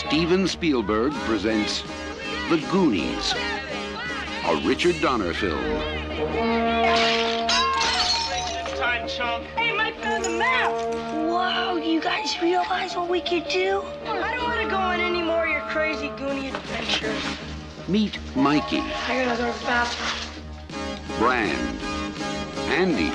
Steven Spielberg presents The Goonies, a Richard Donner film. Time, chunk. Hey, Mike found the map. Whoa, do you guys realize what we could do? I don't want to go on any more of your crazy Goonie adventures. Meet Mikey, I gotta go to the bathroom. Brand, Andy,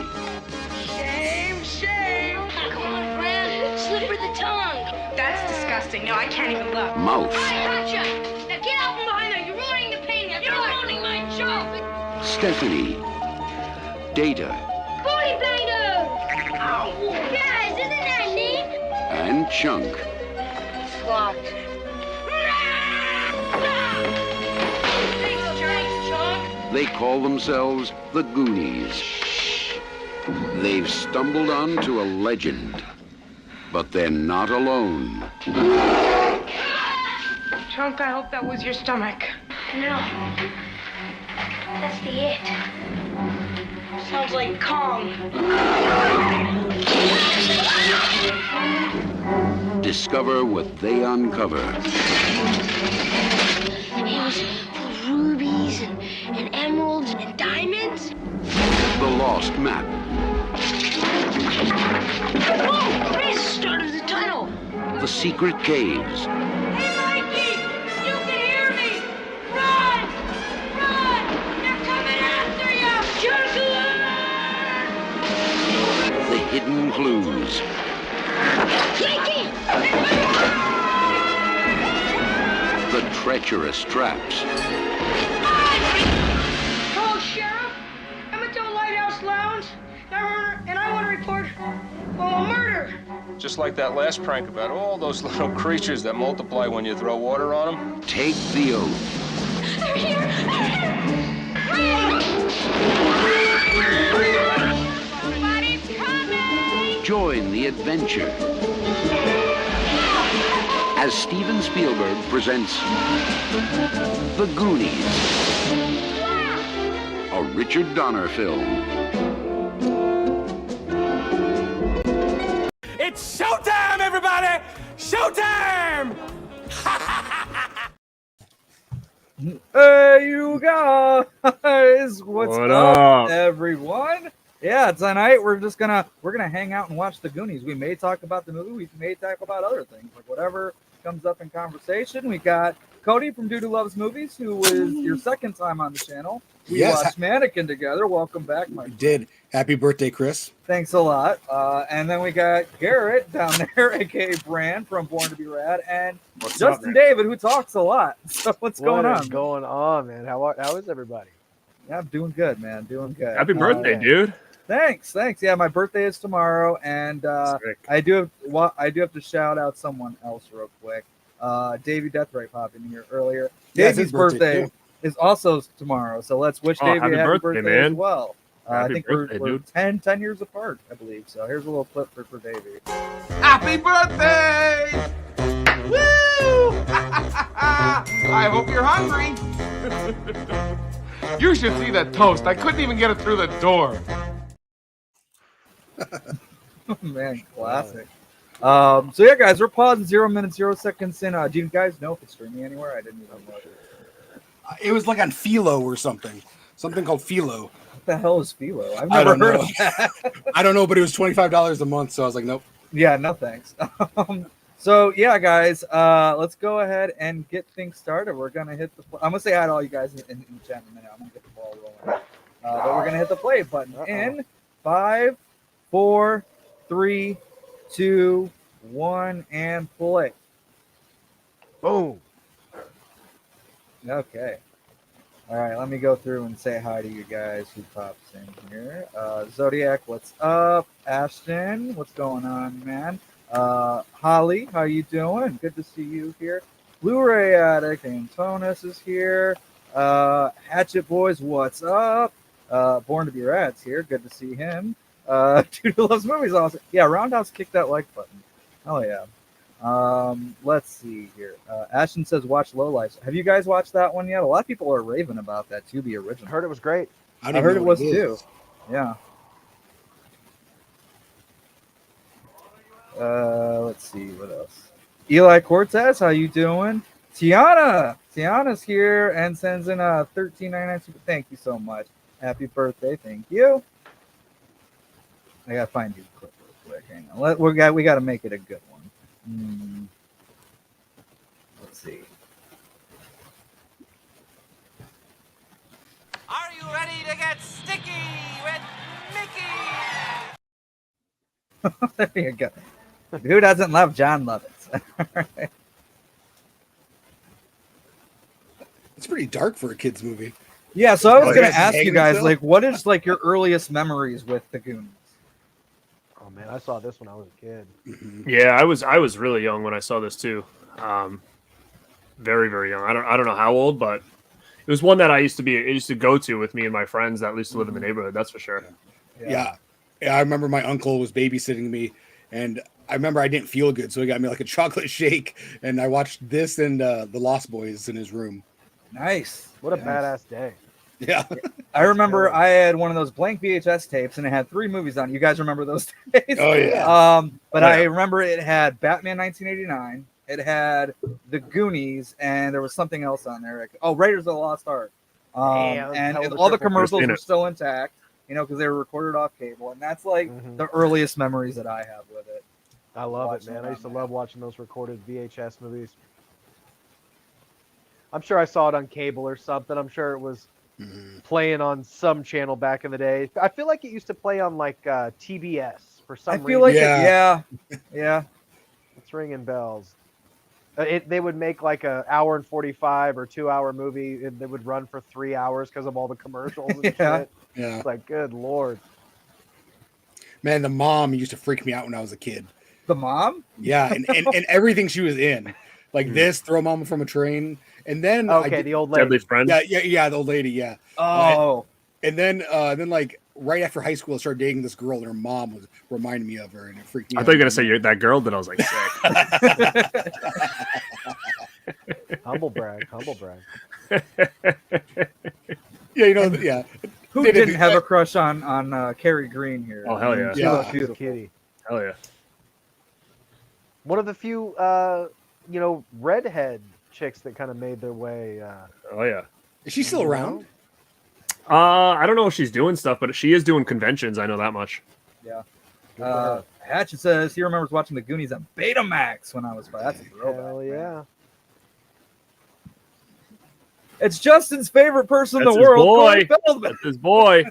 Shame. Come on, Brad. Slipper the tongue. That's disgusting. No, I can't even look. Mouth, I gotcha. Now get out from behind there. You're ruining the painting. You're ruining my joke. Stephanie, Data, Body bender. Ow. Guys, isn't that neat? and Chunk. It's locked. Thanks, Chunk. They call themselves The Goonies. They've stumbled onto a legend, but they're not alone. Chunk, I hope that was your stomach. No. That's the it. Sounds like Kong. Discover what they uncover. It was full of rubies and emeralds and diamonds. The lost map. Oh, it's the start of the tunnel. The secret caves. Hey, Mikey! You can hear me! Run! Run! They're coming after you! Juggler! The hidden clues. Mikey! The treacherous traps. Hello, Sheriff. I'm at the Lighthouse Lounge, and I want to report, well, a murder. Just like that last prank about all those little creatures that multiply when you throw water on them. Take the oath. They're here! Somebody's coming! Join the adventure. As Steven Spielberg presents The Goonies, a Richard Donner film. It's showtime, everybody! Showtime! Hey, you guys! What's What up, up? everyone? Yeah, tonight we're gonna hang out and watch The Goonies. We may talk about the movie. We may talk about other things, like whatever comes up in conversation. We got Cody from Dude Who Loves Movies, who was your second time on the channel. We Yes. watched Mannequin together. Welcome back, Mike. We did. Happy birthday, Chris. Thanks a lot. And then we got Garrett down there, aka Brand from Born to Be Rad, and What's up, Justin man? David, who talks a lot. So what's going on? What is going on, man? How is everybody? Yeah, I'm doing good, man. Doing good. Happy birthday, yeah. dude. Thanks. Yeah, my birthday is tomorrow, and Sick. I do have to shout out someone else real quick. Davey Deathray popped in here earlier. Yeah, it's Davey's his birthday, birthday is also tomorrow, so let's wish Oh, Davey happy a happy birthday, birthday as man. well. I Happy think birthday, we're dude. 10 years apart, I believe. So here's a little clip for Davey. Happy birthday! Woo! I hope you're hungry. You should see that toast. I couldn't even get it through the door. Man, classic. So yeah, guys, we're pausing 0 minutes, 0 seconds in. Do you guys know if it's streaming anywhere? I didn't even know. It was like on Philo or something. Something called Philo. What the hell is Philo? I've I never don't heard know. of that. I don't know, but it was $25 a month, so I was like, nope. Yeah, no thanks. So yeah, guys, let's go ahead and get things started. We're gonna hit the. I'm gonna say hi to all you guys in the chat in a minute. I'm gonna get the ball rolling. But we're gonna hit the play button in 5, 4, 3, 2, 1, and play. Boom. Okay. All right, let me go through and say hi to you guys who pops in here. Zodiac, what's up? Ashton, what's going on, man? Holly, how you doing? Good to see you here. Blu-ray Addict, Antonis is here. Hatchet Boys, what's up? Born to Be Rad's here. Good to see him. Dude Who Loves Movies, also. Yeah, Roundhouse kick that like button. Oh yeah. Let's see here. Ashton says watch Lowlifes. Have you guys watched that one yet? A lot of people are raving about that too, the original. I heard it was great. I heard it was too. Yeah. Let's see what else. Eli Cortez, how you doing? Tiana's here and sends in a 13.99 super. Thank you so much. Happy birthday. Thank you. I gotta find you quick, real quick. Hang on. We gotta make it a good one. Let's see. Are you ready to get sticky with Mickey? There you go. Who doesn't love John Lovitz? It's pretty dark for a kids movie. Yeah, so I was gonna Yes, ask you hanging guys, still? like, what is like your earliest memories with the Goonies? Oh man, I saw this when I was a kid. Yeah, I was really young when I saw this too. Very, very young. I don't know how old, but it was one that I used to go to with me and my friends that used to live in the neighborhood. That's for sure. Yeah. I remember my uncle was babysitting me, and I remember I didn't feel good, so he got me like a chocolate shake, and I watched this and the Lost Boys in his room. Nice. What a badass day. Yeah. I remember I had one of those blank VHS tapes and it had 3 movies on it. You guys remember those days? Oh yeah. But I remember it had Batman 1989, it had the Goonies, and there was something else on there. Oh, Raiders of the Lost Ark. And all the commercials were still intact, you know, because they were recorded off cable. And that's like the earliest memories that I have with it. I love it, man. I used to love watching those recorded VHS movies. I'm sure I saw it on cable or something. I'm sure it was playing on some channel back in the day. I feel like it used to play on like TBS for some reason. I feel like yeah. It's ringing bells. They would make like a hour and 45 or 2-hour movie that would run for 3 hours because of all the commercials and shit. Yeah. It's like, good Lord. Man, the mom used to freak me out when I was a kid. The mom? Yeah, and everything she was in. Like this, throw mama from a train. And then the old lady. Deadly Friend. Yeah, the old lady, yeah. Oh. And then like right after high school I started dating this girl and her mom was reminding me of her and it freaked me out. I thought you were gonna say you're that girl that I was like sick. Humble brag. Yeah, you know, yeah. Who didn't have a crush on Carrie Green here? Oh hell yeah. She looks beautiful. Kitty. Hell yeah. One of the few redhead chicks that kind of made their way. Oh yeah. Is she still around? I don't know if she's doing stuff, but she is doing conventions. I know that much. Yeah. Hatchet says he remembers watching the Goonies on Betamax when I was 5. That's a throwback. Hell yeah. It's Justin's favorite person in That's the his world. boy. Corey Feldman. That's his boy.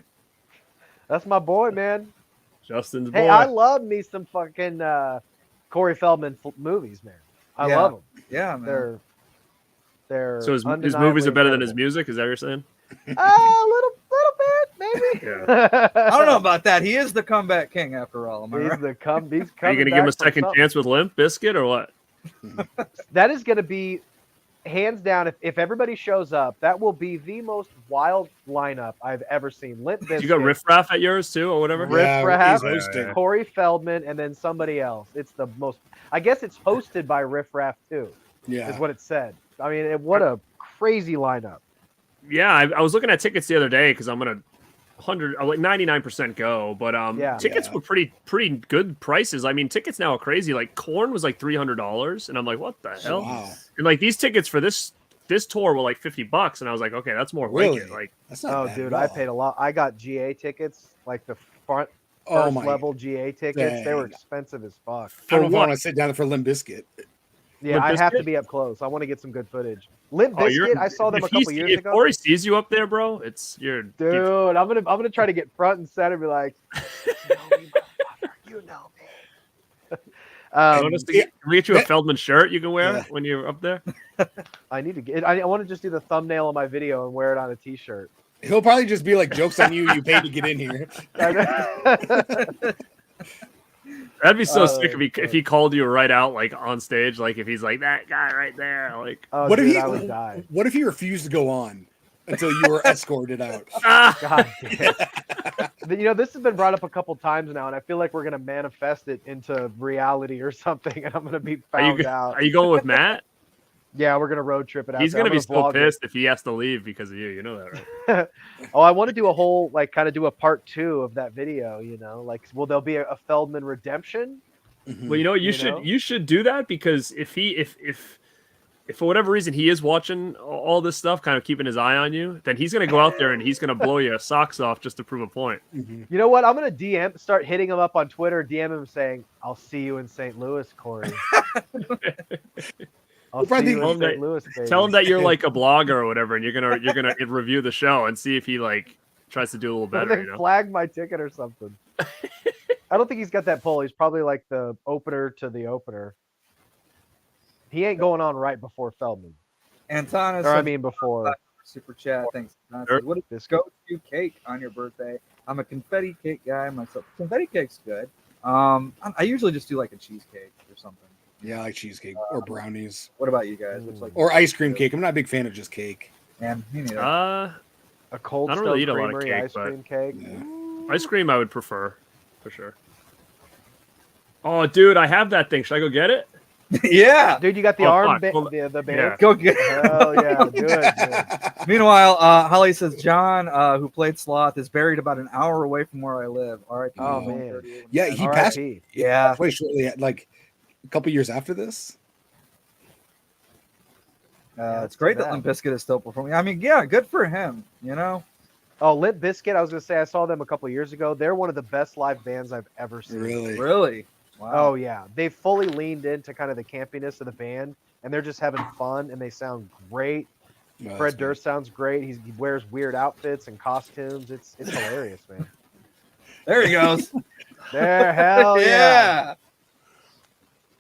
That's my boy, man. Justin's boy. Hey, I love me some fucking Corey Feldman movies, man. I love them. Yeah, man. They're So his movies undeniably are better than his incredible. music. Is that what you're saying? A little bit, maybe. Yeah. I don't know about that. He is the comeback king after all. Am I He's right? he's coming. Are you gonna give him a second chance with Limp Bizkit or what? That is gonna be hands down. If everybody shows up, that will be the most wild lineup I've ever seen. Limp Bizkit, You got Riff Raff at yours too, or whatever. Yeah, Raff, he's hosting. Corey Feldman, and then somebody else. It's the most. I guess it's hosted by Riff Raff too. Yeah. Is what it said. I mean, what a crazy lineup. Yeah, I was looking at tickets the other day because I'm gonna 99% go, but tickets were pretty good prices. I mean, tickets now are crazy. Like Korn was like $300, and I'm like, what the hell? Wow. And like these tickets for this tour were like $50, and I was like, okay, that's more Really? like it. Like, That's not Oh, bad dude, at I all. paid a lot. I got GA tickets, like the front Oh first my- level GA tickets. They were Dang. expensive as fuck. I don't know if I what? want to sit down for Limp Bizkit. Yeah, Limp I have to Bizkit? be up close. I want to get some good footage. Limp oh, Bizkit, I saw them a couple years if ago. Corey sees you up there, bro, you're Dude, I'm gonna try to get front and center and be like, you know me. Can we get you a Feldman shirt you can wear Yeah. when you're up there? I need to get. I want to just do the thumbnail of my video and wear it on a T-shirt. He'll probably just be like, jokes on you, you paid to get in here. That'd be so sick if he called you right out like on stage, like if he's like that guy right there, like Oh, What dude, if I would die. What if he refused to go on until you were escorted out? God damn. You know, this has been brought up a couple times now, and I feel like we're gonna manifest it into reality or something, and I'm gonna be found out. Are you going with Matt? Yeah, we're gonna road trip it out. He's there. I'm gonna be so vlog it. pissed if he has to leave because of you. You know that, right? Oh, I want to do a whole kind of do a part 2 of that video. You know, like, will there be a Feldman redemption, Well, you know, you should do that, because if for whatever reason he is watching all this stuff, kind of keeping his eye on you, then he's gonna go out there and he's gonna blow your socks off just to prove a point. You know what? I'm gonna start hitting him up on Twitter, DM him saying, "I'll see you in St. Louis, Corey." I'll see you in St. Louis, baby. Tell him that you're like a blogger or whatever, and you're gonna review the show and see if he like tries to do a little better. You know? Flag my ticket or something. I don't think he's got that pull. He's probably like the opener to the opener. He ain't going on right before Feldman. Antanas. Or I mean before. Super chat. Thanks. What is this go-to cake on your birthday? I'm a confetti cake guy myself. Confetti cake's good. I usually just do like a cheesecake or something. Yeah, I like cheesecake or brownies. What about you guys? Or ice cream cake. I'm not a big fan of just cake. Yeah, me neither. A cold I don't really eat a lot of cake, ice cream cake. Yeah. Ice cream I would prefer, for sure. Oh, dude, I have that thing. Should I go get it? Yeah, dude, you got the armband, the band. Yeah. Go get it. Hell yeah, do it. Meanwhile, Holly says John, who played Sloth, is buried about an hour away from where I live. All right. Oh man. Yeah, he passed. Yeah, quite shortly, like a couple years after this. It's great that Limp Bizkit is still performing. I mean, yeah, good for him. You know. Oh, Limp Bizkit. I was gonna say I saw them a couple years ago. They're one of the best live bands I've ever seen. Really. Wow. Oh yeah, they fully leaned into kind of the campiness of the band, and they're just having fun, and they sound great. Oh, Fred Durst sounds great. He wears weird outfits and costumes. It's hilarious, man. There he goes. There, hell yeah.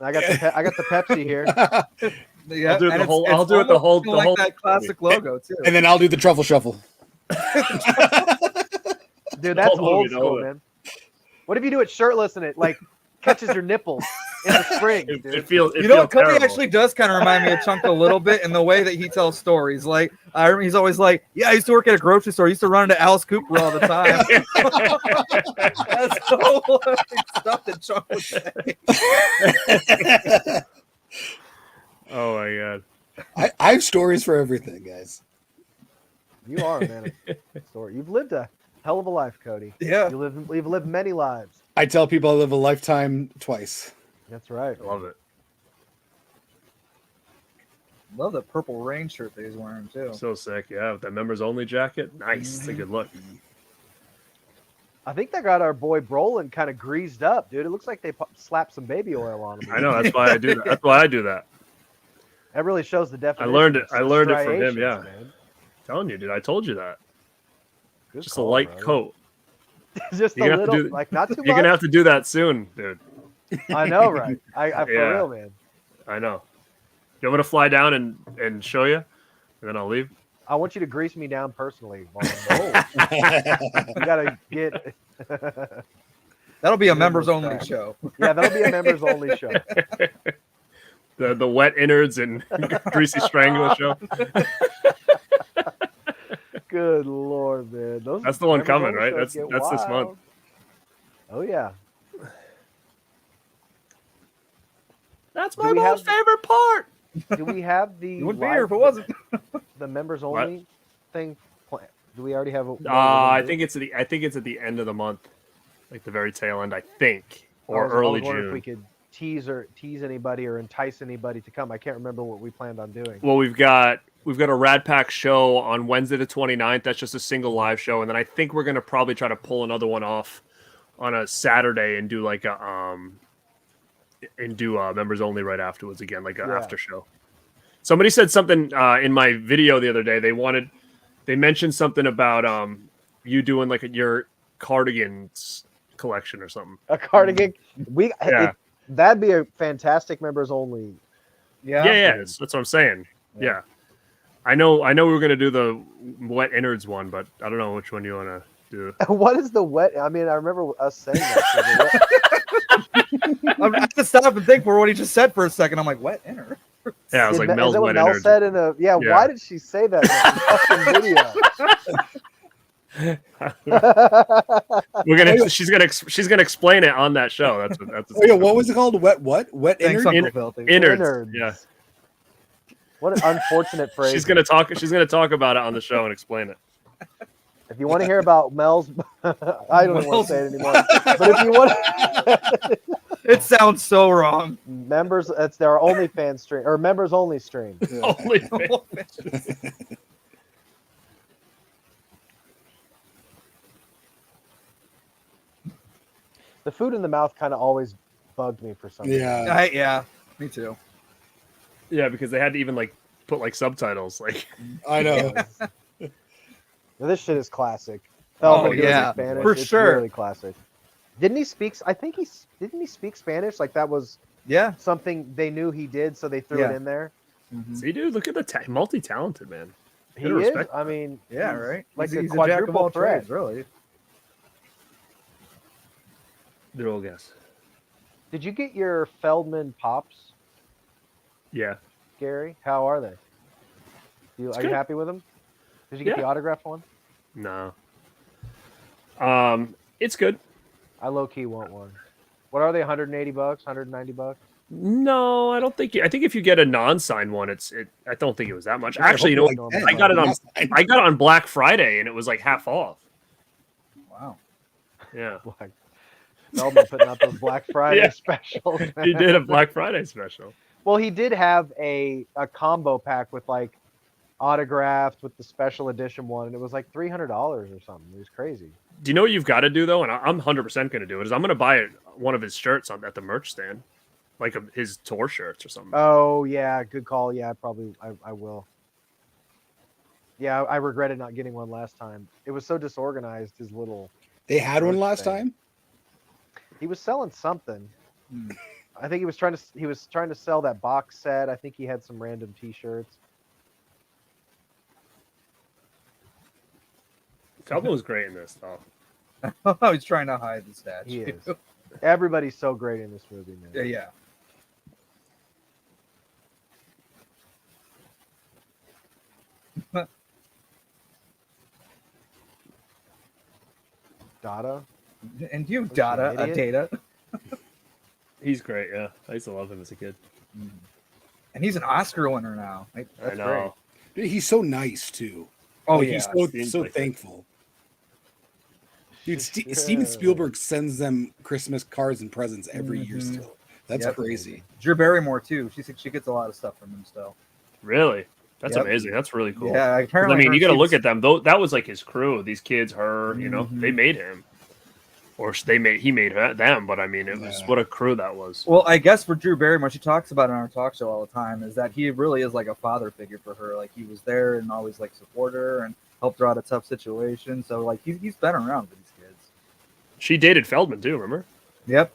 I got the Pepsi here. Yeah, I'll do it the whole. I'll do it the whole. That classic logo too. And then I'll do the truffle shuffle. Dude, that's old school, man. What if you do it shirtless and it like catches your nipples in the spring? It feels. You know what? Cody actually does kind of remind me of Chunk a little bit in the way that he tells stories. Like he's always like, "Yeah, I used to work at a grocery store. I used to run into Alice Cooper all the time." That's so stuff that Chunk would say. Oh my god! I have stories for everything, guys. You are a man of story. You've lived a hell of a life, Cody. Yeah, you've lived many lives. I tell people I live a lifetime twice. That's right. I love it. Love the Purple Rain shirt that he's wearing too. So sick, yeah. With that members only jacket, nice. It's a good look. I think that got our boy Brolin kind of greased up, dude. It looks like they slapped some baby oil on him. I know. That's why I do that. That's why I do that. That really shows the definition. I learned it from him. Yeah, man. Telling you, dude. I told you that. Good Just call, a light bro. coat. Just a little, like not too much. You're gonna have to do that soon, dude. I know, right? I for Yeah. real, man. I know. You want me to fly down and show you, and then I'll leave? I want you to grease me down personally. You gotta get. That'll be a members only show. Yeah, that'll be a members only show. The wet innards and greasy strangler show. Good Lord, man. That's the one members coming, only right? shows That's get this month. wild. Oh yeah. That's Do my we have most favorite part. Do we have the You wouldn't be here if it wasn't. the members only thing planned? Do we already have a I think it's at the end of the month, like the very tail end, I think, or early I was wondering June. if we could tease anybody or entice anybody to come. I can't remember what we planned on doing. Well, we've got a Rad Pack show on Wednesday the 29th. That's just a single live show, and then I think we're gonna probably try to pull another one off on a Saturday and do like a members only right afterwards again, like an after show. Somebody said something in my video the other day. They mentioned something about you doing like your cardigans collection or something. A cardigan. That'd be a fantastic members only. Yeah. That's what I'm saying. Yeah. I know we were gonna do the wet innards one, but I don't know which one you want to do. What is the wet? I mean, I remember us saying that. I had to stop and think for what he just said for a second. I'm like, wet inner. Yeah, I was like, Mel's wet Mel innards. said in a why did she say that in the video? She's gonna explain it on that show. That's what was it called? Wet innards? Innards. Yeah. What an unfortunate phrase. She's gonna talk about it on the show and explain it. If you want to hear about Mel's, I don't want to say it anymore. But if you want, It sounds so wrong. Members, it's their OnlyFans stream or members only stream. OnlyFans. The food in the mouth kind of always bugged me for some reason. Yeah, me too. Yeah, because they had to even like put like subtitles. Like I know. Now, this shit is classic. Oh, Feldman doing yeah, Spanish, for it's sure. Really classic. Didn't he speak? I think didn't he speak Spanish? Like that was something they knew he did, so they threw it in there. Mm-hmm. See, dude, look at the multi-talented man. He is. I mean, yeah, right. Like he's a a jack of quadruple all threat. trades, really. They're all guess. Did you get your Feldman pops, Yeah. Gary? How are they? Are you good. happy with them? Did you get the autographed one? No. It's good. I low key want one. What are they? $180, $190? No, I don't think. I think if you get a non-signed one, I don't think it was that much. I Actually, you know, hope like I got it on. I got it on Black Friday, and it was like half off. Wow. Yeah. Feldman putting out those Black Friday specials. He did a Black Friday special. Well, he did have a combo pack with like autographed with the special edition one, and it was like $300 or something. It was crazy. Do you know what you've got to do though? And I'm 100% going to do it. Is I'm going to buy one of his shirts at the merch stand, like his tour shirts or something. Oh yeah, good call. Yeah, I will. Yeah, I regretted not getting one last time. It was so disorganized. His little. They had one last thing. time. He was selling something. I think he was trying to sell that box set. I think he had some random T-shirts. Feldman was great in this though. He's trying to hide the statue. He is. Everybody's so great in this movie, man. Yeah. Dada. And you, Data. He's great. Yeah, I used to love him as a kid. And he's an Oscar winner now. I know. Dude, he's so nice too. Oh, like, yeah. he's so thankful. Dude, Steven Spielberg sends them Christmas cards and presents every year still. That's crazy. Drew Barrymore too. She gets a lot of stuff from him still. Really? That's amazing. That's really cool. Yeah, I mean, you got to look at them. Though that was like his crew. These kids, you know, they made him, or he made them. But I mean, it was what a crew that was. Well, I guess for Drew Barrymore, she talks about it on our talk show all the time. Is that he really is like a father figure for her. Like he was there and always like support her and helped her out of tough situations. So like he's been around for these kids. She dated Feldman too. Remember? Yep.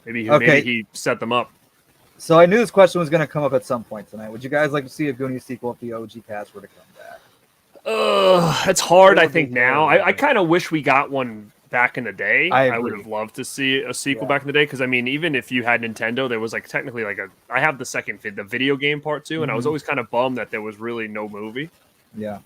Maybe he set them up. So I knew this question was going to come up at some point tonight. Would you guys like to see a Goonies sequel if the OG cast were to come back? It's hard. I think now. I kind of wish we got one back in the day. I would have loved to see a sequel back in the day because I mean, even if you had Nintendo, there was like technically like I have the video game part too, and I was always kind of bummed that there was really no movie. Yeah.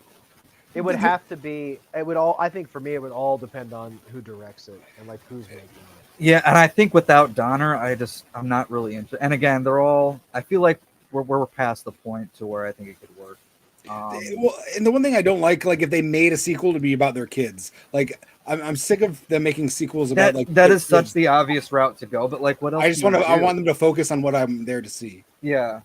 It would have to be. It would all. I think for me, it would all depend on who directs it and like who's making it. Yeah, and I think without Donner, I'm not really interested. And again, I feel like we're past the point to where I think it could work. Well, and the one thing I don't like if they made a sequel to be about their kids, like I'm sick of them making sequels about that is such the obvious route to go. But like, what else? I want them to focus on what I'm there to see. Yeah.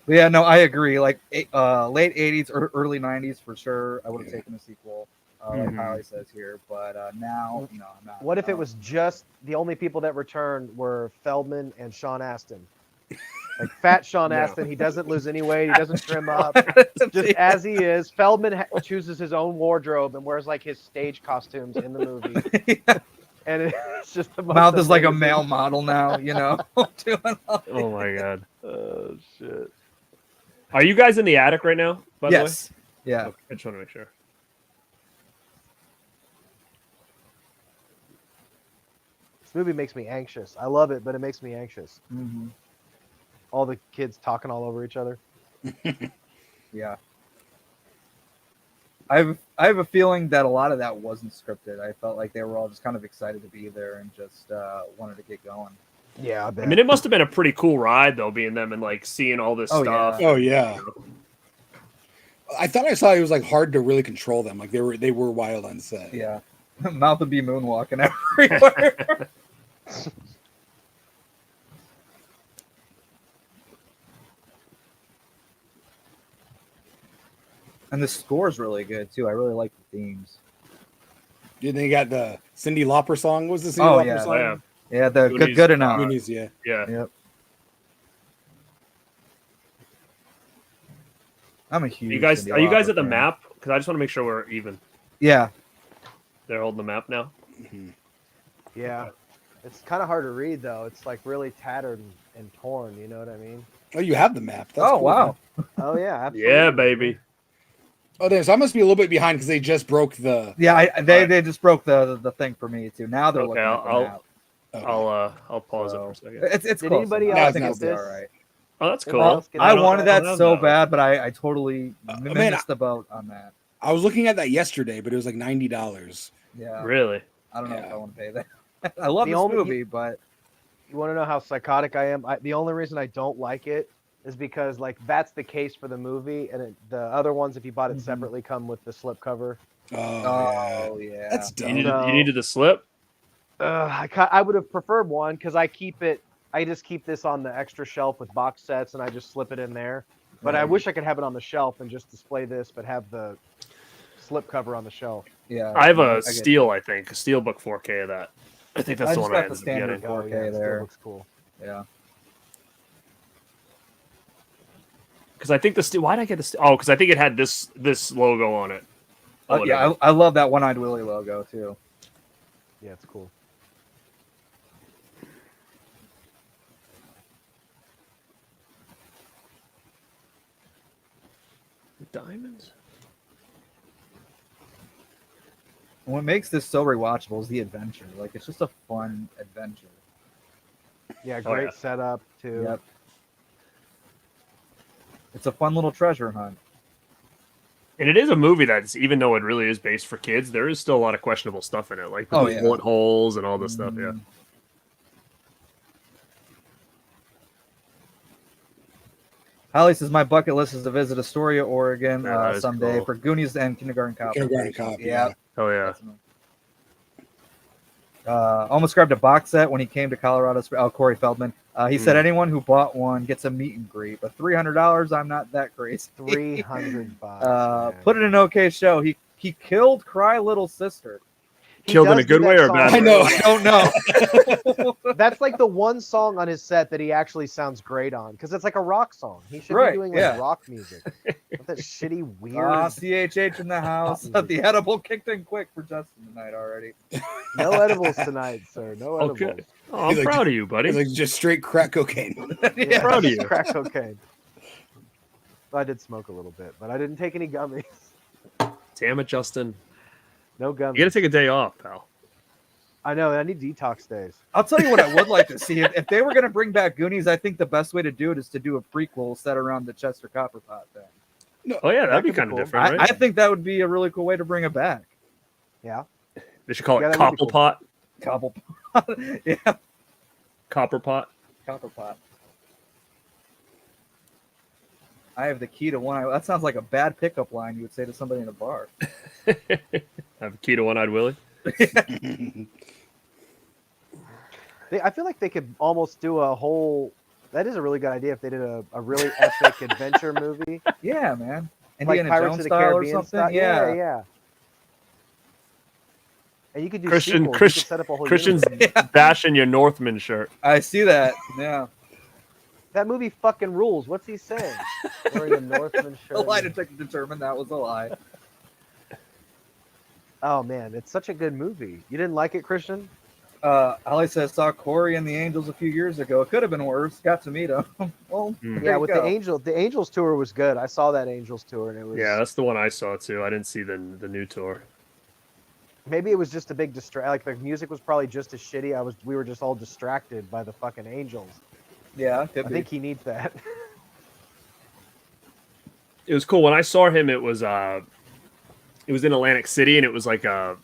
But yeah, no, I agree. Like late 80s or early 90s for sure. I would have taken a sequel. Like Holly says here, but now, I'm not. What if it was just the only people that returned were Feldman and Sean Astin? Like fat Sean Astin, he doesn't lose any weight, he doesn't trim up, just as he is. Feldman chooses his own wardrobe and wears like his stage costumes in the movie. And it's just the most mouth is like a male model now, doing all Oh my god! Oh shit! Are you guys in the attic right now? By the way, yeah. Okay, I just want to make sure. This movie makes me anxious. I love it, but it makes me anxious. Mm-hmm. All the kids talking all over each other. Yeah. I have a feeling that a lot of that wasn't scripted. I felt like they were all just kind of excited to be there and just wanted to get going. Yeah, I bet. I mean, it must have been a pretty cool ride though, being them and like seeing all this stuff. Oh yeah. I thought I saw it was like hard to really control them. Like they were wild on set. Yeah. Mouth would be moonwalking everywhere. And the score's really good too. I really like the themes. Yeah, they got the Cyndi Lauper song. What was the Cyndi Oh, Lauper yeah. song? Yeah. Yeah, the Goonies, good enough. Goonies, yeah. Yeah. Yep. I'm a huge. Are you guys Cyndi at the Lauper fan. map? Because I just want to make sure we're even. Yeah. They're holding the map now. Yeah. It's kind of hard to read though. It's like really tattered and torn. You know what I mean? Oh, you have the map. That's Oh cool, wow. man. Oh yeah, absolutely. Yeah, baby. Oh, there. So I must be a little bit behind because they just broke the. Yeah, they just broke the thing for me too. Now they're Okay, looking at the map. I'll pause it for a second. It's Did close anybody enough. else I think get it'll be this? all right. Oh, that's Did cool. anyone else get I that? wanted that don't so know. bad, but I totally man, missed the boat on that. I was looking at that yesterday, but it was like $90. Yeah. Really? I don't know if Yeah. I want to pay that. I love The this only- movie, but You want to know how psychotic I am? The only reason I don't like it is because like that's the case for the movie, and the other ones, if you bought it separately, come with the slipcover. Oh, yeah. That's You dumb. needed the slip? I would have preferred one because I just keep this on the extra shelf with box sets, and I just slip it in there. But I wish I could have it on the shelf and just display this, but have the slipcover on the shelf. Yeah. I have I a get steel, I think, a steelbook 4K of that. I think that's I the just one I got the ended up standard getting. 4K yeah, it still there. looks cool. Yeah. Because I think the steel. Why did I get the steel? Oh, because I think it had this logo on it. Oh, Yeah, whatever. I love that One-Eyed Willie logo too. Yeah, it's cool. Diamonds. What makes this so rewatchable is the adventure. Like it's just a fun adventure. Yeah, Oh, great yeah. setup too. Yep. It's a fun little treasure hunt. And it is a movie that's, even though it really is based for kids, there is still a lot of questionable stuff in it, like Oh, the yeah. bullet holes and all this stuff. Yeah. Holly says my bucket list is to visit Astoria, Oregon Yeah, that is someday cool. for Goonies and Kindergarten Cop. Kindergarten Cop, Yeah. Oh yeah. Almost grabbed a box set when he came to Colorado. Corey Feldman. He said Hmm. anyone who bought one gets a meet and greet, but $300. I'm not that crazy. $300. Put it in an okay show. He killed Cry Little Sister. He Killed in does a good do way that or a song bad I way? know. I don't know. That's like the one song on his set that he actually sounds great on because it's like a rock song. He should Right, be doing like yeah. rock music. Not that shitty weird. CHH in the house. music. The edible kicked in quick for Justin tonight already. No edibles tonight, sir. No edibles. Okay. Oh, I'm He's like- proud of you, buddy. It's like just straight crack cocaine. Yeah, proud of you. Crack cocaine. I did smoke a little bit, but I didn't take any gummies. Damn it, Justin. No gummies. You got to take a day off, pal. I know. I need detox days. I'll tell you what I would like to see. If they were going to bring back Goonies, I think the best way to do it is to do a prequel set around the Chester Copperpot thing. Oh yeah, that'd be could be kind of cool. different, I right? think that would be a really cool way to bring it back. Yeah. They should call Yeah, it that would be cool. Cobblepot. Cobblepot. Yeah, Copperpot. Copperpot. I have the key to one. That sounds like a bad pickup line you would say to somebody in a bar. Have a key to One-Eyed Willie. I feel like they could almost do a whole. That is a really good idea if they did a really epic adventure movie, Yeah, man. like Indiana Pirates Jones of the style or Caribbean something. style. Yeah. Yeah. And you could do Christian- sequels. Christian- You could set up a whole Christian's universe. bashing your Northman shirt. I see that. Yeah. That movie fucking rules. What's he saying? Wearing a Northman shirt. The lie detector determined that was a lie. Oh man, it's such a good movie. You didn't like it, Christian? Ali says saw Corey and the Angels a few years ago. It could have been worse. Got to meet him. Well, Mm. there Yeah, you with go. the Angels tour was good. I saw that Angels tour and it was. Yeah, that's the one I saw too. I didn't see the new tour. Maybe it was just a big Like the music was probably just as shitty. We were just all distracted by the fucking Angels. Yeah, could I be. think he needs that. It was cool when I saw him. It was in Atlantic City, and it was like all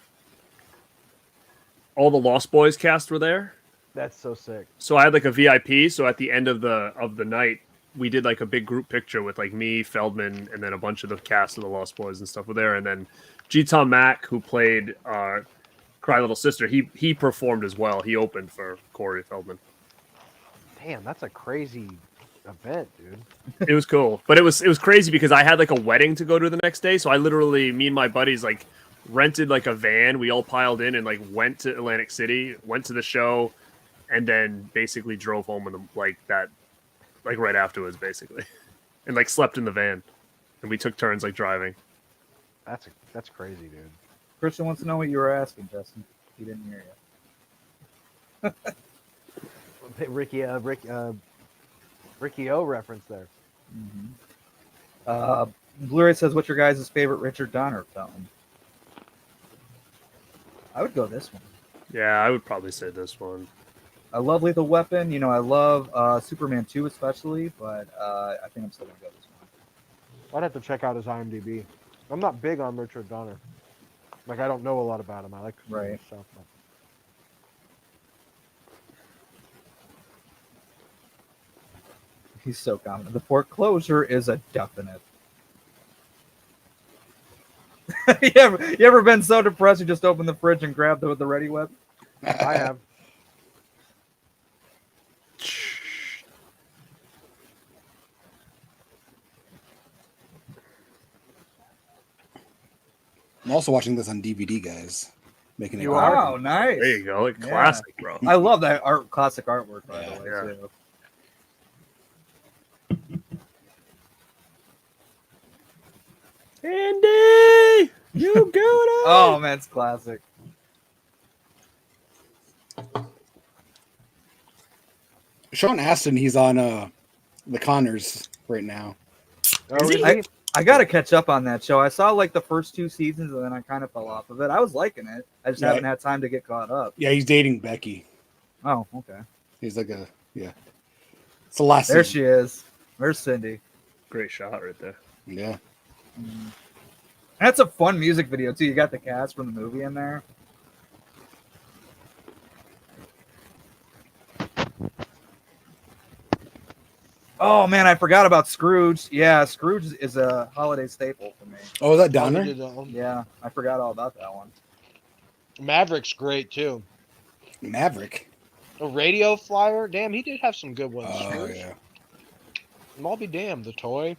the Lost Boys cast were there. That's so sick. So I had like a VIP. So at the end of the night, we did like a big group picture with like me, Feldman, and then a bunch of the cast of the Lost Boys and stuff were there. And then G. Tom Mack, who played Cry Little Sister, he performed as well. He opened for Corey Feldman. Damn, that's a crazy event, dude. It was cool, but it was crazy because I had like a wedding to go to the next day. So I literally, me and my buddies, like rented like a van. We all piled in and like went to Atlantic City, went to the show, and then basically drove home in the, like right afterwards, basically, and like slept in the van, and we took turns like driving. That's crazy, dude. Christian wants to know what you were asking, Justin. He didn't hear you. Ricky O reference there. Blu-ray says, "What's your guys' favorite Richard Donner film?" I would go this one. Yeah, I would probably say this one. I love Lethal Weapon. You know, I love Superman 2 especially, but I think I'm still gonna go this one. I'd have to check out his IMDb. I'm not big on Richard Donner. Like, I don't know a lot about him. I like Right. stuff. He's so confident. The foreclosure is a definite. you ever been so depressed you just open the fridge and grab the Ready Web? I have. I'm also watching this on DVD, guys. Making it. You are? Oh, nice. There you go. Like classic, bro. I love that classic artwork, by the way, too. Andy, you got it. Oh man, it's classic. Sean Astin, he's on the Connors right now. I got to catch up on that show. I saw like the first 2 seasons and then I kind of fell off of it. I was liking it. I just haven't had time to get caught up. Yeah, he's dating Becky. Oh, okay. He's like it's the last There season. she is. Where's Cindy? Great shot right there. Yeah. That's a fun music video too. You got the cast from the movie in there. Oh man, I forgot about Scrooge. Yeah, Scrooge is a holiday staple for me. Oh, is that Donner? Yeah, I forgot all about that one. Maverick's great too. Maverick. A radio flyer. Damn, he did have some good ones. Oh Scrooge. yeah. I'll be damned. The toy.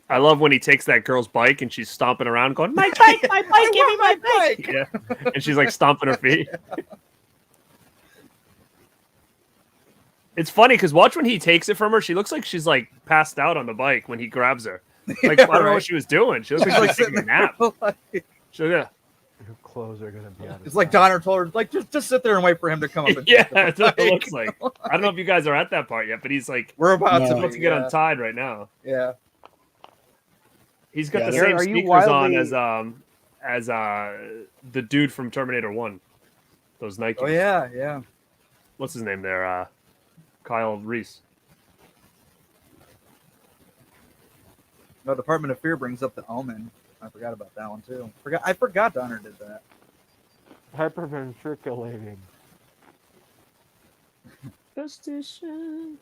I love when he takes that girl's bike and she's stomping around going, my bike, give me my bike. Yeah. And she's like stomping her feet. It's funny because watch when he takes it from her, she looks like she's like passed out on the bike when he grabs her. Like, I don't know what she was doing. She looks like she was taking a nap. So, yeah. Your clothes are gonna be out. It's like Donner told her, like, just sit there and wait for him to come up. And yeah, that's what it looks like. I don't know if you guys are at that part yet, but he's like, we're about to get untied right now. Yeah. He's got the same sneakers on as the dude from Terminator 1. Those Nikes. Oh yeah, yeah. What's his name there? Kyle Reese. No, Department of Fear brings up the Omen. I forgot about that one too. I forgot Donner did that. Hyperventriculating. Superstition.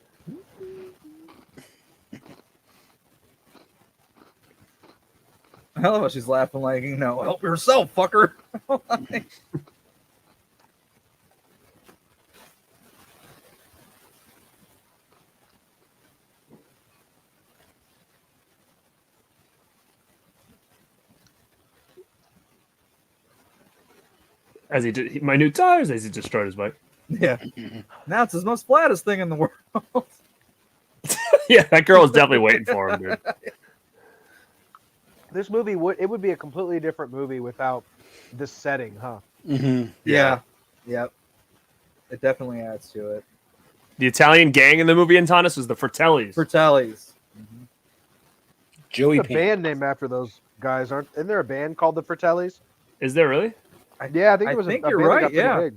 I love how she's laughing like, help yourself, fucker. As he did my new tires, as he destroyed his bike. Yeah. Now it's his most flattest thing in the world. Yeah, that girl was definitely waiting for him, dude. This movie would be a completely different movie without this setting, huh? Mm-hmm. Yeah. Yep. It definitely adds to it. The Italian gang in the movie Antanas was the Fratellis. Fratellis. Mm-hmm. Joey There's a band named after those guys, isn't there a band called the Fratellis? Is there really? Yeah, I think it was. I think a you're band that right. got pretty Yeah. big.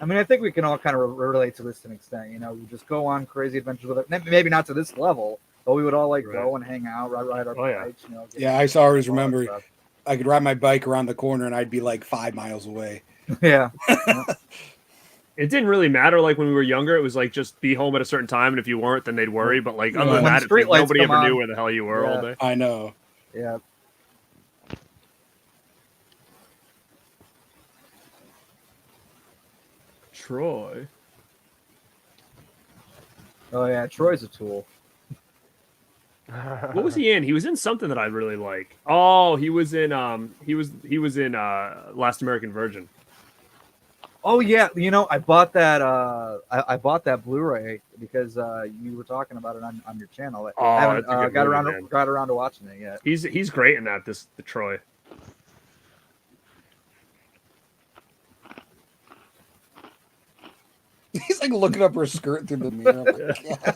I mean, I think we can all kind of relate to this to an extent. You know, we just go on crazy adventures with it. Maybe not to this level, but we would all like go and hang out, ride our bikes. You know, yeah, I always remember I could ride my bike around the corner and I'd be like 5 miles away. Yeah. It didn't really matter. Like when we were younger, it was like just be home at a certain time, and if you weren't, then they'd worry. But like other than that, it's like nobody ever knew where the hell you were all day. I know. Yeah. Troy. Oh yeah, Troy's a tool. What was he in? He was in something that I really like. Oh, he was in Last American Virgin. Oh yeah, you know, I bought that I bought that Blu-ray because you were talking about it on your channel. I haven't got around to watching it yet. He's great in that. The Troy. He's like looking up her skirt through the mirror. Yeah.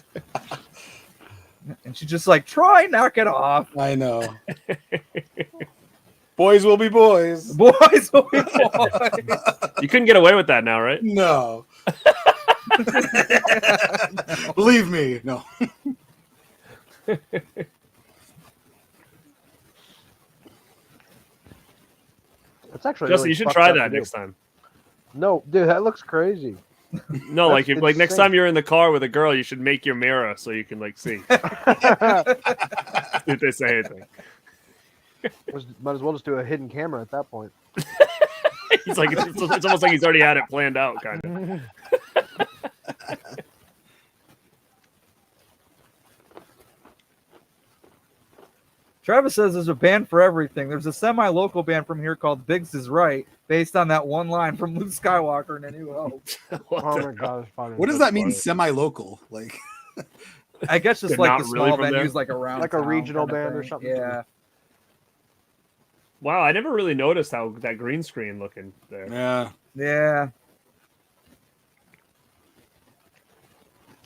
And she's just like, Troy, knock it off. I know. Boys will be boys. Boys will be boys. You couldn't get away with that now, right? No. Believe me, no. It's actually Justin, really you should fucked try up that to do. next time. No, dude, that looks crazy. No, like if, like next time you're in the car with a girl, you should make your mirror so you can like see if they say anything. Might as well just do a hidden camera at that point. He's like it's almost like he's already had it planned out, kind of. Travis says there's a band for everything. There's a semi-local band from here called Biggs is Right, based on that one line from Luke Skywalker in A New Hope. Oh my god, what does that mean, semi-local? Like, I guess just They're like not the really small from there? venues, like around, like a town regional kind of band or thing. something. Yeah. Wow, I never really noticed how that green screen looking there. yeah. Yeah.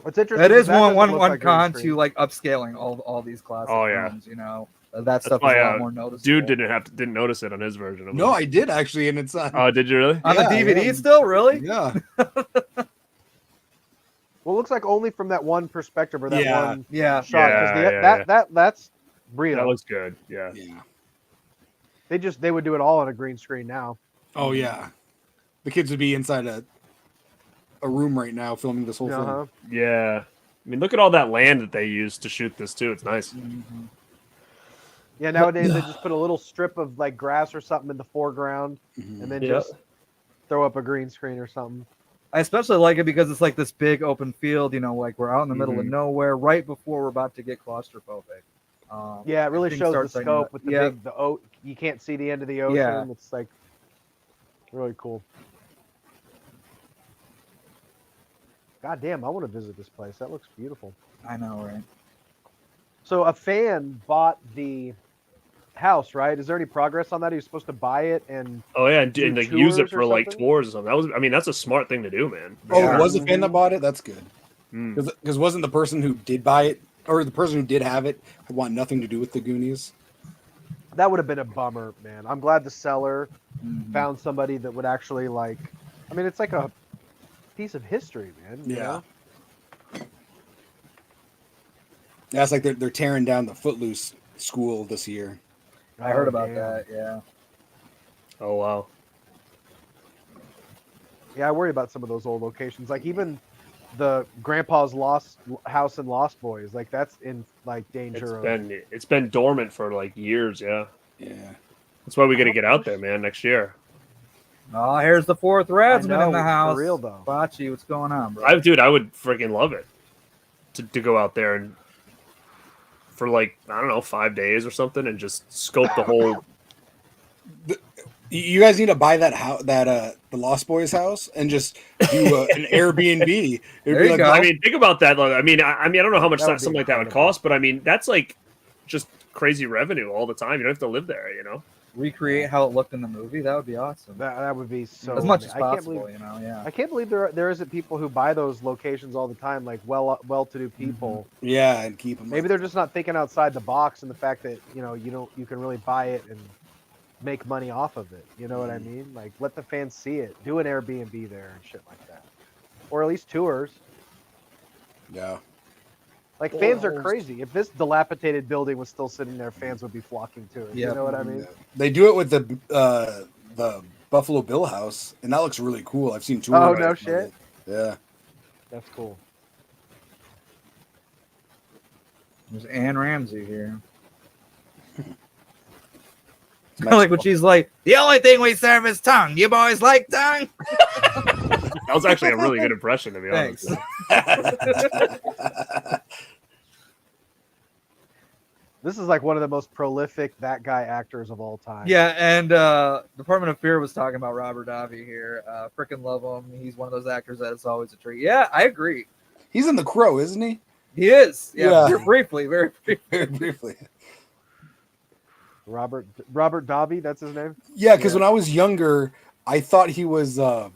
What's interesting? That is doesn't one look like green con screen. to like upscaling all these classic Oh, yeah. films, you know. That stuff why, is a lot more noticeable. Dude didn't notice it on his version of it. No, I did actually, and it's on. Oh, did you really? On the DVD still, really? Yeah. Well, it looks like only from that one perspective or that one Yeah. shot. Yeah, That's real. That looks good. Yeah. Yeah. They would do it all on a green screen now. Oh yeah. The kids would be inside a room right now filming this whole film. Yeah. I mean, look at all that land that they used to shoot this too. It's nice. Mm-hmm. Yeah, nowadays they just put a little strip of like grass or something in the foreground, and then just throw up a green screen or something. I especially like it because it's like this big open field, you know, like we're out in the middle of nowhere, right before we're about to get claustrophobic. Yeah, it really things shows start the saying scope that. with the you can't see the end of the ocean. Yeah. It's like really cool. God damn, I want to visit this place. That looks beautiful. I know, right? So a fan bought the house, right? Is there any progress on that? Are you supposed to buy it and and like use it tours for or like something? tours or something. That's a smart thing to do, man. Oh, it was a fan that bought it? That's good. Mm. Because wasn't the person who did buy it, or the person who did have it, want nothing to do with the Goonies? That would have been a bummer, man. I'm glad the seller found somebody that would actually like. I mean, it's like a piece of history, man. You know? Yeah, it's like they're tearing down the Footloose school this year. I heard about that. Yeah. Oh wow. Yeah, I worry about some of those old locations. Like even the Grandpa's Lost House in Lost Boys, like that's in like danger. It's been dormant for like years. Yeah. Yeah. That's why we got to get out there, man. Next year. Oh, here's the fourth Radsman in the for house. real though. Bocce, what's going on, bro? I would freaking love it to go out there and for like I don't know 5 days or something and just scope the whole. You guys need to buy that house, the Lost Boys house, and just do an Airbnb. There you go. I mean, think about that. I mean, I don't know how much That would be something like that would incredible. cost, but I mean, that's like just crazy revenue all the time. You don't have to live there, you know. Recreate how it looked in the movie. That would be awesome. That would be so As much as I can't possible, believe, you know. Yeah. I can't believe there isn't people who buy those locations all the time, like well-to-do people. Yeah, and keep them. Maybe they're just not thinking outside the box, and the fact that you can really buy it and make money off of it. You know what I mean? Like, let the fans see it. Do an Airbnb there and shit like that, or at least tours. Yeah. Like, fans are crazy. If this dilapidated building was still sitting there, fans would be flocking to it. Yep. You know what I mean? They do it with the Buffalo Bill House, and that looks really cool. I've seen tours. Oh, no of shit? it. Yeah. That's cool. There's Anne Ramsey here. Like when she's like, the only thing we serve is tongue. You boys like tongue? That was actually a really good impression, to be honest. This is like one of the most prolific that guy actors of all time. Yeah, and Department of Fear was talking about Robert Davi here. Freaking love him. He's one of those actors that it's always a treat. Yeah, I agree. He's in The Crow, isn't he? He is. Yeah, Yeah. briefly, very briefly. Very briefly. Robert Davi, that's his name? Yeah, because when I was younger, I thought he was when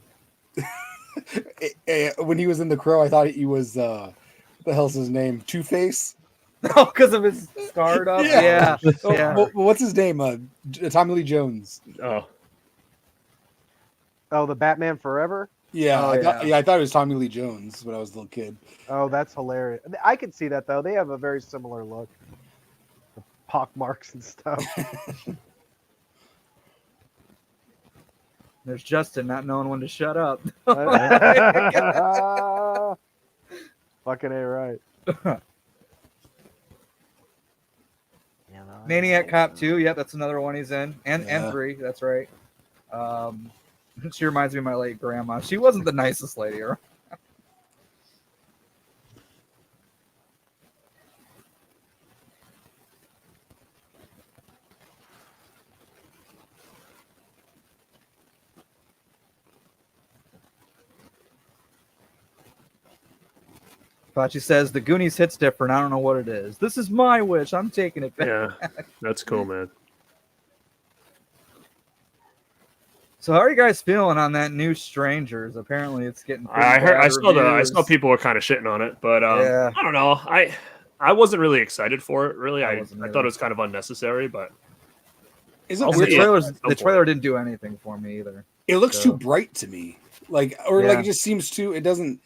he was in The Crow, I thought he was what the hell's his name? Two-Face? Oh, because of his scarred up? Yeah. Yeah. Well, what's his name? Tommy Lee Jones. Oh, the Batman Forever? Yeah, Oh, I thought it was Tommy Lee Jones when I was a little kid. Oh, that's hilarious. I could see that, though. They have a very similar look. The pock marks and stuff. There's Justin not knowing when to shut up. Fucking A right. Maniac Cop 2, yep, that's another one he's in. And Yeah. 3, that's right. She reminds me of my late grandma. She wasn't the nicest lady around. Pachi says the Goonies hits different. I don't know what it is. This is my wish. I'm taking it back. yeah, that's cool, man. So how are you guys feeling on that new Strangers? Apparently, it's getting. I saw people were kind of shitting on it, but Yeah. I don't know. I wasn't really excited for it. Really, I wasn't thought either. it was kind of unnecessary, but Is it I'll weird? see it. The trailer didn't do anything for me either. It looks So- too bright to me. Like Yeah. it just seems too. It doesn't.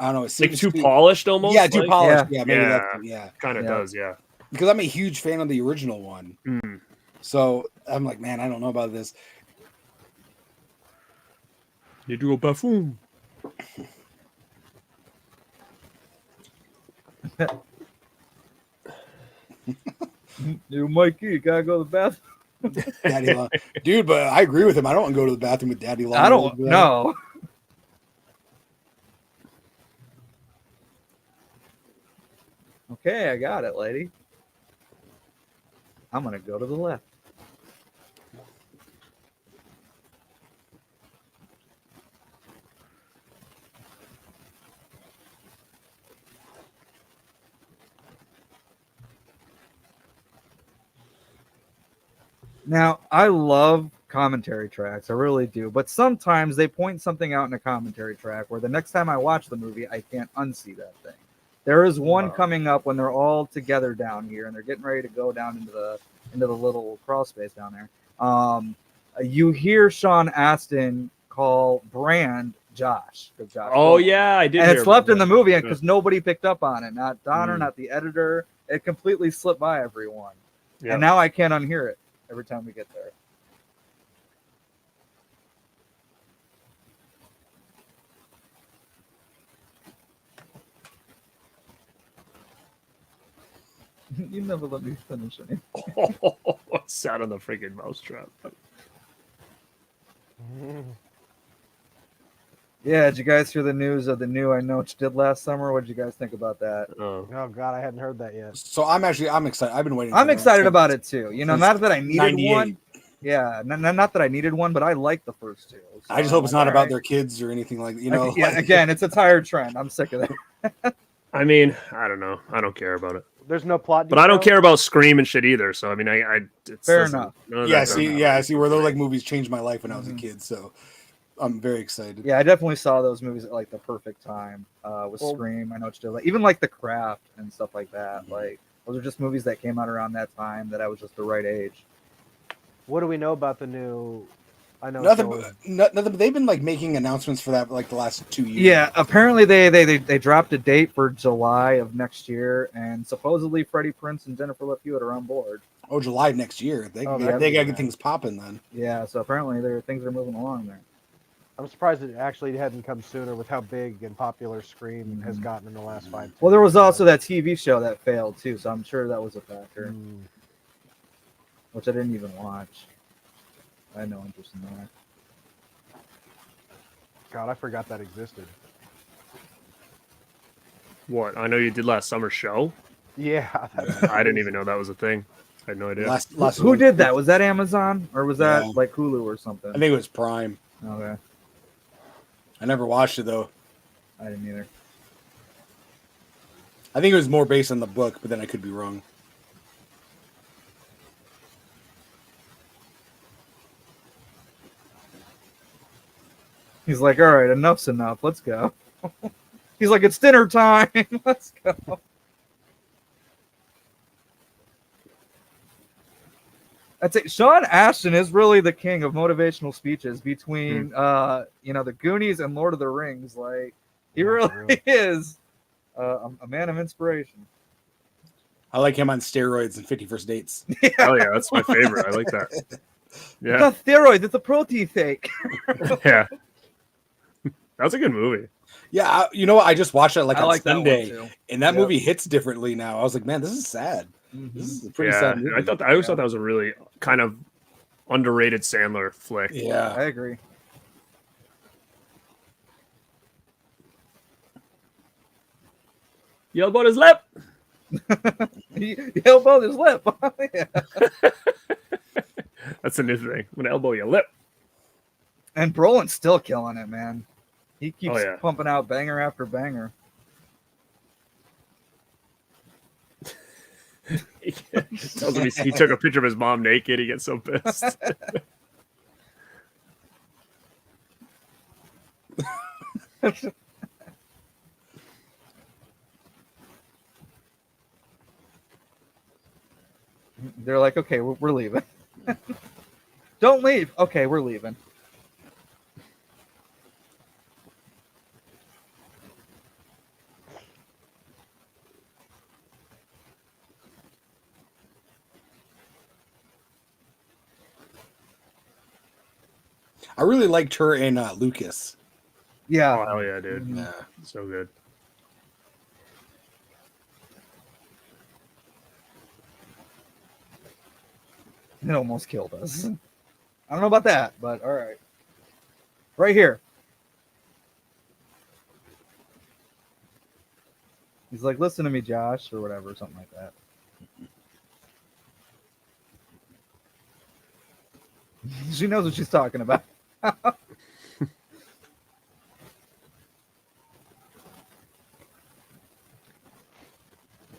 I don't know. It like seems too to be- polished almost. Yeah, too like, polished. Yeah. Yeah, maybe Yeah. that's yeah. Kind of Yeah. does, yeah. Because I'm a huge fan of the original one, Mm. so I'm like, man, I don't know about this. You do a buffoon. You Mikey, you gotta go to the bathroom. Daddy long. Dude, but I agree with him. I don't want to go to the bathroom with Daddy long. I don't know. Okay, I got it, lady. I'm gonna go to the left. Now, I love commentary tracks. I really do. But sometimes they point something out in a commentary track where the next time I watch the movie, I can't unsee that thing. There is one coming up when they're all together down here and they're getting ready to go down into the little crawl space down there. You hear Sean Astin call Brand Josh. Oh yeah, I did. And hear it's about left in that. the movie because nobody picked up on it. Not Donner, Mm. not the editor. It completely slipped by everyone. Yeah. And now I can't unhear it every time we get there. You never let me finish anything. Sat on the freaking mousetrap. Yeah, did you guys hear the news of the new I Know What You Did Last Summer? What did you guys think about that? Oh. Oh God, I hadn't heard that yet. So I'm excited. I've been waiting. I'm for that excited since- about it too. You know, since not that I needed 98. one. Yeah, not that I needed one, but I like the first two. So I just hope it's I'm not like, about all their kids or anything like right. know. Yeah, like- again, it's a tired trend. I'm sick of that. I mean, I don't know. I don't care about it. There's no plot. But I don't details? care about Scream and shit either. So I mean, it Fair doesn't- enough. none of yeah, that see, doesn't yeah, matter. see where those like movies changed my life when I was a Mhm. kid. So I'm very excited. Yeah, I definitely saw those movies at like the perfect time with Well- Scream. I Know What You Did Last, even like The Craft and stuff like that. Like those are just movies that came out around that time that I was just the right age. What do we know about the new? I know Nothing. Nothing. They've been like making announcements for that like the last 2 years. Yeah, apparently they dropped a date for July of next year, and supposedly Freddie Prinze and Jennifer Love Hewitt are on board. Oh, July of next year. They gotta get things popping then. Yeah, so apparently things are moving along there. I'm surprised it actually hadn't come sooner with how big and popular Scream has gotten in the last 5 years. Well, there was also that TV show that failed too, so I'm sure that was a factor. Which I didn't even watch. I had no interest in that. God, I forgot that existed. What? I know you did last summer's show. Yeah, I didn't even know that was a thing. I had no idea. Who did that? Was that Amazon or was that like Hulu or something? I think it was Prime. Okay. I never watched it though. I didn't either. I think it was more based on the book, but then I could be wrong. He's like, all right, enough's enough. Let's go. He's like, it's dinner time. Let's go. I'd say Sean Astin is really the king of motivational speeches between, the Goonies and Lord of the Rings. Like, he really is a man of inspiration. I like him on steroids and 50 First Dates. Yeah. Oh yeah, that's my favorite. I like that. Yeah, it's not steroids; it's a protein fake. Yeah, that's a good movie. Yeah, you know what? I just watched it I on like that one, Sunday, too. and that movie hits differently now. I was like, man, this is sad. This is a pretty sad movie. I always thought that was a really kind of underrated Sandler flick. Yeah, I agree. You elbowed his lip. He elbowed his lip. Yeah. That's a new thing. I'm gonna elbow your lip. And Brolin's still killing it, man. He keeps Oh, yeah. pumping out banger after banger. Tells him he took a picture of his mom naked. He gets so pissed. They're like, okay, we're leaving. Don't leave. Okay, we're leaving. I really liked her in Lucas. Yeah. Oh hell yeah, dude. Yeah. So good. It almost killed us. I don't know about that, but all right. Right here. He's like, listen to me, Josh, or whatever, something like that. She knows what she's talking about.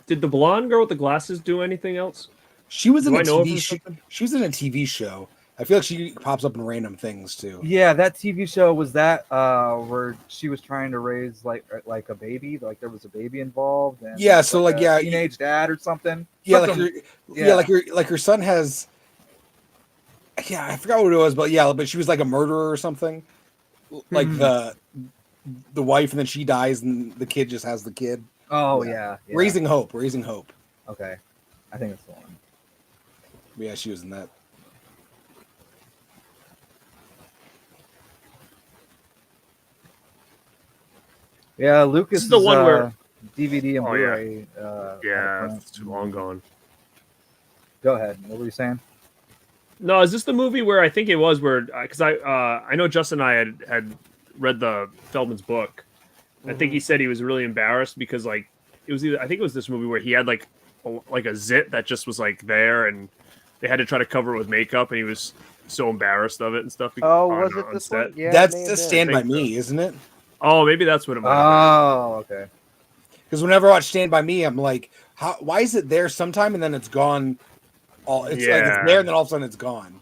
Did the blonde girl with the glasses do anything else? She was in Do a I know TV her show. from She was in a TV show. I feel like she pops up in random things too. Yeah, that TV show was that where she was trying to raise like a baby, like there was a baby involved. And Yeah, so like a teenage dad or something. Yeah, Something- like her son has. Yeah, I forgot what it was, but she was like a murderer or something. Like the wife, and then she dies, and the kid just has the kid. Oh yeah. Raising Hope. Okay, I think it's the one. Yeah, she was in that. Yeah, Lucas This is the one where DVD and Oh, Blu-ray. yeah, it's too long gone. Go ahead. What were you saying? No, is this the movie where I think it was where because I know Justin and I had read the Feldman's book. I think he said he was really embarrassed because like it was either I think it was this movie where he had like a zit that just was like there and they had to try to cover it with makeup and he was so embarrassed of it and stuff. Was it this set. one? Yeah, That's it may the have been. Stand By Me, isn't it? Oh, maybe that's what it might have Oh, okay. Because whenever I watch Stand By Me, I'm like, why is it there sometime and then it's gone? It's like it's there and then all of a sudden it's gone.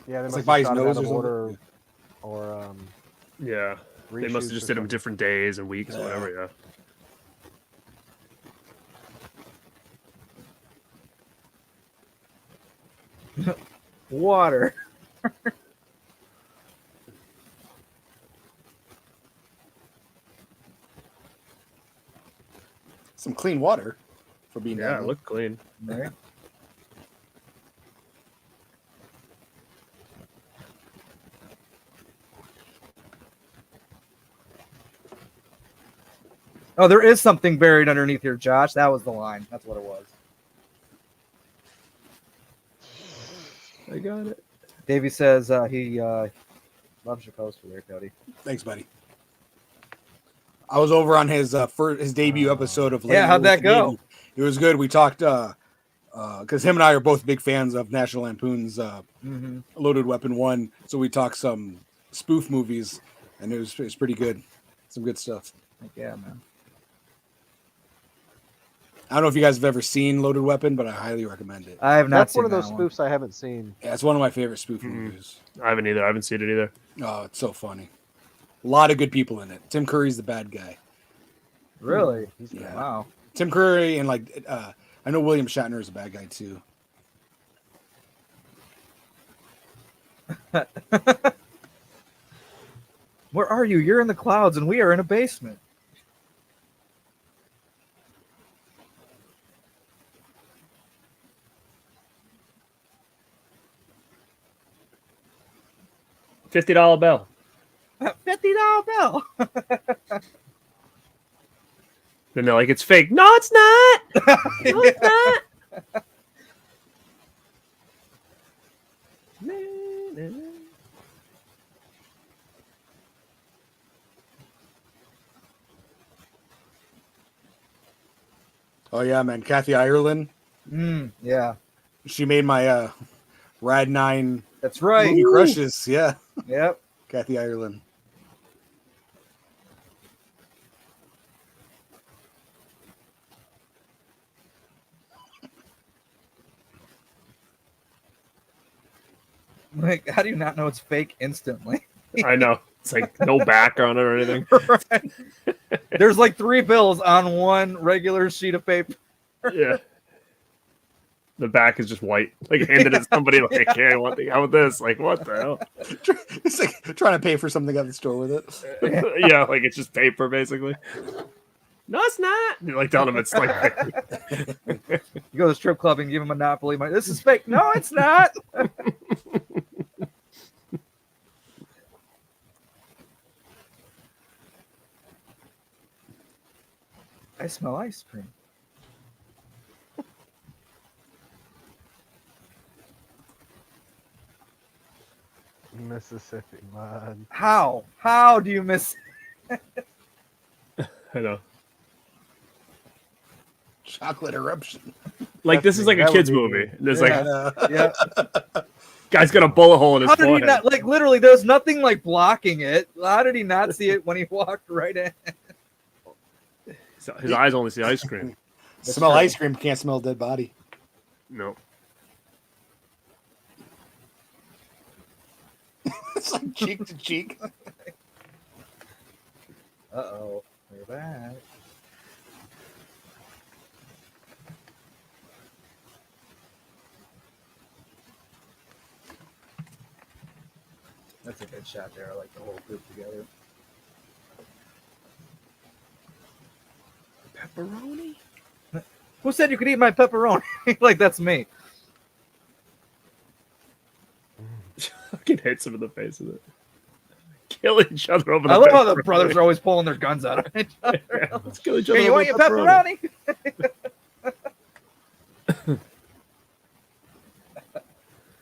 Yeah, they It's must like by have his shot it nose out of or order, something. or been. Yeah. They must have just did them different days and weeks, or whatever, yeah. Water. Some clean water for being Yeah, down it there. looked clean. Right. Oh, there is something buried underneath here, Josh. That was the line. That's what it was. I got it. Davey says he loves your poster there, Cody. Thanks, buddy. I was over on his his debut episode of Yeah, how'd Later with that the go? Navy. It was good. We talked because him and I are both big fans of National Lampoon's Loaded Weapon 1, so we talked some spoof movies, and it was pretty good. Some good stuff. Yeah, man. I don't know if you guys have ever seen Loaded Weapon, but I highly recommend it. I have not That's seen one of those that spoofs I haven't seen. Yeah, it's one of my favorite spoof movies. I haven't either. I haven't seen it either. Oh, it's so funny. A lot of good people in it. Tim Curry's the bad guy. Really? Yeah. Wow. Tim Curry and I know William Shatner is a bad guy too. Where are you? You're in the clouds, and we are in a basement. $50 bill. $50 bill. Then they're like, it's fake. No, it's not. No, it's not. Oh yeah, man. Kathy Ireland. Yeah. She made my Rad 9 That's right. movie crushes. Yeah. Yep. Kathy Ireland. Like, how do you not know it's fake instantly? I know. It's like no background or anything. Right. There's like 3 bills on one regular sheet of paper. Yeah. The back is just white. Like handed it to somebody like, hey, what the hell with this? Like, what the hell? It's like trying to pay for something at the store with it. Yeah, like it's just paper basically. No, it's not. You're like telling them it's like You go to the strip club and give them Monopoly money. This is fake. No, it's not. I smell ice cream. Mississippi mud. How? How do you miss? I know. Chocolate eruption. Like this is like a That would kid's be movie. good. There's Yeah. guy's got a bullet hole in his How did he forehead. not? Like literally, there's nothing like blocking it. How did he not see it when he walked right in? His eyes only see ice cream. Smell true. ice cream, can't smell a dead body. No. It's like cheek to cheek. Uh-oh, we're back. That's a good shot there. I like the whole group together. Pepperoni? Who said you could eat my pepperoni? Like, that's me. Fucking hits him in the face with it. Kill each other over the I love how the pepperoni. brothers are always pulling their guns out of each other. Yeah, let's kill each other. Hey, you over want your pepperoni. pepperoni?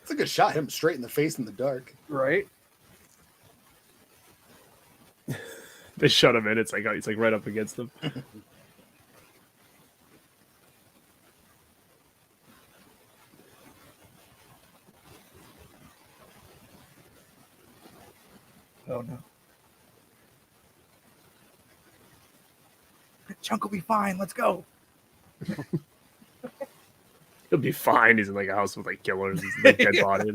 It's a good shot. Him straight in the face in the dark. Right? They shut him in. It's like right up against them. Oh, no. Chunk will be fine. Let's go. He'll be fine. He's in like a house with like killers. He's like dead body.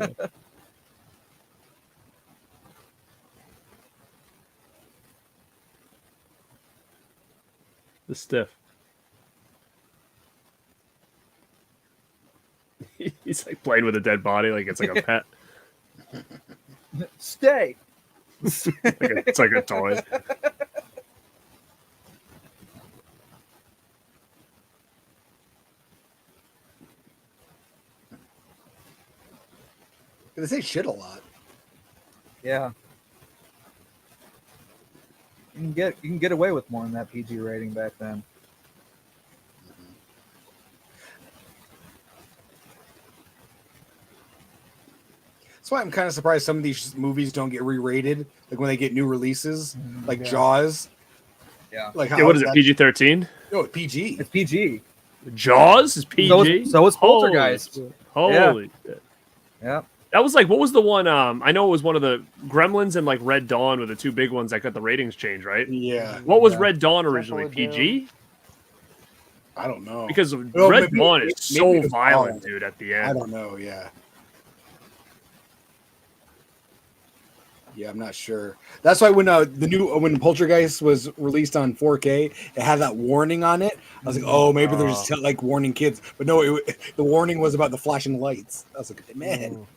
The stiff. He's He's like playing with a dead body like it's like a pet. Stay. It's like a toy. They say shit a lot. Yeah. You can get away with more than that PG rating back then. That's why I'm kind of surprised some of these movies don't get re-rated. Like when they get new releases, like Yeah. Jaws. Yeah. Like Yeah, what is it? PG-13? No, it's PG. It's PG. Jaws is PG. So is Poltergeist. Holy shit. Yeah. That was like, what was the one? I know it was one of the Gremlins and like Red Dawn were the two big ones that got the ratings changed, right? Yeah. What was Red Dawn originally? Temple of PG? I don't know. Because Well, Red maybe- Dawn is maybe so it was violent, Dawn. dude, at the I end. don't know. Yeah. Yeah, I'm not sure. That's why when when Poltergeist was released on 4K, it had that warning on it. I was like, oh, maybe they're just like warning kids. But no, the warning was about the flashing lights. I was like, man.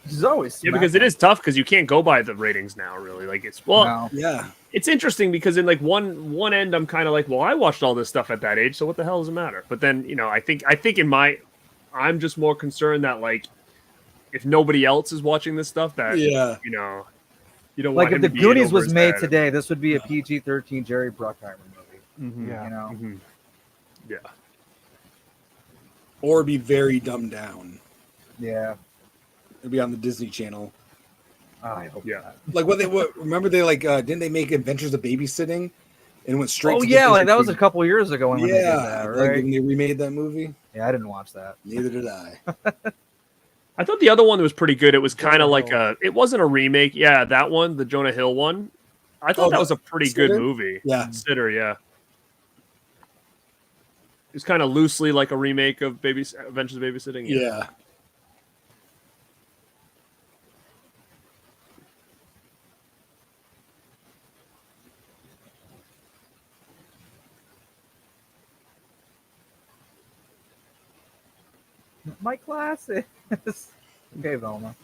He's always Yeah, because it is tough because you can't go by the ratings now, really. Like it's yeah. It's interesting because in like one end, I'm kind of like, well, I watched all this stuff at that age, so what the hell does it matter? But then I think I'm just more concerned that like if nobody else is watching this stuff, that you don't like want if him the to be in Goonies over was his made head. today, this would be a PG-13 Jerry Bruckheimer movie. Mhm. Yeah. You know. Mhm. Yeah. Or be very dumbed down. Yeah. It'd be on the Disney Channel. I hope not. Like remember they like didn't they make Adventures of Babysitting and went straight Oh to yeah, the like that was a Disney- couple years ago when they did that, like right? when they remade that movie. Yeah, I didn't watch that. Neither did I. I thought the other one was pretty good. It was kind of like it wasn't a remake. Yeah, that one, the Jonah Hill one. I thought that was a pretty good Sitter? movie. Yeah. Sitter, yeah. It was kind of loosely like a remake of Adventures of Babysitting. Yeah. My glasses. Okay, Velma.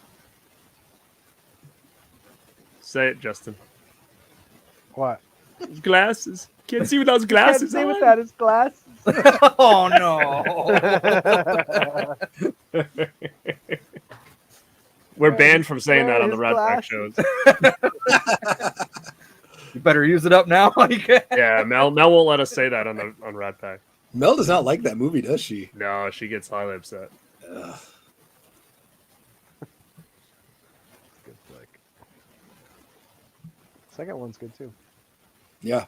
Say it, Justin. What? Glasses. Can't see without his glasses. Can't see on. without his glasses. Oh no. We're banned from saying that on the his Rat Pack glasses. shows. You better use it up now. Yeah, Mel won't let us say that on Rat Pack. Mel does not like that movie, does she? No, she gets highly upset. Ugh. Good flick. Second one's good too. Yeah.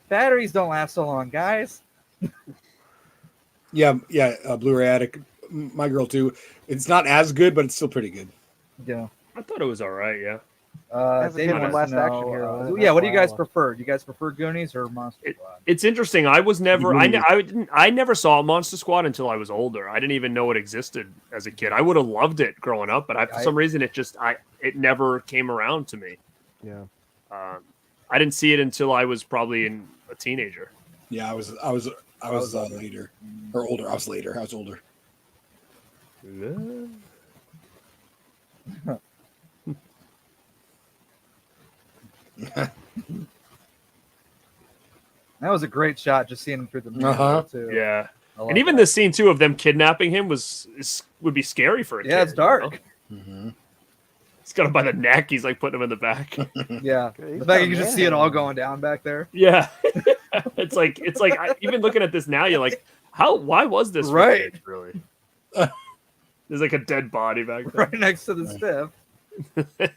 Batteries don't last so long, guys. Yeah, Blu-ray Addict. My girl too. It's not as good, but it's still pretty good. Yeah. I thought it was all right. Yeah. As a David kid, wants Last to know, Action Hero, yeah, what do you that's why I guys watched. prefer? Do you guys prefer Goonies or Monster Squad? It's interesting. I was never. Goonies. I never saw Monster Squad until I was older. I didn't even know it existed as a kid. I would have loved it growing up, but for some reason it never came around to me. Yeah. I didn't see it until I was probably a teenager. Yeah, I was later or older. I was later. I was older. That was a great shot, just seeing him through the mirror too. Yeah, I love and even that. the scene too of them kidnapping him would be scary for a kid. Yeah, it's dark. Mm-hmm. He's got him by the neck. He's like putting him in the back. Yeah, He's the fact got you can just see it all going down back there. Yeah, it's like even looking at this now, you're like, why was this for Right. kids, really? There's like a dead body back there. Right next to the stiff.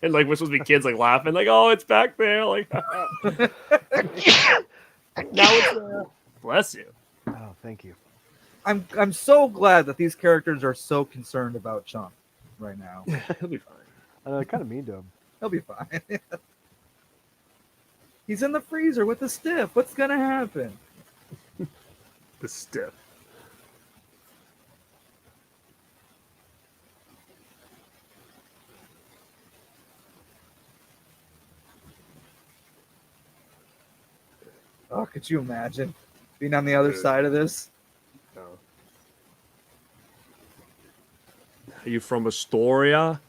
And like we're supposed to be kids like laughing, like, oh, it's back there. Like now it's there. Bless you. Oh, thank you. I'm so glad that these characters are so concerned about Chunk right now. He'll be fine. I kind of mean to him. He'll be fine. He's in the freezer with the stiff. What's gonna happen? The stiff. Oh, could you imagine being on the other Dude. side of this? Are you from Astoria?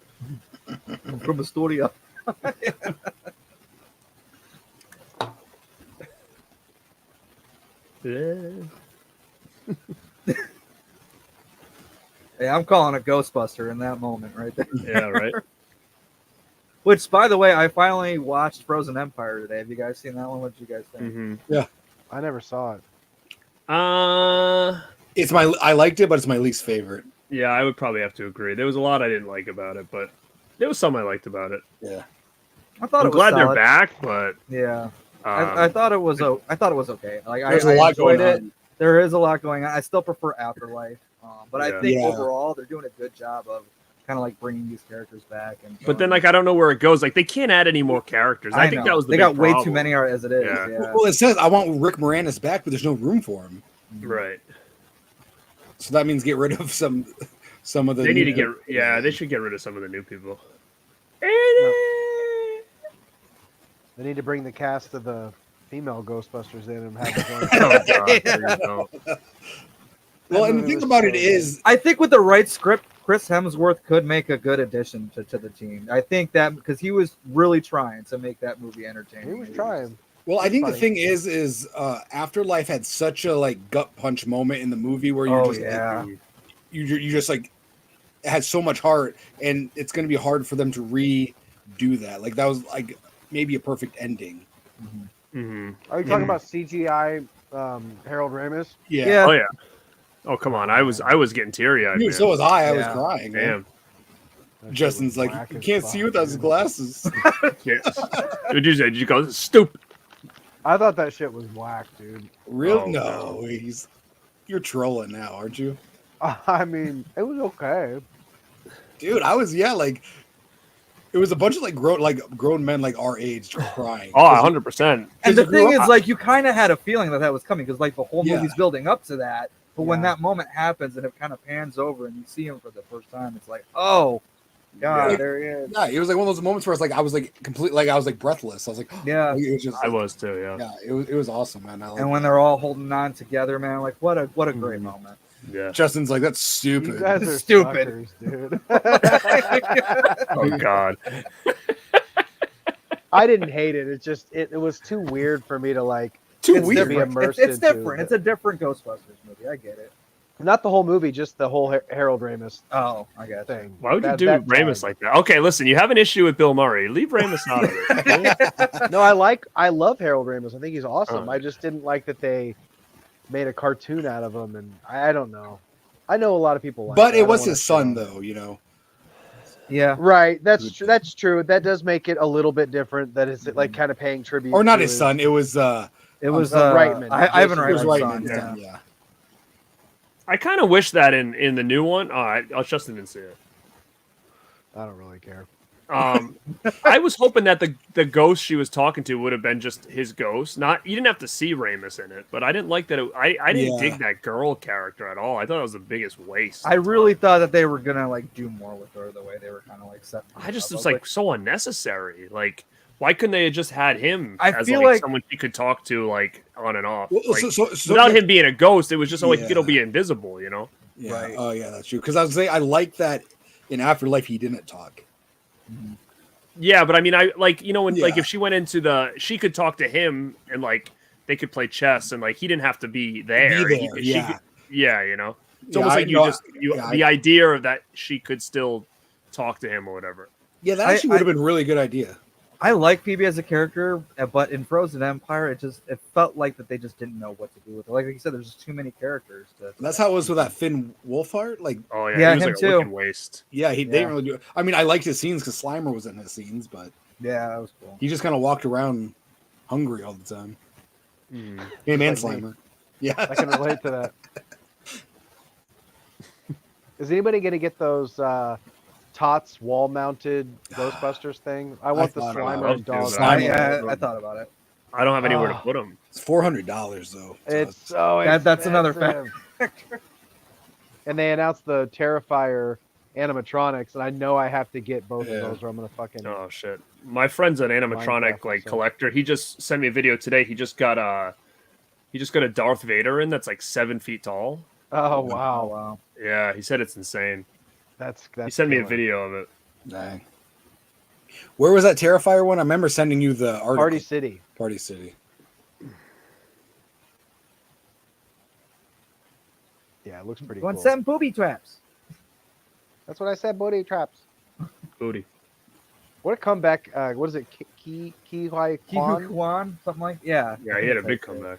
I'm from Astoria. Yeah. Hey, I'm calling a Ghostbuster in that moment right there. Yeah, right. Which, by the way, I finally watched Frozen Empire today. Have you guys seen that one? What did you guys think? Mm-hmm. Yeah, I never saw it. I liked it, but it's my least favorite. Yeah, I would probably have to agree. There was a lot I didn't like about it, but there was some I liked about it. Yeah, I thought I'm it was glad solid. they're back, but Yeah, I thought it was. I thought it was okay. Like there's I a lot enjoyed going it. on. There is a lot going on. I still prefer Afterlife, but I Yeah. think Yeah. overall they're doing a good job of kind of like bringing these characters back. And But then, like, I don't know where it goes. Like, they can't add any more characters. I think know. that was the they big got way too problem. many as it is. Yeah. Yeah. Well, it says I want Rick Moranis back, but there's no room for him. Right. So that means get rid of some of the. They need to new- get. Yeah, they should get rid of some of the new people. They need to bring the cast of the female Ghostbusters in and have them Oh, God, please don't. Well, and the thing about it is, I think with the right script, Chris Hemsworth could make a good addition to the team. I think that because he was really trying to make that movie entertaining. He was trying. well, I think the funny. thing is Afterlife had such a like gut punch moment in the movie where you're Oh, just yeah. like, you just like it had so much heart, and it's going to be hard for them to redo that. Like that was like maybe a perfect ending. Mm-hmm. Are you talking about CGI Harold Ramis? Yeah. Oh yeah. Oh come on! I was getting teary eyed. Dude, so was I. I was Yeah. crying. Man. Damn. That shit Justin's was like, whack you as can't fuck, see without his dude. glasses. Yes. What'd you say? Did you go stupid? I thought that shit was whack, dude. Real? Oh, no, no. you're trolling now, aren't you? I mean, it was okay. Dude, I was like it was a bunch of like grown men like our age crying. Oh, 100%. And the Because you thing grew is, like, you kind of had a feeling that was coming because, like, the whole Yeah. movie's building up to that. But when Yeah. that moment happens and it kind of pans over and you see him for the first time, it's like, oh, God, Yeah. there he is. Yeah, it was like one of those moments where I was like completely like I was like breathless. I was like, Yeah. it was just I was too. Yeah. yeah, it was awesome, man. I like And when they're all holding on together, man, like, what a great Mhm. moment. Yeah. Justin's like, that's You stupid. guys are Stupid. suckers, dude. Oh God. I didn't hate it. It just it was too weird for me to like. Too It's weird. be different. immersed It's into different. it. It's a different Ghostbusters movie. I get it. Not the whole movie, just the whole Harold Ramis Oh, I got you. thing. Why would you That- do that Ramis tag. like that? Okay, listen. You have an issue with Bill Murray. Leave Ramis out of it. No, I love Harold Ramis. I think he's awesome. Oh. I just didn't like that they made a cartoon out of him, and I don't know. I know a lot of people like But that. I it don't was wanna his shit son on it. though, you know. Yeah. Right, that's true. That does make it a little bit different. That is like kind of paying tribute, Or not to his son. It was It was Reitman. Ivan Jason it was Reitman's right. son. Yeah. I kind of wish that in the new one. Oh, Justin didn't see it. I don't really care. I was hoping that the ghost she was talking to would have been just his ghost. Not you didn't have to see Ramis in it, but I didn't like that. I didn't Yeah. dig that girl character at all. I thought it was the biggest waste. I really thought that they were gonna like do more with her the way they were kind of like set. I just up. was like so unnecessary. Like, why couldn't they have just had him I as feel like like- someone she could talk to like on and off? Well, Like, so without him being a ghost, it was just like Yeah. it'll be invisible, you know? Yeah. Right. Oh yeah, that's true. Because I was saying I like that in Afterlife he didn't talk. Yeah, but I mean, I like when like Yeah. if she went into she could talk to him and like they could play chess and like he didn't have to be there. Be there, She yeah. could, yeah, you know, it's Yeah, almost I like know- the idea of that she could still talk to him or whatever. Yeah, that actually would have been a really good idea. I like Phoebe as a character, but in Frozen Empire, it felt like that they just didn't know what to do with it. Like you said, there's just too many characters. That's how it was with that Finn Wolfhard. Like, Oh yeah, Yeah, he was him like a too. wicked waste. yeah, he Yeah. didn't really do it. I mean, I liked his scenes because Slimer was in his scenes, but Yeah, that was cool. he just kind of walked around hungry all the time. Mm. Him and Like me. Slimer. Yeah. I can relate to that. Is anybody going to get those Tots wall-mounted Ghostbusters thing? I want the thought about Slimer it. and dog. Slimer. I thought about it. I don't have anywhere to Ah. put him. It's $400 though. So It's so That's another expensive. And they announced the Terrifier animatronics, and I know I have to get both Yeah. of those, or I'm gonna fucking. Oh shit! My friend's an animatronic Minecraft like or collector. He just sent me a video today. He just got a Darth Vader in that's like 7 feet tall. Oh Oh wow, wow. Yeah, he said it's insane. That's He sent me a killer. video of it. Dang. Where was that Terrifier one? I remember sending you the article. Party City. Party City. Yeah, it looks pretty Want cool. some booby traps? That's what I said. Booty traps. Booty. What a comeback! What is it? Ki Hwai Kwan? Kwan, something like yeah. Yeah, he had a big comeback.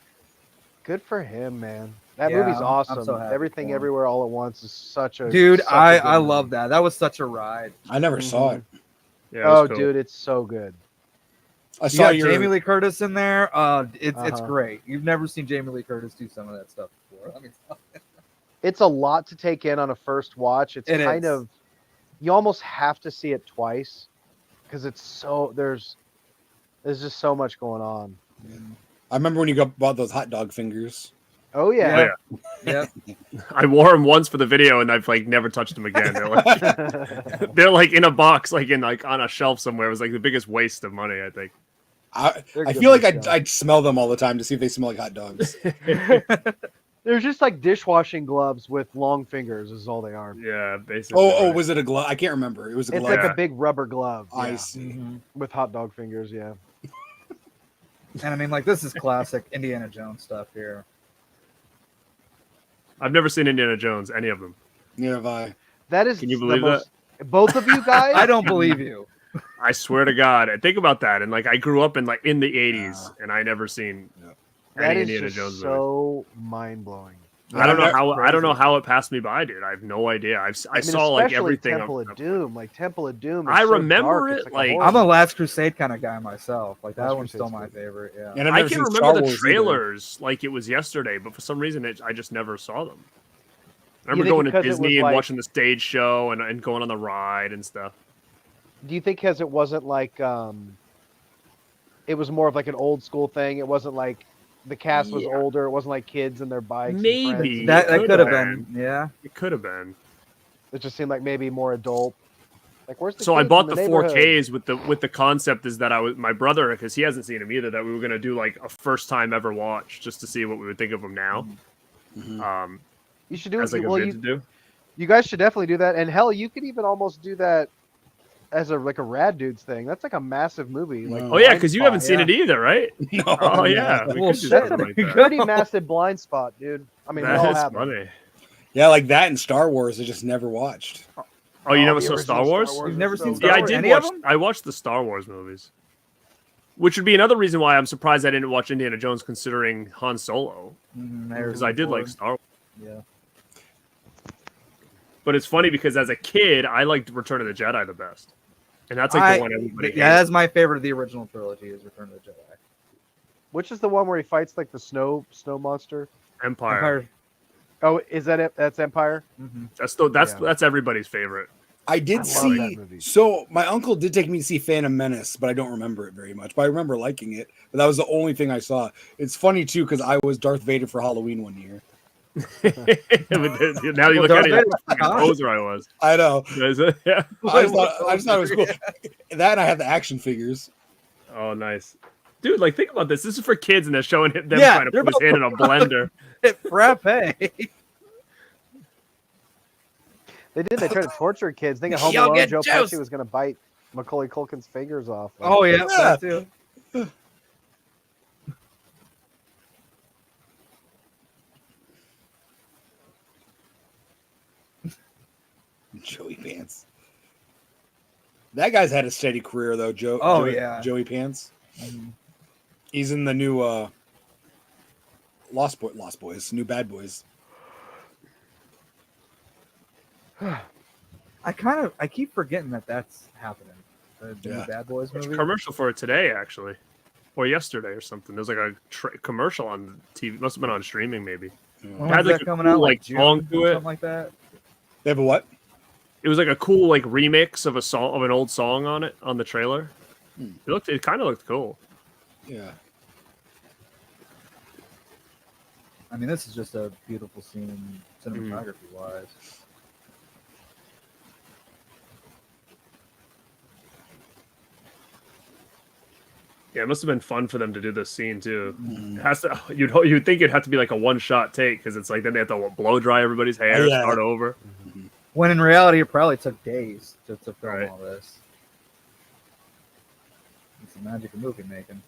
Good for him, man. That Yeah, movie's I'm awesome. so happy Everything, for him. everywhere, all at once is such a Dude, such a I good movie. love that. That was such a ride. I never saw it. Yeah, it was Oh, cool. dude, it's so good. I You saw got your Jamie Lee Curtis in there. It's Uh-huh. great. You've never seen Jamie Lee Curtis do some of that stuff before. Let me tell you. It's a lot to take in on a first watch. It's It kind is. of you almost have to see it twice because it's so there's just so much going on. I remember when you bought those hot dog fingers. Oh yeah. Yeah. I wore them once for the video, and I've like never touched them again. They're like in a box, like on a shelf somewhere. It was like the biggest waste of money, I think. I good feel like for sure. I'd smell them all the time to see if they smell like hot dogs. They're just like dishwashing gloves with long fingers is all they are. Yeah, basically. Oh, right. was it a glove? I can't remember. It was a It's glove. like a big rubber glove. I yeah, see. with hot dog fingers, yeah. And I mean, like, this is classic Indiana Jones stuff here. I've never seen Indiana Jones, any of them. Neither have I. That is Can you the believe most, both of you guys? I don't believe you. I swear to God, and think about that. And like, I grew up in the '80s, and I never seen That any is Indiana just Jones movie. so mind blowing. I don't know That's how I don't know crazy. how it passed me by, dude. I have no idea. I mean, saw like especially everything. Temple of Doom, like Temple of Doom. Is I so remember dark, it, it's a like- horror I'm a movie. Last Crusade kind of guy myself. Like, that Last one's still Crusade's my good. favorite. Yeah. And I've I never can seen remember Star the Wars either. trailers like it was yesterday, but for some reason I just never saw them. I remember think going to because it was, Disney and like- watching the stage show and going on the ride and stuff. Do you think because it wasn't like it was more of like an old school thing? It wasn't like the cast was Yeah. older. It wasn't like kids and their bikes. and Maybe. friends. That Could've could have been. been. Yeah. It could have been. It just seemed like maybe more adult. Like where's the So I kids bought in the neighborhood? 4Ks with the concept is that my brother, because he hasn't seen them either, that we were gonna do like a first time ever watch just to see what we would think of them now. Mhm. You should do As it. like a Well, vid to do. you guys should definitely do that. And hell, you could even almost do that as a like a Rad Dudes thing. That's like a massive movie. Like No. Oh yeah, Blind because you Spot. haven't seen yeah. it either, right? No. Oh yeah, we Well, could do shit. something like that. Pretty massive blind spot, dude. I mean, we all That is have them. funny. Yeah, like that and Star Wars. I just never watched. Oh, you never the saw original Star Wars? You've never seen so Star Yeah, I Wars? did Any of watch. them? I watched the Star Wars movies, which would be another reason why I'm surprised I didn't watch Indiana Jones, considering Han Solo, because I did like Star Wars. Yeah. But it's funny because as a kid, I liked Return of the Jedi the best, and that's like the one everybody. Yeah, hates. that's my favorite of the original trilogy is Return of the Jedi. Which is the one where he fights like the snow monster? Empire. Oh, is that it? That's Empire. Mhm. That's everybody's favorite. I did love see. that movie. So my uncle did take me to see Phantom Menace, but I don't remember it very much. But I remember liking it. But that was the only thing I saw. It's funny too because I was Darth Vader for Halloween one year. Now you look Darth at it, Vader- like a poser I was. I know. Yeah. I just thought it was cool. That and I had the action figures. Oh, nice. Dude, like think about this. This is for kids, and they're showing them Yeah, trying to they're put his hand in a blender. Frappe. They did. They tried to torture kids. Think of Home You'll Alone. get Joe juiced. Pesci was going to bite Macaulay Culkin's fingers off. Like, Oh yeah, that too. Joey Pants. That guy's had a steady career though, Joe. Oh, Joey, yeah. Joey Pants. He's in the new Lost Boys, new Bad Boys. I keep forgetting that that's happening. The new Yeah. Bad Boys There's a movie. commercial for it today, actually, or yesterday or something. There's like a commercial on TV. Must have been on streaming, maybe. When It had was like that a coming cool, out? like June song or to it. something like that. They have a what? It was like a cool like remix of a song of an old song on it on the trailer. It kind of looked cool. Yeah. I mean, this is just a beautiful scene cinematography wise. Yeah, it must have been fun for them to do this scene too. It has to. You'd think it'd have to be like a one shot take because it's like then they have to blow dry everybody's hair, Yeah. start over. When in reality, it probably took days to film Right. all this. It's the magic of movie making.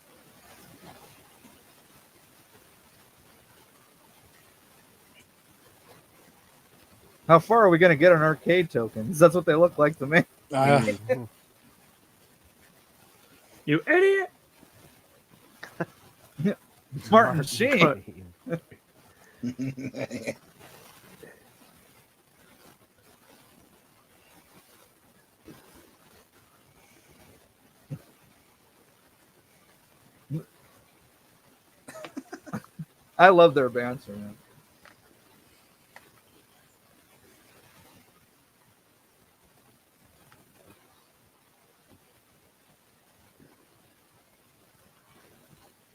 How far are we going to get on arcade tokens? That's what they look like to me. You idiot! Smart machine. I love their banter, man.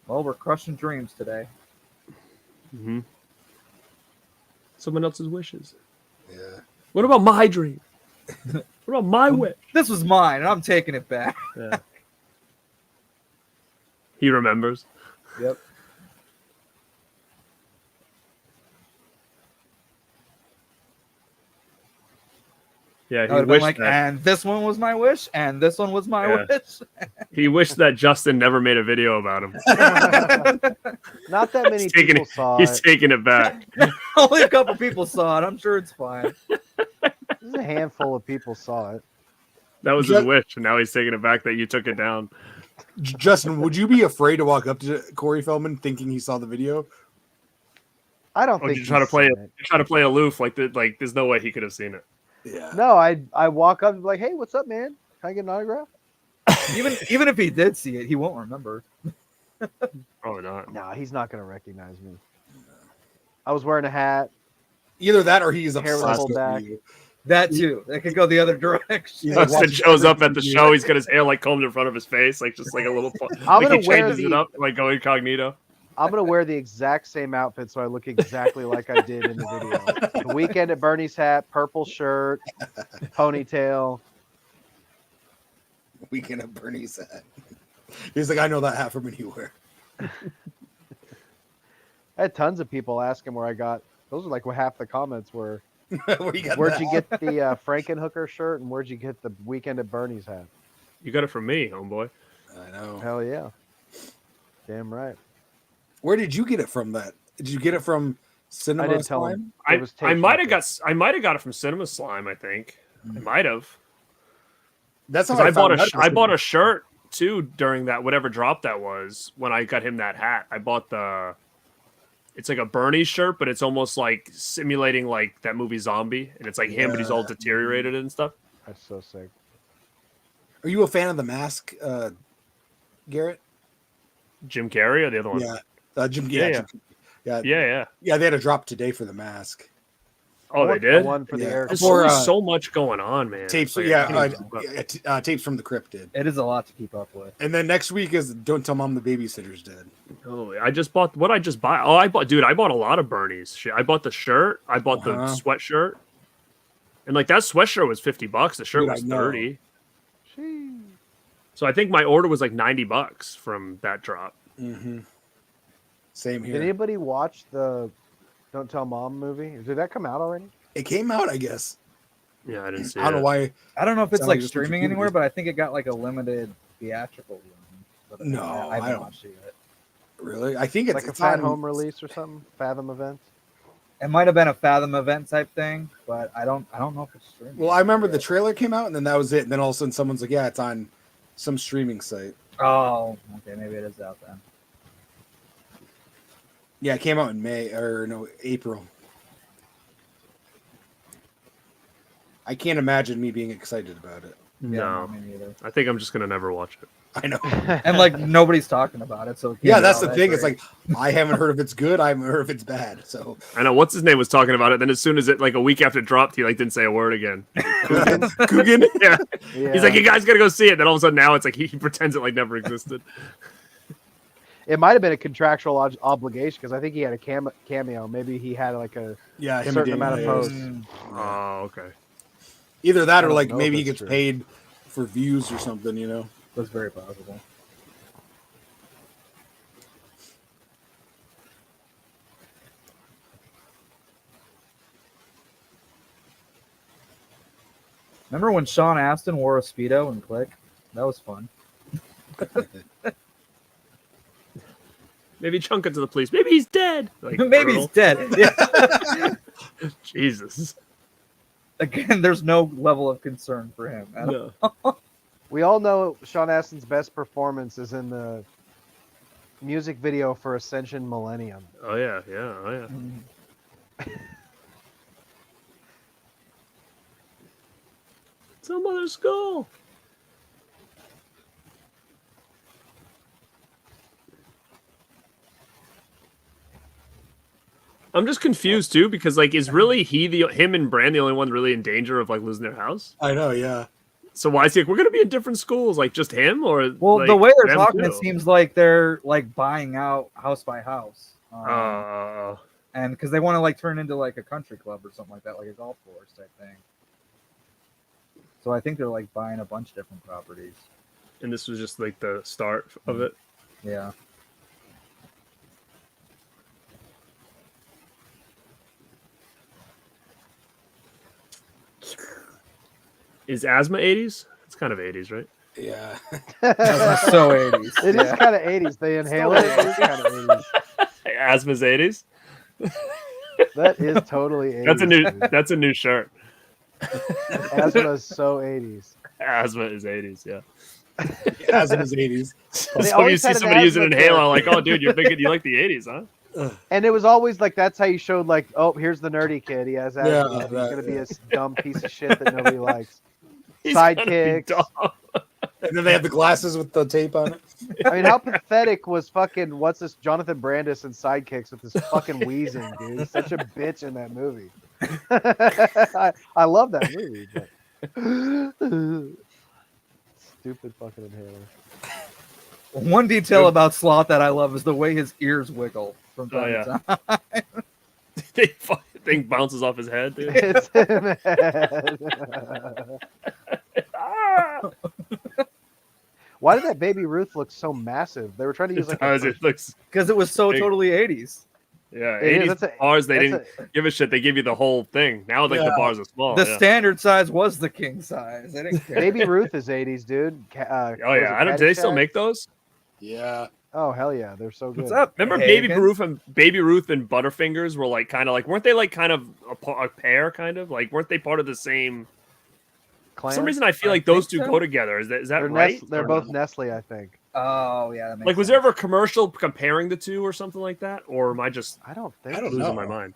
Well, we're crushing dreams today. Mm-hmm. Someone else's wishes. Yeah. What about my dream? What about my wish? This was mine, and I'm taking it back. Yeah. He remembers. Yep. Yeah, I he would have been wished like, that. and this one was my wish, and this one was my Yeah. wish. He wished that Justin never made a video about him. Not that many people saw He's it. taking it back. Only a couple people saw it. I'm sure it's fine. Just a handful of people saw it. That was his wish, and now he's taking it back that you took it down. Justin, would you be afraid to walk up to Corey Feldman thinking he saw the video? I don't Or think you try to he's play seen it. it. You try to play aloof, like there's no way he could have seen it. Yeah. No, I walk up and be like, hey, what's up, man? Can I get an autograph? Even if he did see it, he won't remember. Probably not. No, he's not going to recognize me. I was wearing a hat. Either that or he's Hair was obsessed pulled with back. you. That too. That could go the other direction. Justin shows up at the show. He's got his hair like combed in front of his face, like just like a little. I'm like gonna he wear changes it the- up, like go incognito. I'm going to wear the exact same outfit so I look exactly like I did in the video. The Weekend at Bernie's hat, purple shirt, ponytail. Weekend at Bernie's hat. He's like, I know that hat from anywhere. I had tons of people asking where I got. Those are like what half the comments were. Where you got Where'd that? you get the Frankenhooker shirt, and where'd you get the Weekend at Bernie's hat? You got it from me, homeboy. I know. Hell yeah. Damn right. Where did you get it from? That did you get it from Cinema I didn't tell Slime? him. I, It was I taped might up have got it from Cinema Slime. I think I might have. That's how 'Cause I bought found I bought Medicine. a shirt too during that whatever drop that was when I got him that hat. I bought the. It's like a Bernie shirt, but it's almost like simulating like that movie Zombie, and it's like him, but he's all deteriorated and stuff. That's so sick. Are you a fan of The Mask, Garrett? Jim Carrey or the other one? Yeah, Jim. Yeah, Yeah, yeah. yeah. Yeah. They had a drop today for The Mask. Oh, they did. One for the Yeah. air. There's For, always so much going on, man. Tapes, Like, yeah, I can't even keep up. tapes from the Crypt did. It is a lot to keep up with. And then next week is Don't Tell Mom the Babysitter's Dead. Oh, I just bought what I just buy. Oh, I bought a lot of Bernie's shit. I bought the shirt. I bought the sweatshirt. And like that sweatshirt was $50. The shirt Dude, I was know. 30. So I think my order was like $90 from that drop. Mm-hmm. Same here. Did anybody watch the Don't Tell Mom movie? Did that come out already? It came out, I guess. Yeah, I didn't see I don't know why. I don't know if it's Sound like like just streaming Wikipedia. anywhere, but I think it got like a limited theatrical run. But No, I I haven't don't. watched it yet. Really, I think it's Like a it's Fat on- Home release or something? Fathom event? It might have been a Fathom event type thing, but I don't know if it's streaming. Well, I remember the trailer came out, and then that was it. And then all of a sudden, someone's like, "Yeah, it's on some streaming site." Oh, okay, maybe it is out then. Yeah, it came out in April. I can't imagine me being excited about it. No, me neither. I think I'm just gonna never watch it. I know. And like nobody's talking about it, so it can't Yeah, be that's all the that thing. It's great. like I haven't heard if it's good. I haven't heard if it's bad. So I know what's his name was talking about it. Then as soon as it like a week after it dropped, he like didn't say a word again. Coogan. Yeah. Yeah. He's like, you guys gotta go see it. Then all of a sudden now it's like he pretends it like never existed. It might have been a contractual obligation because I think he had a cameo. Maybe he had like a yeah, him and certain Daniel amount of Day-Lewis. posts. Oh, okay. Either that I or don't like know maybe if he that's gets true. paid for views or something. You know. That's very possible. Remember when Sean Astin wore a Speedo and Click? That was fun. Maybe chunk it to the police. Maybe he's dead. Like, Maybe he's dead. Yeah. Jesus. Again, there's no level of concern for him. No. We all know Sean Astin's best performance is in the music video for Ascension Millennium. Oh yeah, yeah, oh yeah. Some other skull. I'm just confused too because like is really him and Bran the only one really in danger of like losing their house? I know, yeah. So why is he like, we're gonna be in different schools, like just him or well, like, the way they're them talking, too? it seems like they're like buying out house by house, and because they want to like turn into like a country club or something like that, like a golf course type thing. So I think they're like buying a bunch of different properties. And this was just like the start of it. Yeah. Is asthma 80s? It's kind of 80s, right? Yeah. That's so 80s. It is kind of 80s. They inhale it. It is kind of 80s. Asthma's 80s. That is totally 80s. That's a new shirt. Asthma is so 80s. Asthma is 80s, yeah. Asthma is 80s. So you see somebody use an inhaler, like, oh, dude, you like the 80s, huh? And it was always like that's how you showed like, oh, here's the nerdy kid. He has asthma. Yeah, He's gonna be a dumb piece of shit that nobody likes. He's gonna be Sidekicks. dumb. And then they have the glasses with the tape on it. I mean, how pathetic was fucking what's this Jonathan Brandis and Sidekicks with this fucking wheezing, dude? He's such a bitch in that movie. I love that movie. But... Stupid fucking inhaler. One detail about Sloth that I love is the way his ears wiggle from time to time. The fucking thing bounces off his head, dude. It's him. Why did that Baby Ruth look so massive? They were trying to use like it looks because it was so big. totally 80s. Yeah, It is. 80s bars, they didn't give a shit. They give you the whole thing. Now, like, the bars are small. The standard size was the king size. They didn't care. Baby Ruth is 80s, dude. Oh, yeah. Do they still make those? Yeah. Oh, hell yeah. They're so good. What's up? Remember Baby Ruth and Butterfingers were like kind of like, weren't they like kind of a pair, kind of? Like, weren't they part of the same? Clan? For some reason, I feel like those two go together. Is that they're right? They're both Nestle, I think. Oh, yeah. That makes Like, was sense. there ever a commercial comparing the two or something like that? Or am I just I don't think I don't losing know. my mind?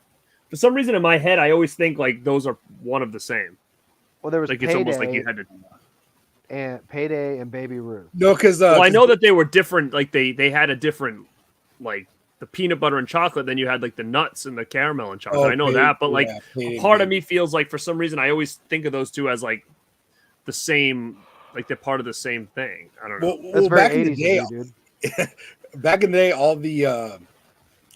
For some reason, in my head, I always think like those are one of the same. Well, there was Like, Payday, it's almost like you had to. and Payday and Baby Ruth. No, because Well, I know that they were different. Like they had a different, like the peanut butter and chocolate. Then you had like the nuts and the caramel and chocolate. Oh, I know that, but like Payday, a part of me feels like for some reason I always think of those two as like the same, like they're part of the same thing. I don't know. That's very back in the 80s, day, of you, dude. back in the day, all the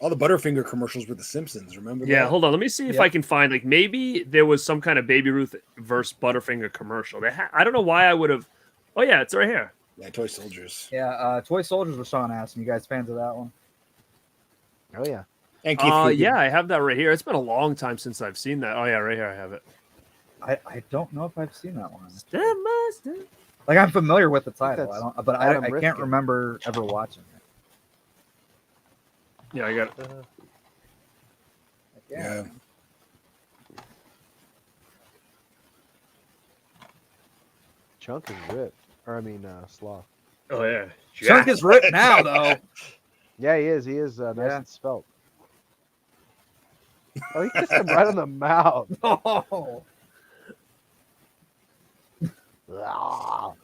Butterfinger commercials were The Simpsons. Remember? Yeah, that? hold on. Let me see if I can find like maybe there was some kind of Baby Ruth versus Butterfinger commercial. I don't know why I would have. Oh yeah, it's right here. Yeah, Toy Soldiers. Yeah, Toy Soldiers with Sean Astin. You guys fans of that one? Oh yeah. And Keith Coogan. Yeah, I have that right here. It's been a long time since I've seen that. Oh yeah, right here I have it. I don't know if I've seen that one. Step by step. Like I'm familiar with the title, that's I don't, but Adam I can't Rifkin. remember ever watching it. Yeah, I got it. Yeah. Chunk is ripped. Or I mean, Sloth. Oh yeah. Chunk is ripped now, though. Yeah, he is. He is nice Yeah. and svelte. Oh, he kissed him right on the mouth. Oh. Ah.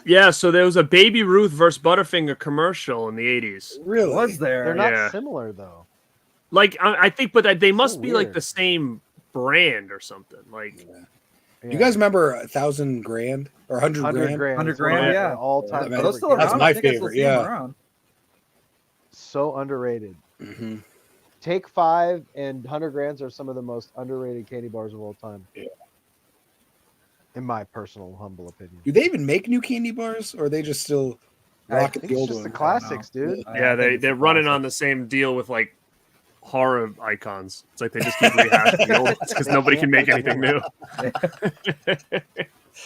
Yeah, so there was a Baby Ruth versus Butterfinger commercial in the 80s. Really? Was there? They're not Yeah. similar though. Like I think, but they must So be like weird. the same brand or something. Like, You guys remember $1,000 or 100 100 grand? grand. 100 is one of grand, my yeah. all-time. Are Are those still favorite around? That's I my think I still favorite, see them yeah. around. So underrated. Mm-hmm. Take 5 and 100 grands are some of the most underrated candy bars of all time. Yeah. In my personal humble opinion. Do they even make new candy bars, or are they just still I rocking think the it's old just the one? classics, dude. yeah, they're running on the same deal with like horror icons. It's like they just keep rehashing the old ones because nobody can make anything new.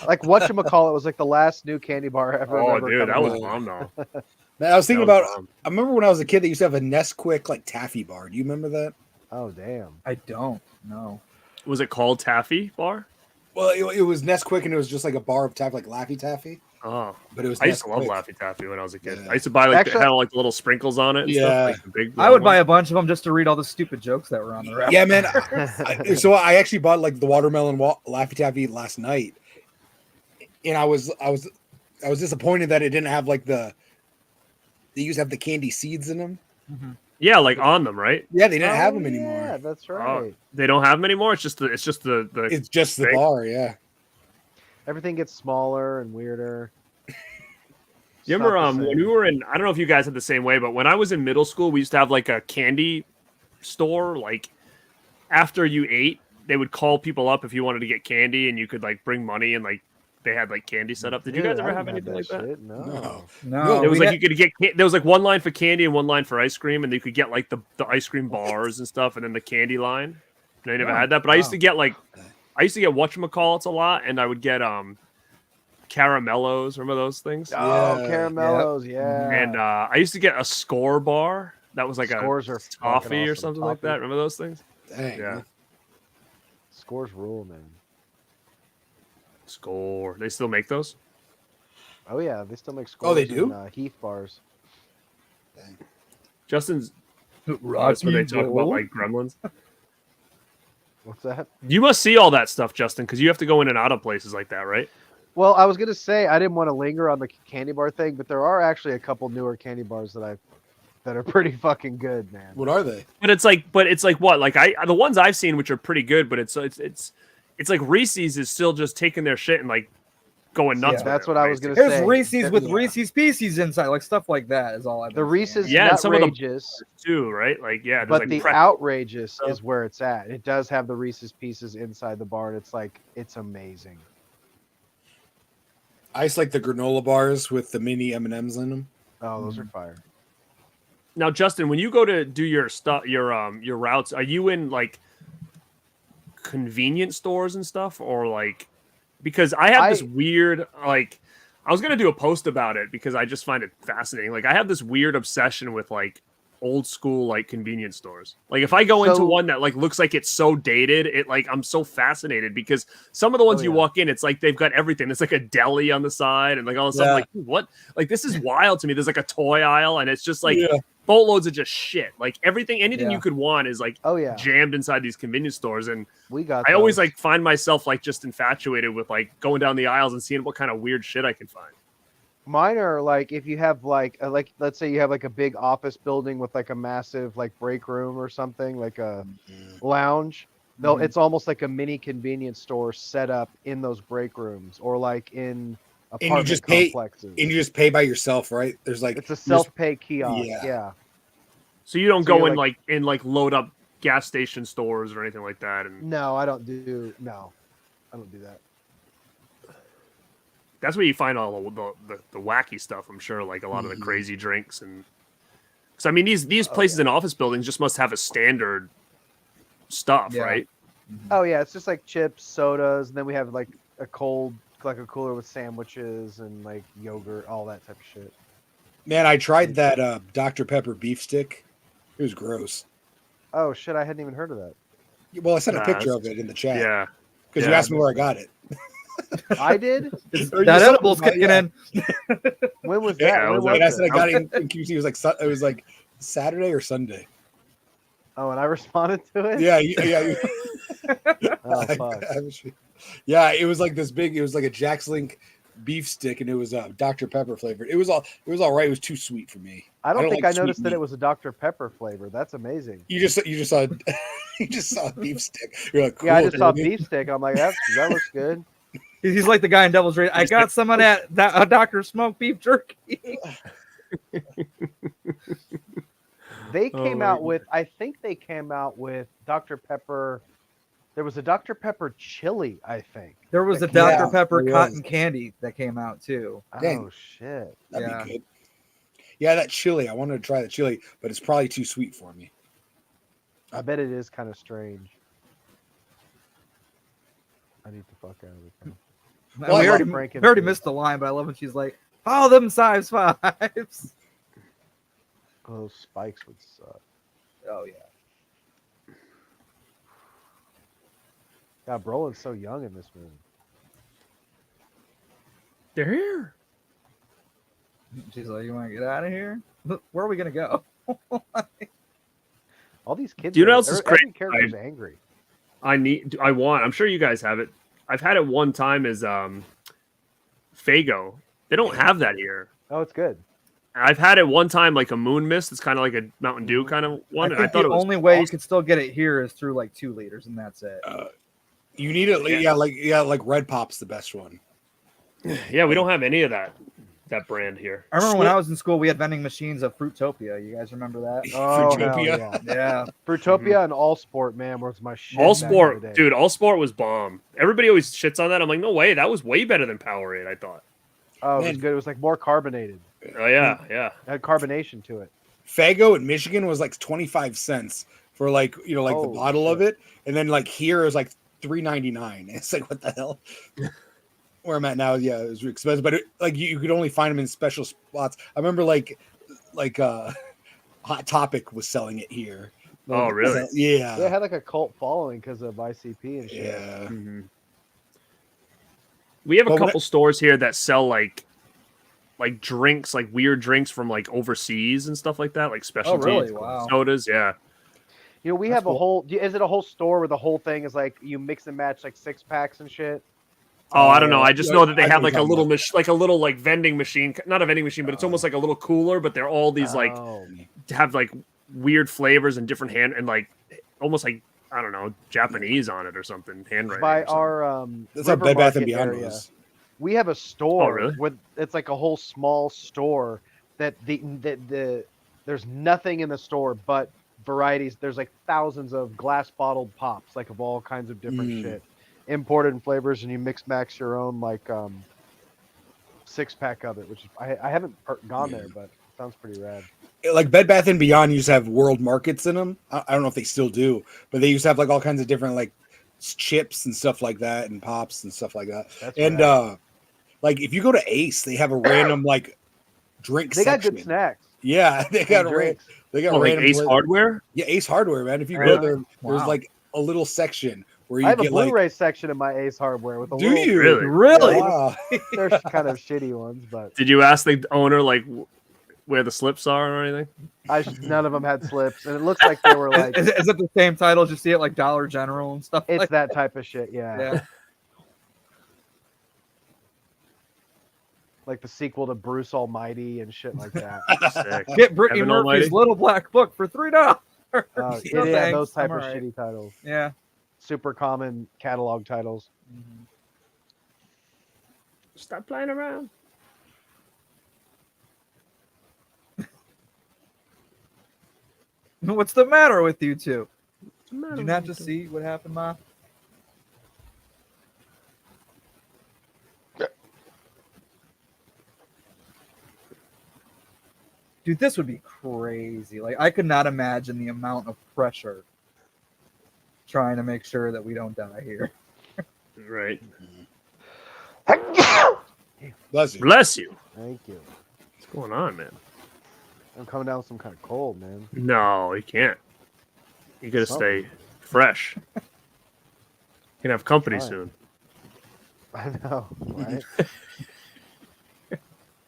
Like whatchamacallit was like the last new candy bar ever. Oh, ever dude, that coming was out. bomb though. Man, I was thinking That was about. bomb. I remember when I was a kid, they used to have a Nesquik like taffy bar. Do you remember that? Oh damn. I don't know. Was it called Taffy Bar? Well, it was Nesquik, and it was just like a bar of taffy, like Laffy Taffy. Oh, But it was. I used to love Nesquik. Laffy Taffy when I was a kid. Yeah. I used to buy like Actually- had like the little sprinkles on it. And Yeah. stuff, like the big. I would round buy ones. a bunch of them just to read all the stupid jokes that were on the wrapper. Yeah, man. So I actually bought like the watermelon Laffy Taffy last night, and I was disappointed that it didn't have like they used to have the candy seeds in them. Yeah, like on them, right? Yeah, they didn't Oh, have them Yeah, anymore. that's Oh, right. they don't have them anymore. It's just the It's just the Fake. bar. Yeah. Everything gets smaller and weirder. You It's remember not the when same. we were in, I don't know if you guys had the same way, but when I was in middle school, we used to have like a candy store. Like after you ate, they would call people up if you wanted to get candy, and you could like bring money, and like they had like candy set up. Did you Dude, guys I ever didn't have anything like that? shit, No. No. No, There was we like had- you could get there was like one line for candy and one line for ice cream, and you could get like the ice cream bars and stuff, and then the candy line. And I never Oh, had that, but I used wow. to get whatchamacallits a lot, and I would get caramellos. Remember those things? Oh, Yeah. caramellos, yeah. And I used to get a score bar that was like Scores a are fucking toffee or awesome. something like that. Toffee. Remember those things? Dang. Yeah. Scores rule, man. Score. They still make those? Oh yeah, they still make scores. Oh, they do? And, Heath bars. Justin's. That's Rocky where they talk about Roll? like gremlins. What's that? You must see all that stuff, Justin, because you have to go in and out of places like that, right? Well, I was gonna say I didn't want to linger on the candy bar thing, but there are actually a couple newer candy bars that are pretty fucking good, man. What are they? But it's like what? Like the ones I've seen, which are pretty good, but it's like Reese's is still just taking their shit and like going nuts. Yeah. with That's it, what I was basically. gonna There's say. Reese's with Yeah. Reese's Pieces inside, like stuff like that is all I've The been Reese's seeing. Yeah, and some of the- outrageous, too, right? Like yeah, there's but like the prep- outrageous is where it's at. It does have the Reese's Pieces inside the bar, and it's amazing. I just like the granola bars with the mini M&Ms in them. Oh, those are fire. Now, Justin, when you go to do your stuff, your routes, are you in like convenience stores and stuff, or like because I have this weird like I was gonna do a post about it because I just find it fascinating. Like I have this weird obsession with like old school like convenience stores. Like if I go into So- one that like looks like it's so dated, it like I'm so fascinated because some of the ones you yeah. walk in, it's like they've got everything. There's like a deli on the side and like all of a sudden Yeah. like what? Like this is wild to me. There's like a toy aisle and it's just like Yeah. boatloads of just shit. Like anything Yeah. you could want is like Oh yeah, jammed inside these convenience stores. And we got. I always those. like find myself like just infatuated with like going down the aisles and seeing what kind of weird shit I can find. Mine are like if you have like let's say you have like a big office building with like a massive like break room or something like a lounge. No, Mhm. it's almost like a mini convenience store set up in those break rooms or like in you apartment just pay- complexes. And you just pay by yourself, right? There's like It's a self-pay kiosk. Yeah. Yeah. So you don't So go you're in like load up gas station stores or anything like that. And No, I don't do that. that's where you find all the wacky stuff. I'm sure, like a lot of the Mhm. crazy drinks and. Because I mean, these places in office buildings just must have a standard stuff, Yeah. right? Oh yeah, it's just like chips, sodas, and then we have like a cooler with sandwiches and like yogurt, all that type of shit. man, I tried that Dr. Pepper beef stick. It was gross. Oh shit, I hadn't even heard of that. Well, I sent a Nah, picture that's- of it in the chat Yeah. because you Yeah. asked me where I got it. I did. Or That you said edible's something kicking about- in. When was Yeah, that? it When was was And I it? said I got it in QC. It was like Saturday or Sunday. Oh, and I responded to it. Yeah, yeah. Oh fuck. Yeah, it was like this big. It was like a Jack's Link beef stick, and it was Dr. Pepper flavored. It was all right. It was too sweet for me. I don't think like I noticed sweet that meat. it was a Dr. Pepper flavor. That's amazing. You just saw you just saw a beef stick. You're like, cool, Yeah, I just saw dude. beef stick. I'm like, that looks good. He's like the guy in Devil's Raid. I got some of that Dr. Smoke beef jerky. They came Oh, out with, I think they came out with Dr. Pepper. There was a Dr. Pepper chili, I think. There was a That came Dr. out. Pepper There cotton was. candy that came out too. Dang. Oh shit. That'd Yeah. be good. Yeah, that chili. I wanted to try the chili, but it's probably too sweet for me. I bet it is kind of strange. I need to fuck out of the car. Well, we already missed the line, but I love when she's like, "Follow them size fives." Oh, those spikes would suck. Oh yeah. God, Brolin's so young in this movie. They're here. She's like, "You want to get out of here? Where are we gonna go?" All these kids. Do you know what else is every great? character's angry. I'm sure you guys have it. I've had it one time as Fago. They don't have that here. Oh, it's good. I've had it one time like a Moon Mist. It's kind of like a Mountain Dew kind of one. I thought the only way you could still get it here is through like 2 liters, and that's it. You need it, like Red Pop's the best one. Yeah, we don't have any of that brand here. I remember when I was in school, we had vending machines of Fruitopia. You guys remember that? Oh, Fruitopia? Yeah. Fruitopia and All Sport, man, was my shit. All Sport, dude. All Sport was bomb. Everybody always shits on that. I'm like, no way. That was way better than Powerade. I thought. Oh, it was good. It was like more carbonated. Oh yeah. It had carbonation to it. Fago in Michigan was like 25 cents for like the bottle of it, and then like here it was like $3.99. It's like, what the hell? Where I'm at now, yeah, it was expensive, but you could only find them in special spots. I remember like Hot Topic was selling it here. Oh, really? Yeah. It had like a cult following because of ICP and shit. Yeah. Mm-hmm. We have a couple stores here that sell like drinks, like weird drinks from like overseas and stuff like that, like specialty sodas. Yeah. You know, we have a whole. Is it a whole store where the whole thing is like you mix and match like 6-packs and shit? Oh, I don't know. I just know that they have like a little like vending machine, not a vending machine, but it's almost like a little cooler. But they're all these like have like weird flavors and different and like almost like I don't know Japanese on it or something. Handwriting. By our that's how Bed Bath and Beyond was. We have a store really? with it's like a whole small store that there's nothing in the store but varieties. There's like thousands of glass bottled pops, like of all kinds of different shit. Imported flavors, and you mix max your own like 6-pack of it, which is, I haven't gone there, but it sounds pretty rad. Like Bed Bath and Beyond used to have world markets in them. I don't know if they still do, but they used to have like all kinds of different like chips and stuff like that, and pops and stuff like that. That's and rad. like if you go to Ace, they have a random like drink. They section. got good snacks. Yeah, they got drinks. They got like Ace Hardware. Yeah, Ace Hardware, man. If you go there, there's like a little section where you I have get a Blu-ray like, section in my Ace Hardware with a do little. you Really? Wow. They're kind of shitty ones, but Did you ask the owner like where the slips are or anything? none of them had slips, and it looks like they were like. Is it the same title? Just see it like Dollar General and stuff. It's like that type of shit, yeah. Like the sequel to Bruce Almighty and shit like that. Sick. Get Brittany Evan Murphy's Almighty? Little Black Book for $3. Yeah, those type of shitty titles. Yeah. Super common catalog titles. Stop playing around. What's the matter with you two? matter Did you with not you just two? see what happened, Ma? Dude, this would be crazy. Like, I could not imagine the amount of pressure trying to make sure that we don't die here. Right. bless you. Bless you. Thank you. What's going on, man? I'm coming down with some kind of cold, man. No, you can't. You gotta stay fresh. You can have company Fine. soon. I know, right? I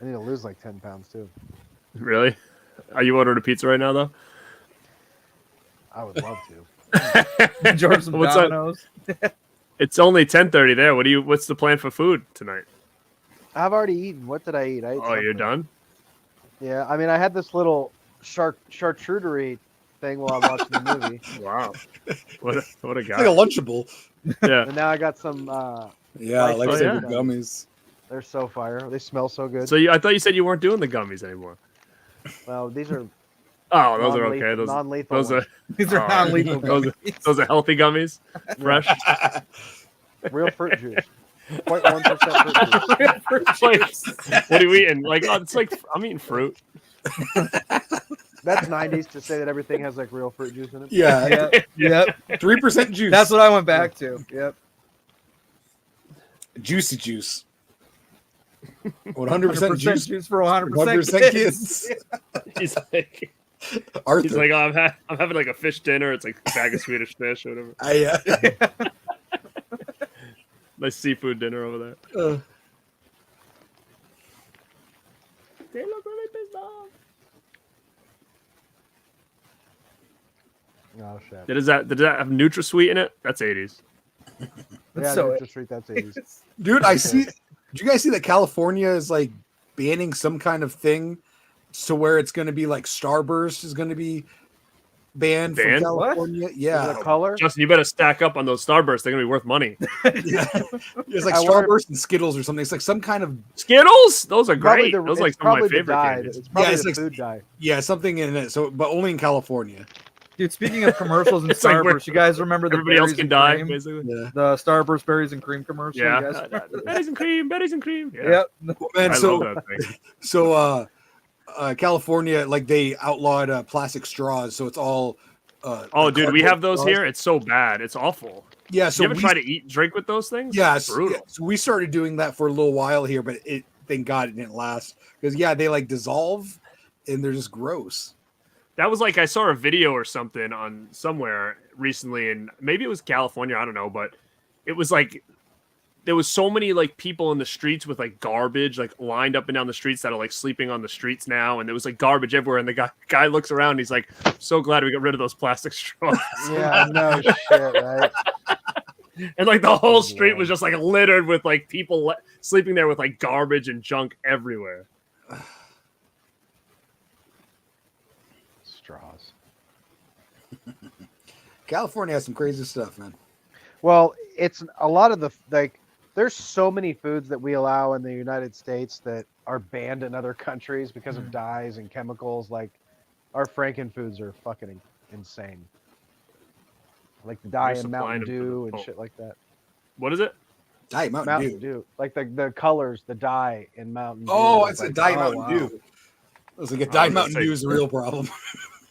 need to lose like 10 pounds too. Really? Are you ordering a pizza right now, though? I would love to. Enjoy some What's Domino's. It's only 10:30 there. What's the plan for food tonight? I've already eaten. What did I eat? I ate You're something. done? Yeah, I mean, I had this little charcuterie thing while I'm watching the movie. Wow. What a It's guy. like a Lunchable. Yeah. And now I got some. Yeah, I like Life some Saving gummies. They're so fire. They smell so good. So I thought you said you weren't doing the gummies anymore. Well, these are Oh, those are okay. non-lethal Those are ones. These are non-lethal those gummies. those are healthy gummies. Fresh. Real fruit juice. 0.1% fruit juice. Like, what are you eating? Like, it's like I'm eating fruit. That's 90s to say that everything has like real fruit juice in it. Yeah. Yep. 3% juice. That's what I went back to. Yep. Juicy juice. 100% juice for 100% kids. He's like, Arthur. he's like, oh, I'm having like a fish dinner. It's like a bag of Swedish fish or whatever. Nice seafood dinner over there. They look really pissed off. Oh shit. Did that have NutraSweet in it? That's 80s. Yeah, So- Street, that's 80s. Dude, I see. Did you guys see that California is like banning some kind of thing to where it's going to be like Starburst is going to be banned from California? Yeah. Is it color? Justin, you better stack up on those Starbursts. They're going to be worth money. Yeah. It's like Starburst and Skittles or something. It's like some kind of Skittles? Those are great. Probably Those are like some of my favorite dye. candies. It's probably it's the like food dye. Yeah, something in it. So, but only in California. Dude, speaking of commercials and It's like Starburst, you guys remember the Everybody else berries can and die, cream? basically. Yeah. The Starburst berries and cream commercial. Yeah. You guys remember that? Berries and cream. Yeah. Yep. Man, I so love that thing. so California, like they outlawed plastic straws, so it's all. Oh, dude, we have those straws. here. It's so bad. It's awful. Yeah, so you ever try to eat and drink with those things? Yeah, It's brutal. so we started doing that for a little while here, but thank God it didn't last because they like dissolve and they're just gross. That was like I saw a video or something on somewhere recently, and maybe it was California. I don't know, but it was like there was so many like people in the streets with like garbage like lined up and down the streets that are like sleeping on the streets now, and there was like garbage everywhere. And the guy looks around, and he's like, "So glad we got rid of those plastic straws." Yeah, no shit, right? And like the whole street was just like littered with like people sleeping there with like garbage and junk everywhere. Straws. California has some crazy stuff, man. Well, it's a lot of the like. There's so many foods that we allow in the United States that are banned in other countries because of dyes and chemicals. Like our Franken foods are fucking insane. Like the dye You're in Mountain supplying them Dew for the- and shit like that. What is it? Diet Mountain Dew. Like the colors, the dye in Mountain Dew. Oh, is it's a like, Diet oh, Mountain wow. Dew. I was like, a Diet I was Mountain gonna Dew say- is a real problem.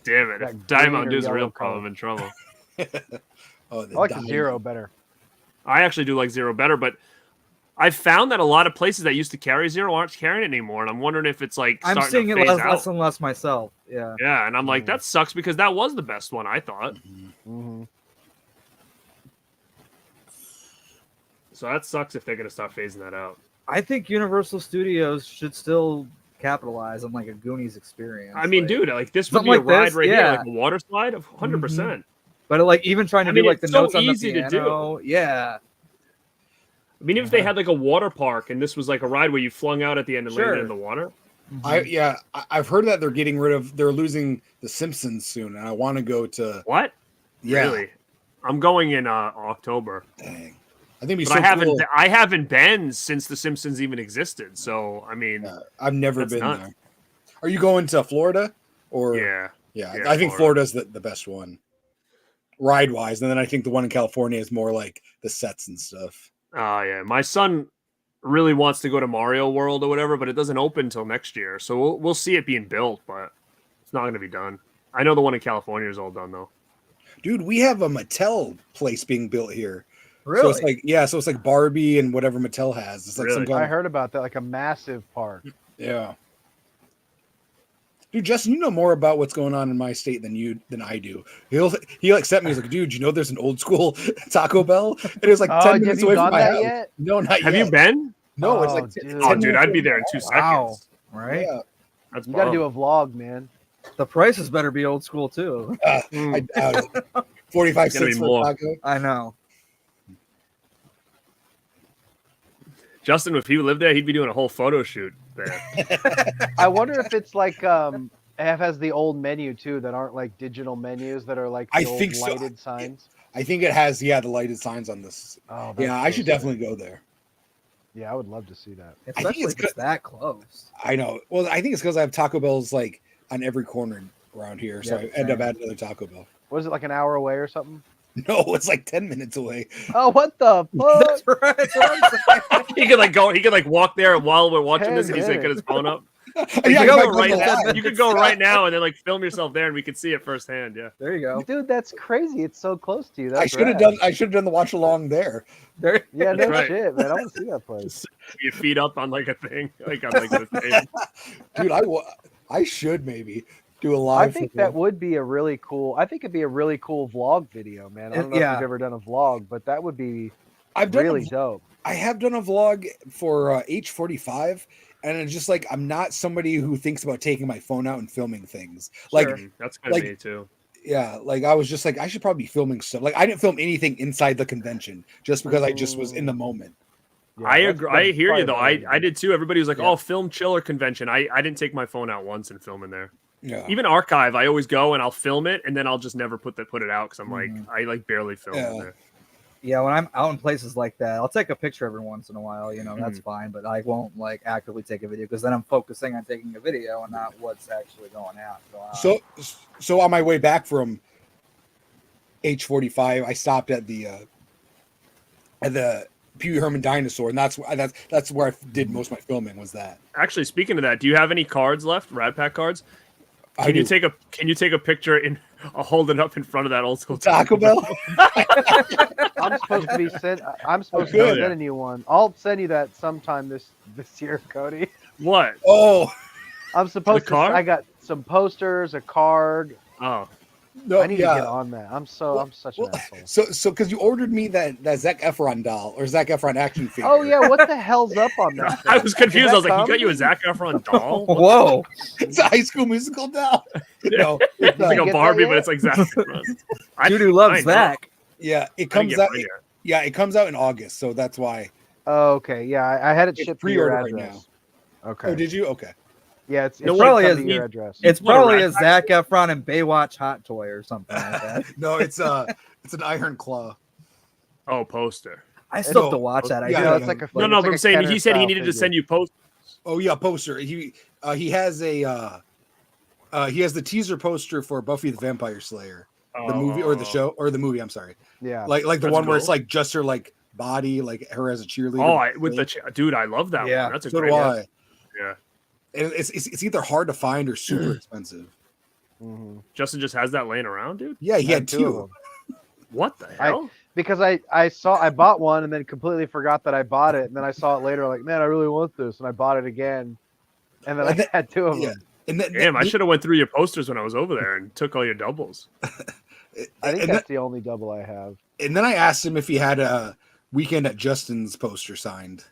Damn it! That If Diet green Mountain or Dew is a yellow real color. problem, I'm in trouble. Oh, I like the Diet Zero Mountain. better. I actually do like Zero better, but I found that a lot of places that used to carry Zero aren't carrying it anymore, and I'm wondering if it's like I'm starting seeing to it phase less, out. less and less myself. Yeah. Yeah, and I'm like, that sucks because that was the best one, I thought. Mm-hmm. So that sucks if they're gonna start phasing that out. I think Universal Studios should still capitalize on like a Goonies experience. I mean, like, dude, like this would something be a like ride this, right here, yeah. like a water slide of 100%. But like even trying to I mean, do like the it's so notes on the easy to do. piano, yeah. I mean, if they had like a water park and this was like a ride where you flung out at the end and landed Sure. in the water. I've heard that they're losing The Simpsons soon, and I want to go to. What? Yeah. Really? I'm going in October. Dang. I think it'd be But so cool. I haven't been since The Simpsons even existed. So I mean, I've never that's been nuts. there. Are you going to Florida or? Yeah. Yeah, Yeah, I think Florida. Florida's the best one, ride wise, and then I think the one in California is more like the sets and stuff. Oh yeah, my son really wants to go to Mario World or whatever, but it doesn't open until next year. So we'll see it being built, but it's not going to be done. I know the one in California is all done though. Dude, we have a Mattel place being built here. Really? So it's like so it's like Barbie and whatever Mattel has. It's like some Really? kind I of, heard about that, like a massive park. yeah. Dude, Justin, you know more about what's going on in my state than I do. He like sent me. He's like, dude, you know there's an old school Taco Bell? It was like 10 have minutes you away from gone my that house. yet? No, not Have yet. you been? No, it's Oh, like dude. 10 Oh, dude, minutes I'd be away there in from 2 my house. Wow. seconds. Right? Yeah. That's You got to bomb. do a vlog, man. The prices better be old school too. Mm. I doubt it. 45 It's gonna be cents for more. a taco. I know. Justin, if he lived there, he'd be doing a whole photo shoot there. I wonder if it's like has the old menu too that aren't like digital menus that are like the I old think so. lighted signs. I think it has, the lighted signs on this. Oh, that's Yeah, I so should sick. definitely go there. Yeah, I would love to see that. Especially it's if it's that close. I know. Well, I think it's because I have Taco Bells like on every corner around here, so Yeah, I end up same. adding another Taco Bell. Was it like an hour away or something? No, it's like 10 minutes away. Oh, what the fuck? That's right. That's what I'm saying. He could like walk there while we're watching this, and he's like Hey, got his phone up. Yeah, you could go right now and then like film yourself there, and we could see it firsthand. Yeah, There you go. Dude, that's crazy. It's so close to you. That's I should have done. I should have done the watch along there. Yeah, no Right. shit, man. I want to see that place. your feet up on like a thing, like on like the table. Dude, I should maybe do a live. I think that would be a really cool. I think it'd be a really cool vlog video, man. I don't know if you've ever done a vlog, but that would be really dope. I have done a vlog for H45, and it's just like I'm not somebody who thinks about taking my phone out and filming things. Like That's kind of me too. Yeah, like I was just like I should probably be filming stuff. Like I didn't film anything inside the convention just because I just was in the moment. Yeah, I agree. I hear you though. I did too. Everybody was like, "Oh, film chiller convention." I didn't take my phone out once and film in there. Yeah. Even archive, I always go and I'll film it, and then I'll just never put it out because I'm like I like barely film in there. Yeah, when I'm out in places like that, I'll take a picture every once in a while. You know, that's fine, but I won't like actively take a video because then I'm focusing on taking a video and not what's actually going on. So on my way back from H45, I stopped at the Pee Wee Herman Dinosaur, and that's where I did most of my filming. Was that actually? Speaking of that, do you have any cards left? Rad Pack cards? Can you take a picture and I'll hold it up in front of that old school Taco Bell? I'm supposed to be sending you one. I'll send you that sometime this year, Cody. What? Oh, I'm supposed to. I got some posters, a card. Oh. No, I need to get on that. I'm such an asshole. So because you ordered me that Zac Efron doll or Zac Efron action figure. Oh yeah, what the hell's up on that? I was confused. I was like, "You got you a Zac Efron doll?" Whoa, it's a High School Musical doll. No, it's like a Barbie, but it's like Zac Efron. Dude who loves Zac. Yeah, it comes out. Yeah, it comes out in August, so that's why. Oh, okay. Yeah, I had it shipped to your address. Right now. Okay. Oh, did you? Okay. Yeah, it's probably your address. It's probably a Zac Efron and Baywatch hot toy or something like that. No, it's an Iron Claw. Oh, poster. I still have to watch that. It's like a but I'm saying he said he needed to send you posters. Oh yeah, poster. He has a he has the teaser poster for Buffy the Vampire Slayer, the movie or the show or the movie. I'm sorry. Yeah, like the one where it's like just her like body, like her as a cheerleader. Oh, with the dude, I love that one. That's a great one. Yeah. And it's either hard to find or super expensive. Justin just has that laying around, dude. Yeah, he had two of them. What the hell? Because I bought one and then completely forgot that I bought it, and then I saw it later, like, man, I really want this, and I bought it again, and then I had two of them. And damn, I should have went through your posters when I was over there and took all your doubles. I think that's the only double I have. And then I asked him if he had a Weekend at Justin's poster signed.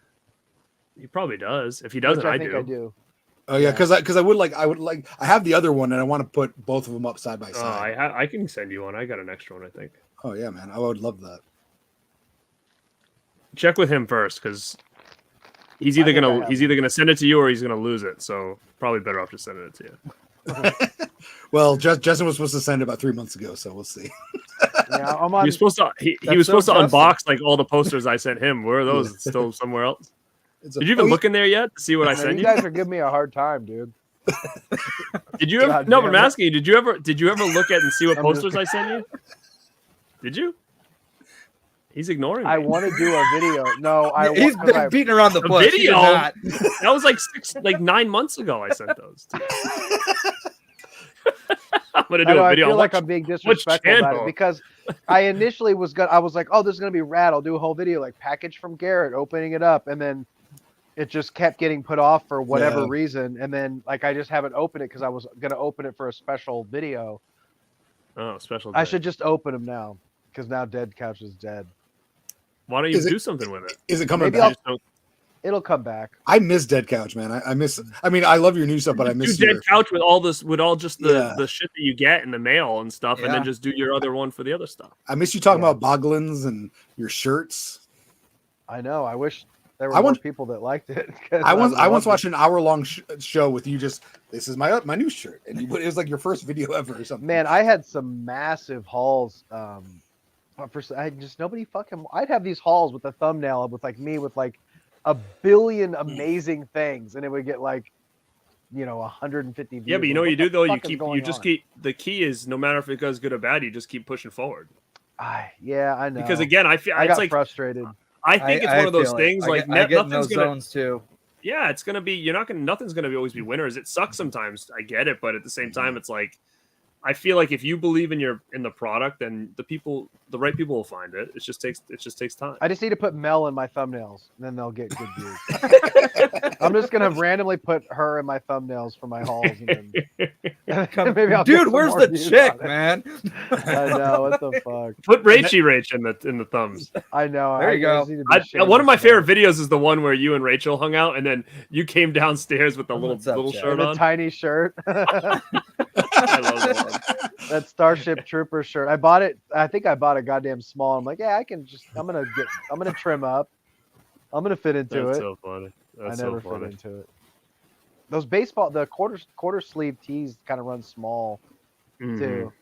He probably does. If he doesn't, I do. Oh yeah, because I would like I have the other one and I want to put both of them up side by side. I can send you one. I got an extra one, I think. Oh yeah, man, I would love that. Check with him first, because he's either gonna send it to you or he's gonna lose it. So probably better off just sending it to you. Well, Justin was supposed to send it about 3 months ago, so we'll see. Yeah, I'm on. He was supposed to unbox like all the posters I sent him. Where are those still somewhere else? Did you even look in there yet to see what I sent you? You guys are giving me a hard time, dude. Did you ever? No, but I'm asking you. Did you ever look at and see what posters I sent you? Did you? He's ignoring me. I want to do a video. No, he's been beating around the bush. Video. That was like 9 months ago. I sent those. I'm gonna do a video. I feel like I'm being disrespectful about it because I initially was like, oh, this is gonna be rad. I'll do a whole video like package from Garrett, opening it up, and then it just kept getting put off for whatever reason, and then like I just haven't opened it because I was gonna open it for a special video. Oh, special! I should just open them now because now Dead Couch is dead. Why don't you do something with it? Is it coming back? It'll come back. I miss Dead Couch, man. I miss. I mean, I love your new stuff, but I miss Dead Couch with all this, with all just the shit that you get in the mail and stuff, and then just do your other one for the other stuff. I miss you talking about Boglins and your shirts. I know. I wish there were more people that liked it. I once watched an hour-long show with you. Just this is my new shirt, and it was like your first video ever or something. Man, I had some massive hauls. Nobody fucking. I'd have these hauls with a thumbnail with like me with like a billion amazing things, and it would get like, 150 views. Yeah, but you know what you do though? The key is no matter if it goes good or bad, you just keep pushing forward. Yeah, I know. Because again, I got frustrated. I think it's one of those things like I get in those zones too. Yeah, it's gonna be. Nothing's gonna always be winners. It sucks sometimes. I get it, but at the same time, it's like I feel like if you believe in the product, then the right people will find it. It just takes time. I just need to put Mel in my thumbnails, and then they'll get good views. I'm just gonna randomly put her in my thumbnails for my hauls, and then maybe I'll Dude, where's the chick, man? I know, what the fuck. Put Rach in the thumbs. I know. There you go. One of my favorite videos is the one where you and Rachel hung out, and then you came downstairs with the little shirt on, a tiny shirt. I love that one. That Starship Trooper shirt. I bought it. I think I bought a goddamn small. I'm like, yeah, I'm gonna trim up. I'm gonna fit into That's it. so funny. That's I never so funny. fit into it. Those the quarter sleeve tees kind of run small too.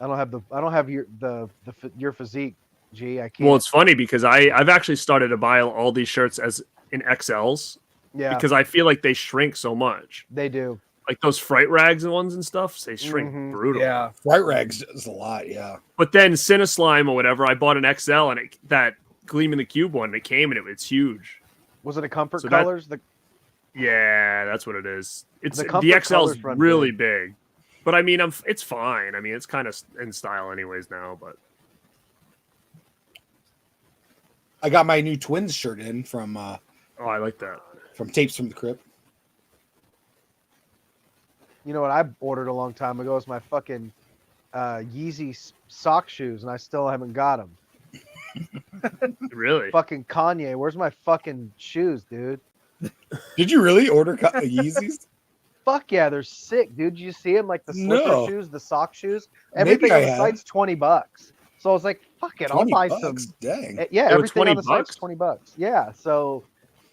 I don't have your physique, G. I can't. Well, it's funny because I've actually started to buy all these shirts as in XLs. Yeah. Because I feel like they shrink so much. They do. Like those Fright Rags and ones and stuff, they shrink brutal. Yeah, Fright Rags is a lot. Yeah. But then Cineslime or whatever, I bought an XL and that Gleam in the Cube one, it came and it's huge. Was it a Comfort Colors? Yeah, that's what it is. It's The the Comfort XL is Colors really big. But I mean, it's fine. I mean, it's kind of in style anyways now. But I got my new Twins shirt in from. Oh, I like that. From Tapes from the Crypt. You know what I ordered a long time ago is my fucking Yeezy sock shoes, and I still haven't got them. Really? Fucking Kanye, where's my fucking shoes, dude? Did you really order Yeezys? Fuck yeah, they're sick, dude. You see them like the slipper shoes, the sock shoes. Maybe Everything on the site's $20. So I was like, fuck it, I'll buy some. Dang. Yeah, everything on the site's $20. Yeah, so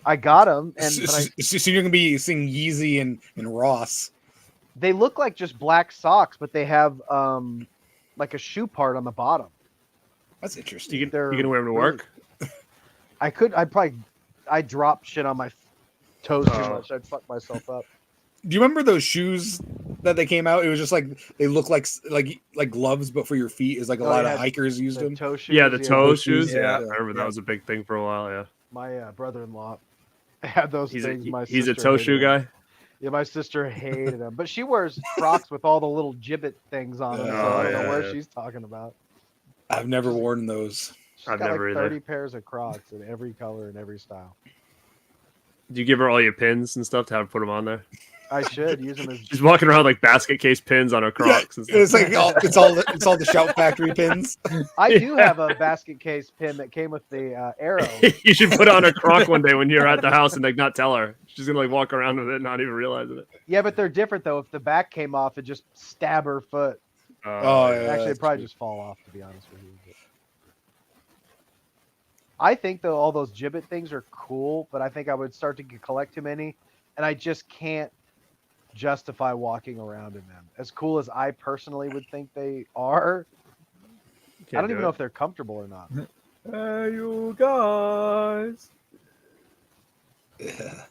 I got them, and so you're gonna be seeing Yeezy and Ross. They look like just black socks, but they have like a shoe part on the bottom. That's interesting. You gonna wear them to work? I drop shit on my toes too much. I'd fuck myself up. Do you remember those shoes that they came out? It was just like they look like gloves, but for your feet. Is like a lot of hikers used them. Toe shoes, Yeah, the toe shoes. Yeah. I remember that was a big thing for a while. Yeah. My brother-in-law had those things. He's a toe shoe guy. Yeah, my sister hated them, but she wears Crocs with all the little gibbet things on them. So I don't know where she's talking about. I've never worn those. I've never like 30 pairs of Crocs in every color and every style. Do you give her all your pins and stuff to have her put them on there? I should use them as. She's walking around like basket case pins on her Crocs. Yeah, it's like it's all the Shout Factory pins. I do have a basket case pin that came with the arrow. You should put on a Croc one day when you're at the house and like not tell her. She's gonna like walk around with it and not even realizing it. Yeah, but they're different though. If the back came off, it just stab her foot. Yeah, actually, it'd probably just fall off. To be honest with you. I think though all those gibbet things are cool, but I think I would start to collect too many, and I just can't justify walking around in them. As cool as I personally would think they are, I don't even know if they're comfortable or not. Hey, you guys. Yeah.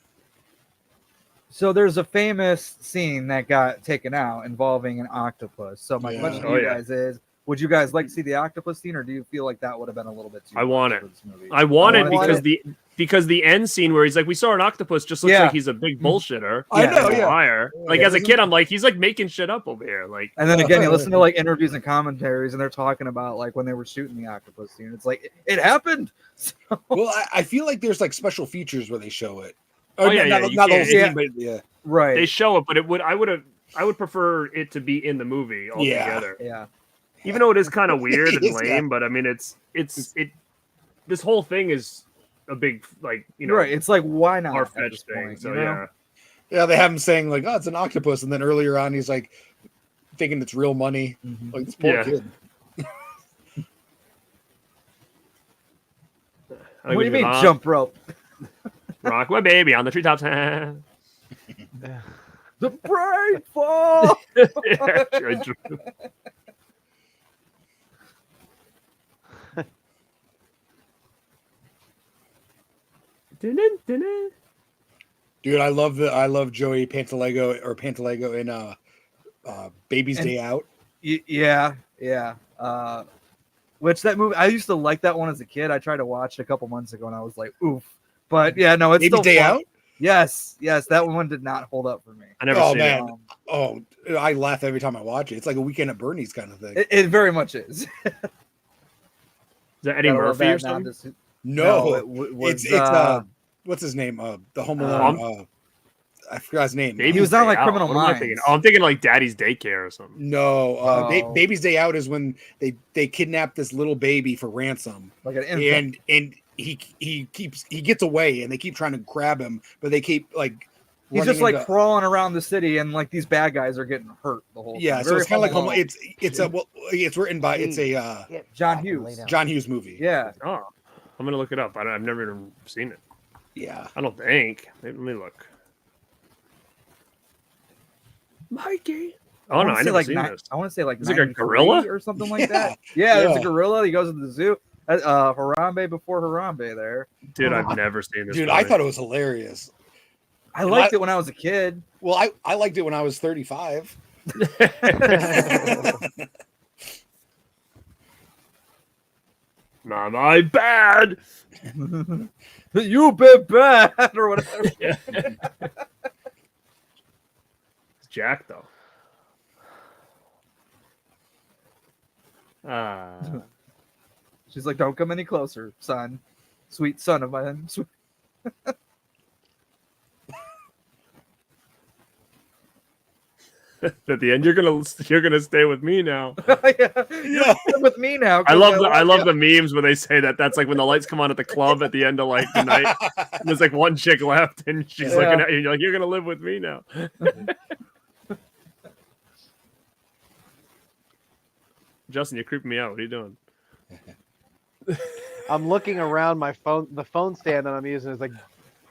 So there's a famous scene that got taken out involving an octopus. So my question to you guys is, would you guys like to see the octopus scene, or do you feel like that would have been a little bit too I want it. for this movie? I want it because the end scene where he's like, we saw an octopus, just looks like he's a big bullshitter. I know, a liar. Like as a kid, I'm like, he's like making shit up over here. Like, and then again, you listen to like interviews and commentaries, and they're talking about like when they were shooting the octopus scene. It's like it happened. So... Well, I feel like there's like special features where they show it. Oh yeah, not the whole scene, but yeah, right. They show it, but I would prefer it to be in the movie altogether. Yeah. Even though it is kind of weird and lame, but I mean, it's this whole thing is a big, like, you know, right. It's like, why not? Far-fetched thing. So yeah, they have him saying like, oh, it's an octopus, and then earlier on he's like thinking it's real money. Mm-hmm. Like this poor kid. What do you mean jump rope? Rock my baby on the treetops. The brain fall. Dude, I love Joey Pantoligo in Baby's Day Out. Yeah. Which that movie, I used to like that one as a kid. I tried to watch it a couple months ago and I was like, oof. But yeah, no, it's Baby's still Day fun. Out? Yes, that one did not hold up for me. I never seen it. I laugh every time I watch it. It's like a Weekend at Bernie's kind of thing. It very much is. Is that Eddie Murphy or something? No, it's what's his name? The Home Alone. I forgot his name. He was on like Criminal Minds. I'm thinking like Daddy's Daycare or something. No, Baby's Day Out is when they kidnap this little baby for ransom, like an infant. and he gets away, and they keep trying to grab him, but they keep like he's just like crawling around the city, and like these bad guys are getting hurt the whole time. Yeah, so it's kind of like it's written by John Hughes. John Hughes movie. Yeah. Oh, I'm gonna look it up. I've never even seen it. Yeah, I don't think. Let me look. Mikey. Oh no, I never seen this. I want to say like is it like a gorilla or something like that. Yeah, there's a gorilla. He goes to the zoo. Harambe before Harambe there. Dude, I've never seen this. Dude, movie. I thought it was hilarious. I liked it when I was a kid. Well, I liked it when I was 35. Not my bad. You been bad or whatever. Yeah. It's Jack though. She's like, "Don't come any closer, son. Sweet son of mine." At the end, you're gonna stay with me now. yeah, with me now. I love the memes where they say that. That's like when the lights come on at the club at the end of like the night. There's like one chick left, and she's looking at you. You're like, you're gonna live with me now. Justin, you're creeping me out. What are you doing? I'm looking around my phone. The phone stand that I'm using is like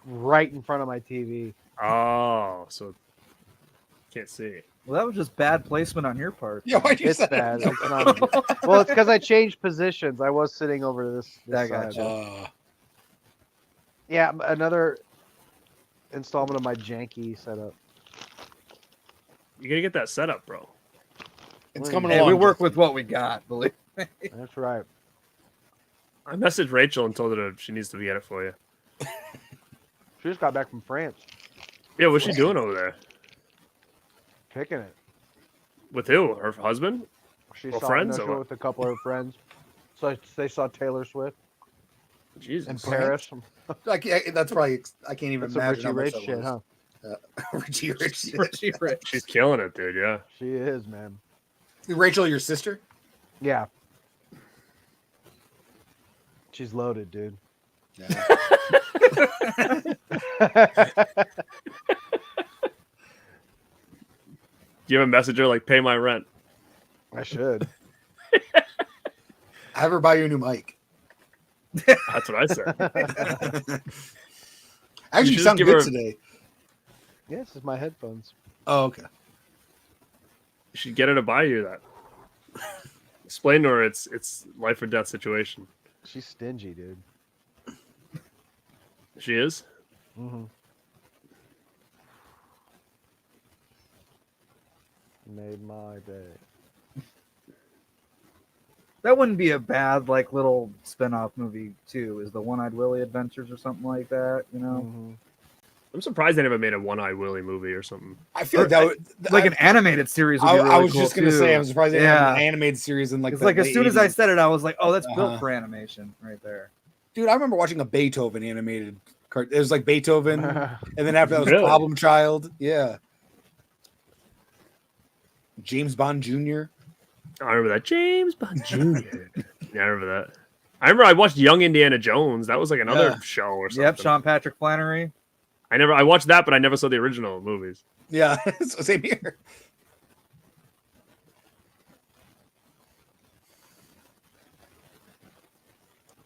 right in front of my TV. Oh, so can't see. Well, that was just bad placement on your part. Yeah, why'd you It's say bad. that? It's not, well, it's because I changed positions. I was sitting over this I side. gotcha. Yeah, another installment of my janky setup. You gotta get that set up, bro. It's coming Hey, along. we work with what we got, believe me. That's right. I messaged Rachel and told her she needs to get it for you. She just got back from France. Yeah, what's she doing over there? Kicking it. With who? Her husband? She Or saw friends, no, or she went what? with a couple of her friends. So they saw Taylor Swift Jesus. in Paris. That's probably I can't even That's some imagine Richie how much Rich that shit, was. huh? Richie Rich. Richie Rich. She's killing it, dude. Yeah. She is, man. Rachel, your sister? Yeah. She's loaded, dude. Yeah. Do you have a messenger like pay my rent? I should. Have her buy you a new mic. That's what I said. Actually, you sound good today. Yeah, this is my headphones. Oh, okay. You should get her to buy you that. Explain to her it's life or death situation. She's stingy, dude. She is? Mm-hmm. Made my day. That wouldn't be a bad like little spin-off movie too. Is the One-Eyed Willie Adventures or something like that? You know, Mm-hmm. I'm surprised they never made a One-Eyed Willie movie or something. I feel like that would, like an animated series. Would be really I was cool just gonna too. say, I'm surprised they have an animated series in like. It's like as soon as I said it, I was like, "Oh, that's built Uh-huh. for animation right there." Dude, I remember watching a Beethoven animated cart. It was like Beethoven, and then after that was Really? Problem Child. Yeah. James Bond Jr. I remember that. James Bond Jr. Yeah, I remember that. I remember I watched Young Indiana Jones. That was like another show or something. Yep, Sean Patrick Flannery. I watched that, but I never saw the original movies. Yeah, same here.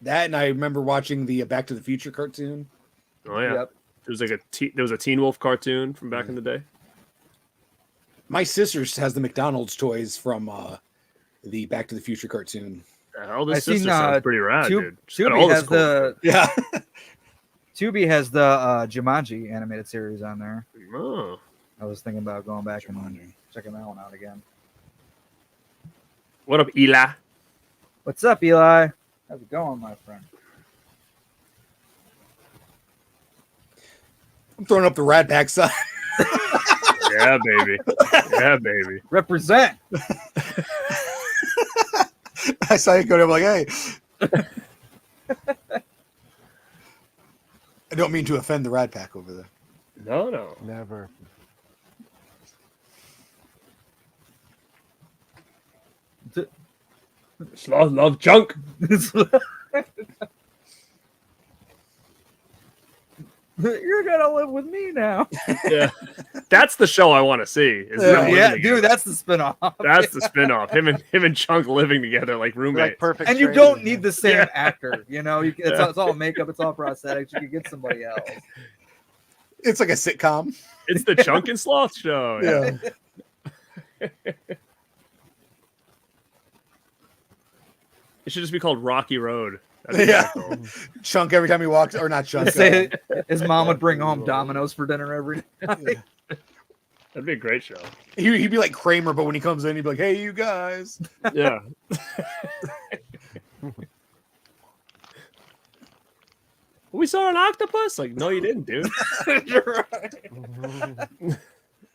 That, and I remember watching the Back to the Future cartoon. Oh yeah, Yep. there was like there was a Teen Wolf cartoon from back in the day. My sister has the McDonald's toys from the Back to the Future cartoon. The hell, this I seen, sister sounds pretty rad, dude. She's got all Tubi this has cool the Yeah. Tubi has the Jumanji animated series on there. shit. Oh. I was thinking about going back and checking that one out again. What up, Eli? What's up, Eli? How's it going, my friend? I'm throwing up the Rat Pack sign. Yeah, baby. Yeah, baby. Represent. I saw you go there. I'm like, hey. I don't mean to offend the Rat Pack over there. No. Never. Sloth love junk. You're gonna live with me now. Yeah, that's the show I want to see. Is them living Yeah, together. dude, that's the spinoff. That's the spinoff. Him and Chunk living together like roommates. Like perfect. And you strangers, don't need the same Yeah. actor. You know, it's all makeup, it's all prosthetics. You can get somebody else. It's like a sitcom. It's the Chunk and Sloth show. Yeah. It should just be called Rocky Road. That'd be Yeah. cool. Chunk every time he walks, or not Chunk. Say his mom would bring home Domino's for dinner every night. That'd be a great show. He'd be like Kramer, but when he comes in, he'd be like, "Hey, you guys." Yeah. We saw an octopus. Like, no, you didn't, dude.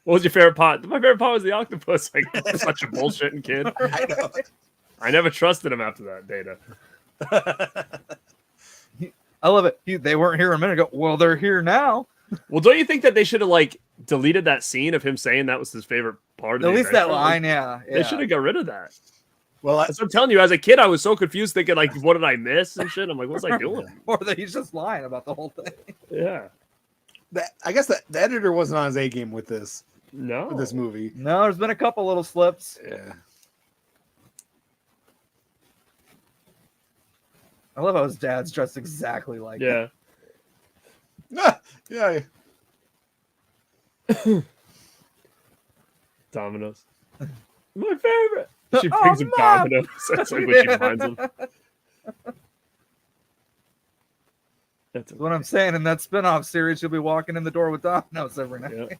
What was your favorite part? My favorite part was the octopus. Like, such a bullshitting kid. I know. I never trusted him after that, Data. I love it. They weren't here a minute ago. Well, they're here now. Well, don't you think that they should have like deleted that scene of him saying that was his favorite part? At Of the least that adventure? line, yeah. They should have got rid of that. Well, That's what I'm telling you. As a kid, I was so confused, thinking like, "What did I miss?" and shit. I'm like, "What was I doing?" Or that he's just lying about the whole thing. Yeah. I guess the editor wasn't on his A game with this No. this movie. No, there's been a couple little slips. Yeah. I love how his dad's dressed exactly like him. Yeah. Yeah. Domino's. My favorite. She Oh, brings him Mom! Domino's. That's like when she finds him. That's That's what I'm saying. In that spin-off series, you'll be walking in the door with Domino's every night. Yeah.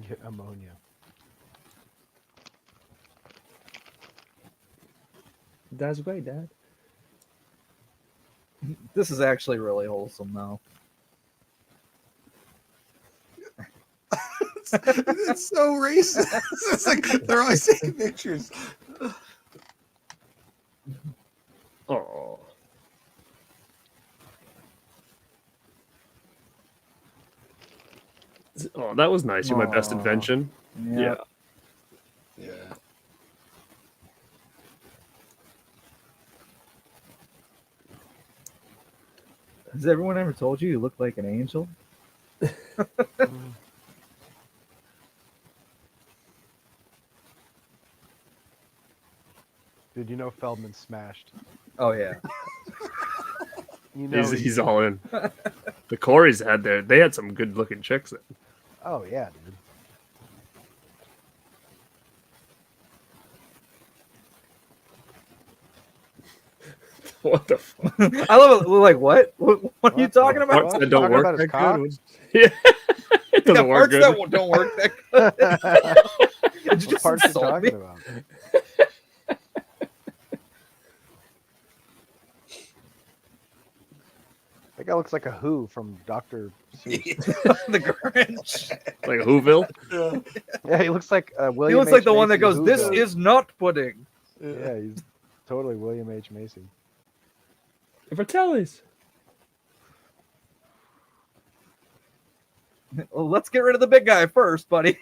Get ammonia. That's great, Dad. This is actually really wholesome, though. It's so racist. It's like they're always taking pictures. Oh. Oh, that was nice. You're my best Aw. invention. Yeah. Yeah. Has everyone ever told you look like an angel? Dude, you know Feldman smashed. Oh, yeah. You know He's all in. The Coreys they had some good looking chicks. Oh yeah, dude. What the fuck? I love it. Like, what? What are you talking about? Parts that don't Talking work about his that cock? good. Yeah. It doesn't Yeah, work parts good. that don't work that good. Did you What just parts you insult me? talking about? That guy looks like a Who from Dr. Seuss. The Grinch. Like Whoville. Yeah, he looks like William. He looks like H. the one that Macy goes, "This Whoville." is not pudding." Yeah, he's totally William H. Macy. Fratellis. Well, let's get rid of the big guy first, buddy.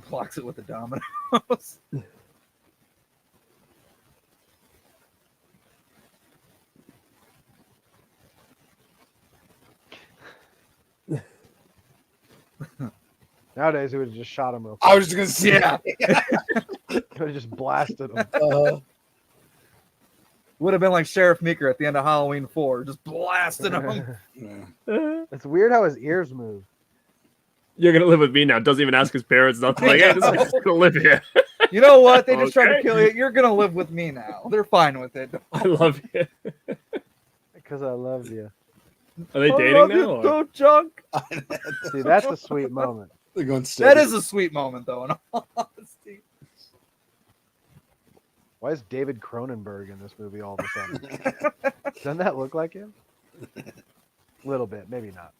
Blocks it with the dominoes. Nowadays, he would have just shot him real quick. I was just gonna say. Yeah. Could have just blasted him. Would have been like Sheriff Meeker at the end of Halloween 4, just blasting him. Yeah. It's weird how his ears move. You're gonna live with me now. Doesn't even ask his parents. Nothing. Like, hey, this is just gonna live here. You know what? They just tried to Okay. kill you. You're gonna live with me now. They're fine with it. I love you. Because I love you. Are they I dating love now? you or- so, Chunk. See, that's a sweet moment. They're going That steady. is a sweet moment, though. In all honesty, Why is David Cronenberg in this movie all of a sudden? Doesn't that look like him? A little bit, maybe not.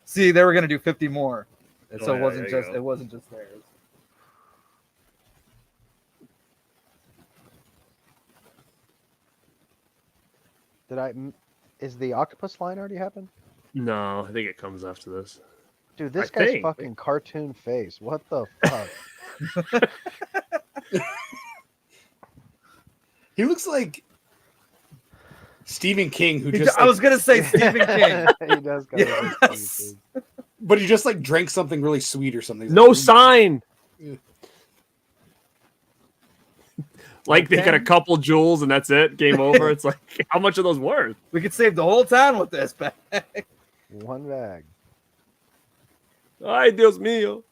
See, they were gonna do 50 more, and so Oh, it yeah, wasn't there you just go. it wasn't just theirs. Is the octopus line already happened? No, I think it comes after this. Dude, this I guy's think. fucking cartoon face. What the fuck? He looks like Stephen King, who He just I was gonna say Stephen King. He does kind of look Yes. Stephen King. but he just like drank something really sweet or something. He's No like, sign. Yeah. Like they got a Okay. couple jewels and that's it. Game over. It's like how much are those worth? We could save the whole town with this bag. One bag. Ay, Dios mío.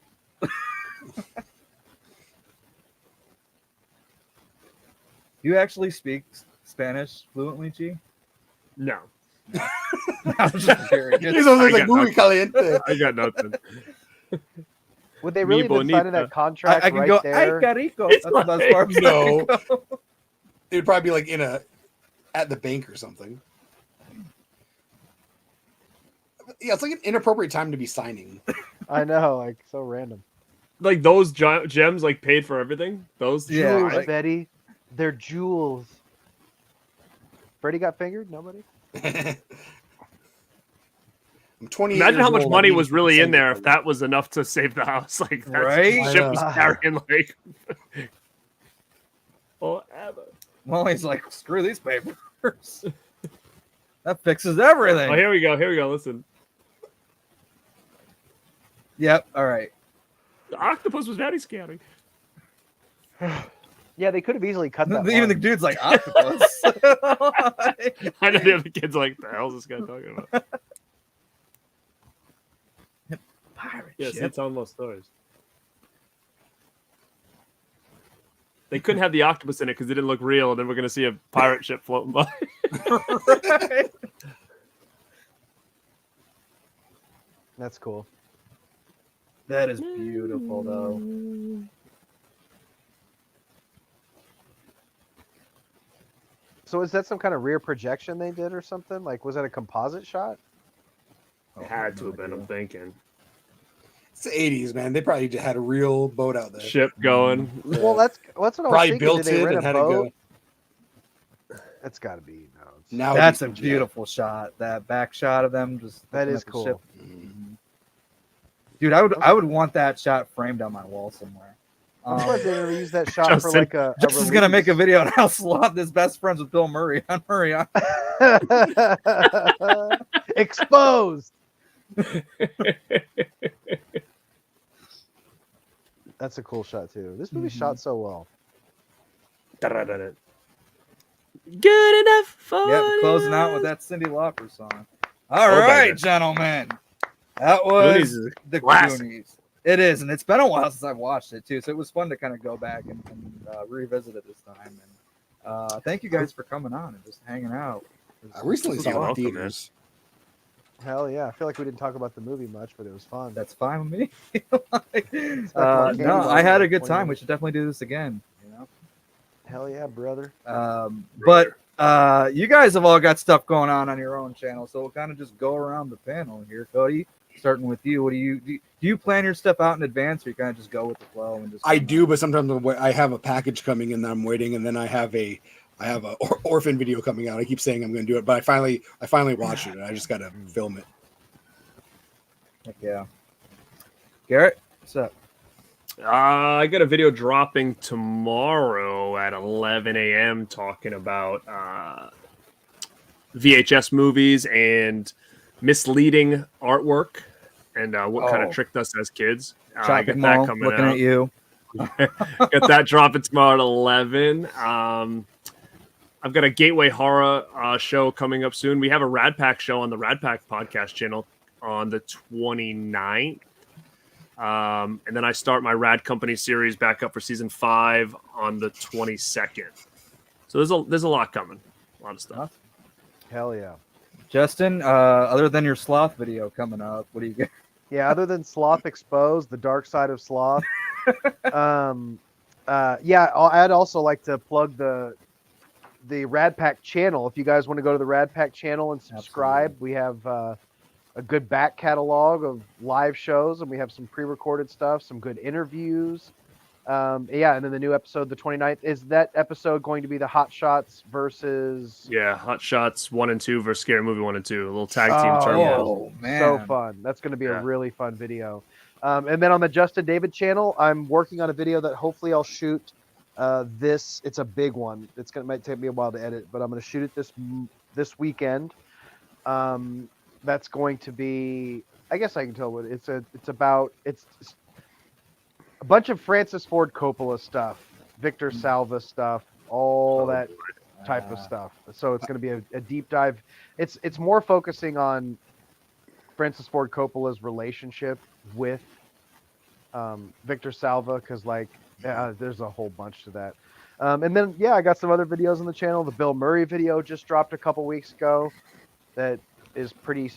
You actually speak Spanish fluently, G? No, I was just curious. He's always I like got muy caliente. I got nothing. Would they really have been signing bonita. that contract I can right go. there? Ay, carico. It's That's the best like- part. No. It would probably be like at the bank or something. Yeah, it's like an inappropriate time to be signing. I know, like so random. Like those gems, like paid for everything. Those Yeah, Jewels, like- Betty. They're jewels. Freddie got fingered? Nobody? I'm 28 Imagine years how much old, money I need was to really send in there it. if that was enough to save the house. Like that Right? ship I was know. carrying like forever. Well, he's like, screw these papers. That fixes everything. Oh, here we go. Here we go. Listen, Yep. All right. the octopus was very scary. Yeah, they could have easily cut that. Even the line. dude's like octopus. I know the other kids are like, the hell's this guy talking about? Pirate Yes, ship. it's almost stories. They couldn't have the octopus in it because it didn't look real, and then we're gonna see a pirate ship floating by. Right. That's cool. That is beautiful, though. So is that some kind of rear projection they did or something? Like, was that a composite shot? It had to have been. I'm thinking It's the 80s, man. They probably just had a real boat out there. ship going. Well, that's what I was Probably thinking. built Did they it rent and a had to boat? go. That's got to be no. it's- Now That's a it's- beautiful shot. That back shot of them just That looking is at the cool. ship. Dude, I would want that shot framed on my wall somewhere. I'm surprised they never used that shot for Justin- like a. Justin's gonna make a video on how Sloth is best friends with Bill Murray on Murray. Exposed. That's a cool shot too. This movie shot so well. Good enough for Yep, closing out with you. that Cyndi Lauper song. All Oh, right, baby. gentlemen. That Goonies was is a the classic. Goonies. It is, and it's been a while since I've watched it too, so it was fun to kind of go back and revisit it this time. And thank you guys for coming on and just hanging out. I recently You're saw it in welcome, theaters. Hell yeah! I feel like we didn't talk about the movie much, but it was fun. That's fine with me. like No, candy I had bar a good 20 time. We minutes. should definitely do this again. You know. Hell yeah, brother. But you guys have all got stuff going on your own channel, so we'll kind of just go around the panel here. Cody, starting with you, what do you plan your stuff out in advance, or you kind of just go with the flow and just? I do, but sometimes I have a package coming in that I'm waiting, and then I have a orphan video coming out. I keep saying I'm going to do it, but I finally watched it, and I just got to film it. Heck yeah. Garrett, what's up? I got a video dropping tomorrow at 11 a.m. talking about VHS movies and misleading artwork and what kind of tricked us as kids. I got Shopping that mall, coming looking out. at you. Got that dropping tomorrow at 11. I've got a Gateway Horror show coming up soon. We have a Rad Pack show on the Rad Pack podcast channel on the 29th. And then I start my Rad Company series back up for season 5 on the 22nd. So there's a lot coming. A lot of stuff. Hell yeah. Justin, other than your sloth video coming up, what do you get? Yeah, other than Sloth Exposed, the dark side of Sloth. I'd also like to plug the Rad Pack channel. If you guys want to go to the Rad Pack channel and subscribe, we have a good back catalog of live shows, and we have some pre-recorded stuff, some good interviews. And then the new episode, the 29th, is that episode going to be the Hot Shots versus? Yeah, Hot Shots 1 and 2 versus Scary Movie 1 and 2, a little tag team tournament. Oh man, So fun! That's going to be a really fun video. And then on the Justin David channel, I'm working on a video that hopefully I'll shoot. It's a big one. Might take me a while to edit, but I'm going to shoot it this weekend. That's going to be, I guess I can tell what it's about. It's a bunch of Francis Ford Coppola stuff, Victor Salva stuff, all that type of stuff. So it's going to be a deep dive. It's more focusing on Francis Ford Coppola's relationship with Victor Salva, because there's a whole bunch to that. And then I got some other videos on the channel. The Bill Murray video just dropped a couple weeks ago that is pretty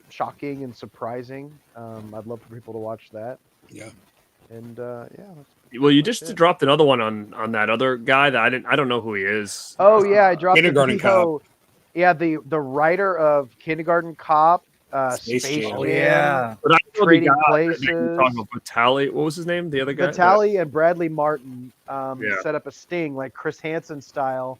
shocking and surprising. I'd love for people to watch that. Yeah. And well, you just dropped another one on that other guy that I don't know who he is. Oh yeah, I dropped Kindergarten Cop. Yeah, the writer of Kindergarten Cop, Space Jam. Yeah. But I know the Trading guy Places. that you're talking about Vitali. What was his name? The other guy. Vitali and Bradley Martin set up a sting like Chris Hansen style,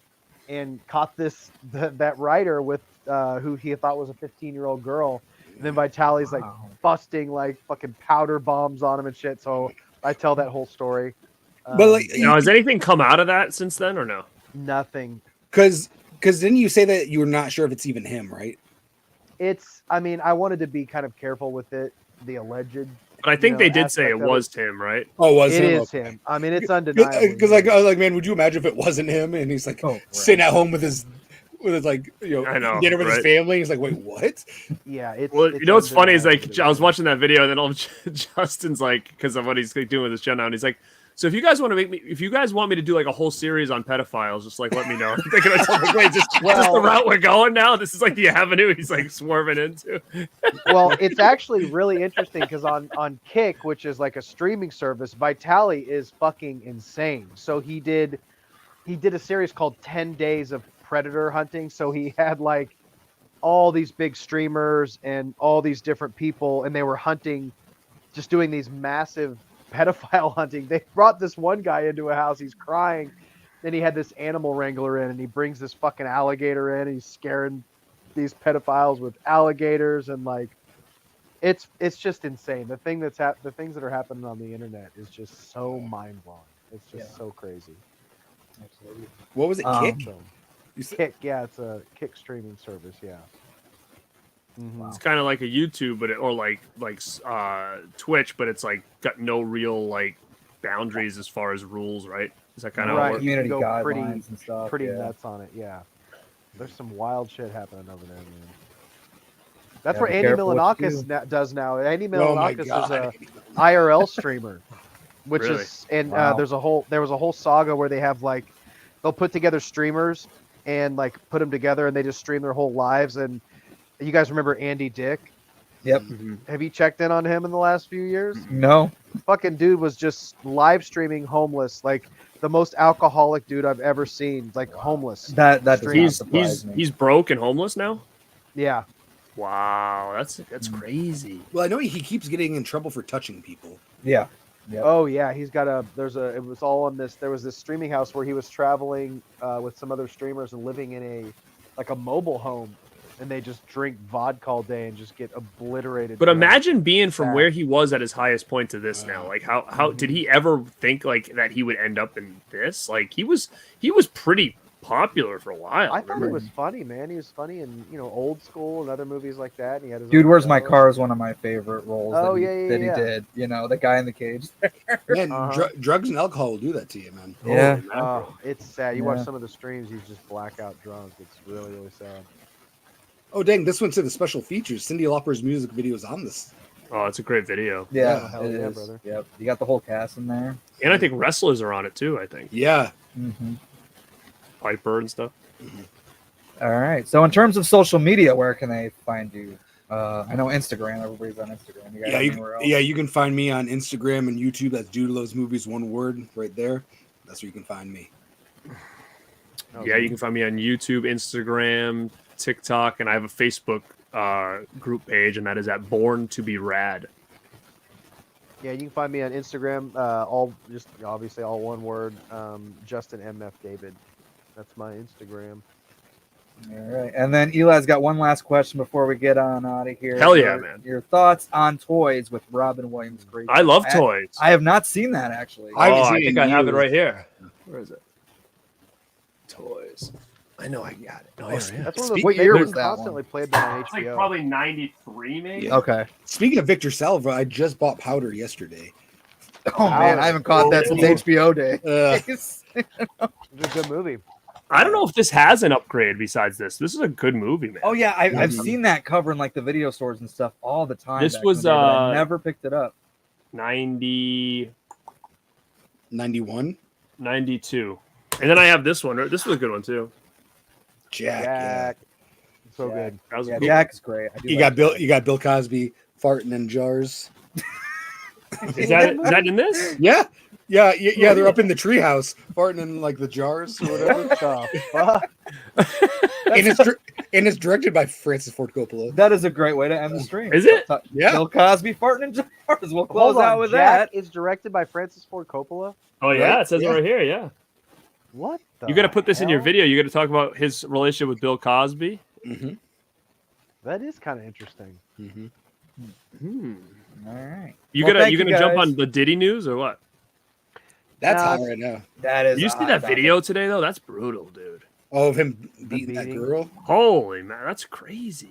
and caught that writer with who he thought was a 15-year-old girl. And then Vitali's like busting like fucking powder bombs on him and shit. So I tell that whole story. But now, has anything come out of that since then or no? Nothing. Because didn't you say that you were not sure if it's even him, right? I wanted to be kind of careful with it, the alleged. But I think they did say it was him, right? Oh, was it? It is him. I mean, it's undeniable. Because I was like, man, would you imagine if it wasn't him? And he's like sitting at home with his dinner with his family. He's like, wait, what? Yeah. It's what's funny is like I was watching that video and then all Justin's like, because of what he's doing with his channel, and he's like, so if you guys want me to do like a whole series on pedophiles, just like let me know. I'm thinking, wait, is this the route we're going now? This is like the avenue he's like swerving into. Well, it's actually really interesting because on Kick, which is like a streaming service, Vitali is fucking insane. So he did a series called 10 Days of Predator Hunting. So he had like all these big streamers and all these different people, and they were hunting, just doing these massive pedophile hunting. They brought this one guy into a house. He's crying. Then he had this animal wrangler in, and he brings this fucking alligator in. He's scaring these pedophiles with alligators, and like, it's just insane. The things that are happening on the internet is just so mind blowing. It's just so crazy. Absolutely. What was it? Kick? Kick, yeah, it's a Kick streaming service, yeah. Mm-hmm. It's kind of like a YouTube, but or like Twitch, but it's like got no real like boundaries as far as rules, right? Is that kind of right? Community You go guidelines and stuff. Pretty nuts on it, yeah. There's some wild shit happening over there, man. That's what Andy Milonakis does now. Andy Milonakis is a IRL streamer, which is there was a whole saga where they have like they'll put together streamers and like put them together and they just stream their whole lives. And you guys remember Andy Dick? Yep. Mm-hmm. Have you checked in on him in the last few years? No. Fucking dude was just live streaming homeless, like the most alcoholic dude I've ever seen, like homeless. That does not surprise me. He's broke and homeless now? Yeah. Wow, that's crazy. Well, I know he keeps getting in trouble for touching people. Yeah. Yep. Oh yeah, it was all on this. There was this streaming house where he was traveling with some other streamers and living in a mobile home, and they just drink vodka all day and just get obliterated. But imagine being from where he was at his highest point to this now. Like how did he ever think like that he would end up in this? Like he was pretty popular for a while. I thought he was funny, man. He was funny in Old School and other movies like that. And he had his Dude, Where's My Car is one of my favorite roles that he yeah. did. The guy in the cage. Man, drugs and alcohol will do that to you, man. Yeah. Oh, it's sad. You watch some of the streams, he's just blackout drunk. It's really, really sad. Oh, dang, this one's to the special features. Cyndi Lauper's music video is on this. Oh, it's a great video. Yeah, hell it yeah, is. brother. Yep. You got the whole cast in there. And I think wrestlers are on it too, I think. Yeah. Mm-hmm. Piper and stuff. All right. So in terms of social media, where can they find you? I know Instagram. Everybody's on Instagram. You guys Yeah, anywhere else? you can find me on Instagram and YouTube. That's Dude Loves Movies, one word right there. That's where you can find me. Yeah, you can find me on YouTube, Instagram, TikTok, and I have a Facebook group page, and that is at Born to Be Rad. Yeah, you can find me on Instagram. All just obviously all one word. Justin MF David. That's my Instagram. All right, and then Eli's got one last question before we get on out of here. Hell yeah, man! Your thoughts on Toys with Robin Williams? Great. I love Toys. I have not seen that actually. I think I have it right here. Where is it? Toys. I know I got it. No, That's one of those What year was that constantly played on It's HBO. like probably 93, maybe. Yeah. Okay. Speaking of Victor Salva, I just bought Powder yesterday. Oh man, I haven't caught that since HBO day. It's a good movie. I don't know if this has an upgrade besides this. This is a good movie, man. Oh yeah, I've seen that cover in like the video stores and stuff all the time. This back was, in the day, but I never picked it up. 91, 92. And then I have this one. This was a good one too. Jack. So good. That was Yeah, cool. Jack is great. I do You like got Bill. Jack. You got Bill Cosby farting in jars. Is that in this? Yeah. They're up in the treehouse farting in like the jars or whatever. And it's directed by Francis Ford Coppola. That is a great way to end the stream. Is it? Yeah. Bill Cosby farting in jars. We'll close Hold on, out with Jack that. is directed by Francis Ford Coppola. Oh yeah, Right? it says it Yeah. right here. Yeah. What? You got to put this in your hell? video. You got to talk about his relationship with Bill Cosby. Mm-hmm. That is kind of interesting. Mm-hmm. All right. You Well, gonna thank you gonna you jump guys. on the Diddy news or what? That's Nah, hot right now. That is. You a see hot that topic. video today though? That's brutal, dude. Oh, of him beating that beating. girl. Holy man, that's crazy.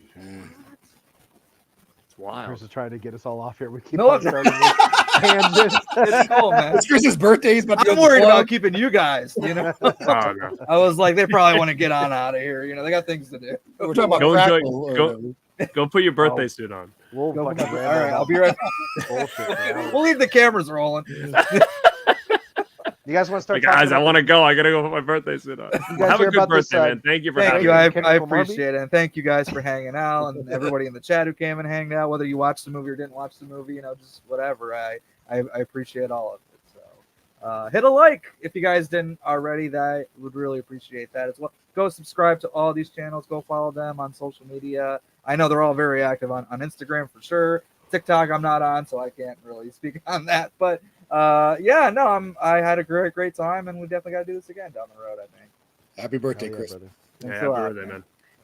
It's wild. Chris is trying to get us all off here. We keep No, on I'm starting with tangents. It's cool, man. It's Chris's birthday. He's about to go I'm to worried the club. about keeping you guys. You know, Oh, no. I was like, they probably want to get on out of here. You know, they got things to do. We're talking about Go enjoy- crackle or go- whatever. Go put your birthday suit on. We'll Go fucking for it. ram All right, that I'll out. be right. Bullshit, man. We'll leave the cameras rolling. You guys want to start? Hey, guys, talking I about want to go. I gotta go put my birthday suit on. guys Have a hear good about this, birthday, man. Thank you for Thank having you. me. I Chemical Barbie? appreciate it. And thank you guys for hanging out and everybody in the chat who came and hanged out, whether you watched the movie or didn't watch the movie, you know, just whatever. I appreciate all of it. So hit a like if you guys didn't already. That would really appreciate that as well. Go subscribe to all these channels. Go follow them on social media. I know they're all very active on Instagram for sure. TikTok I'm not on, so I can't really speak on that. But yeah, no, I had a great time, and we definitely got to do this again down the road, I think. Happy birthday, Hell yeah, Chris. brother. Yeah, Thanks happy a lot, birthday, man.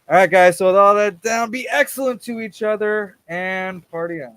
All right, guys. So with all that down, be excellent to each other and party on.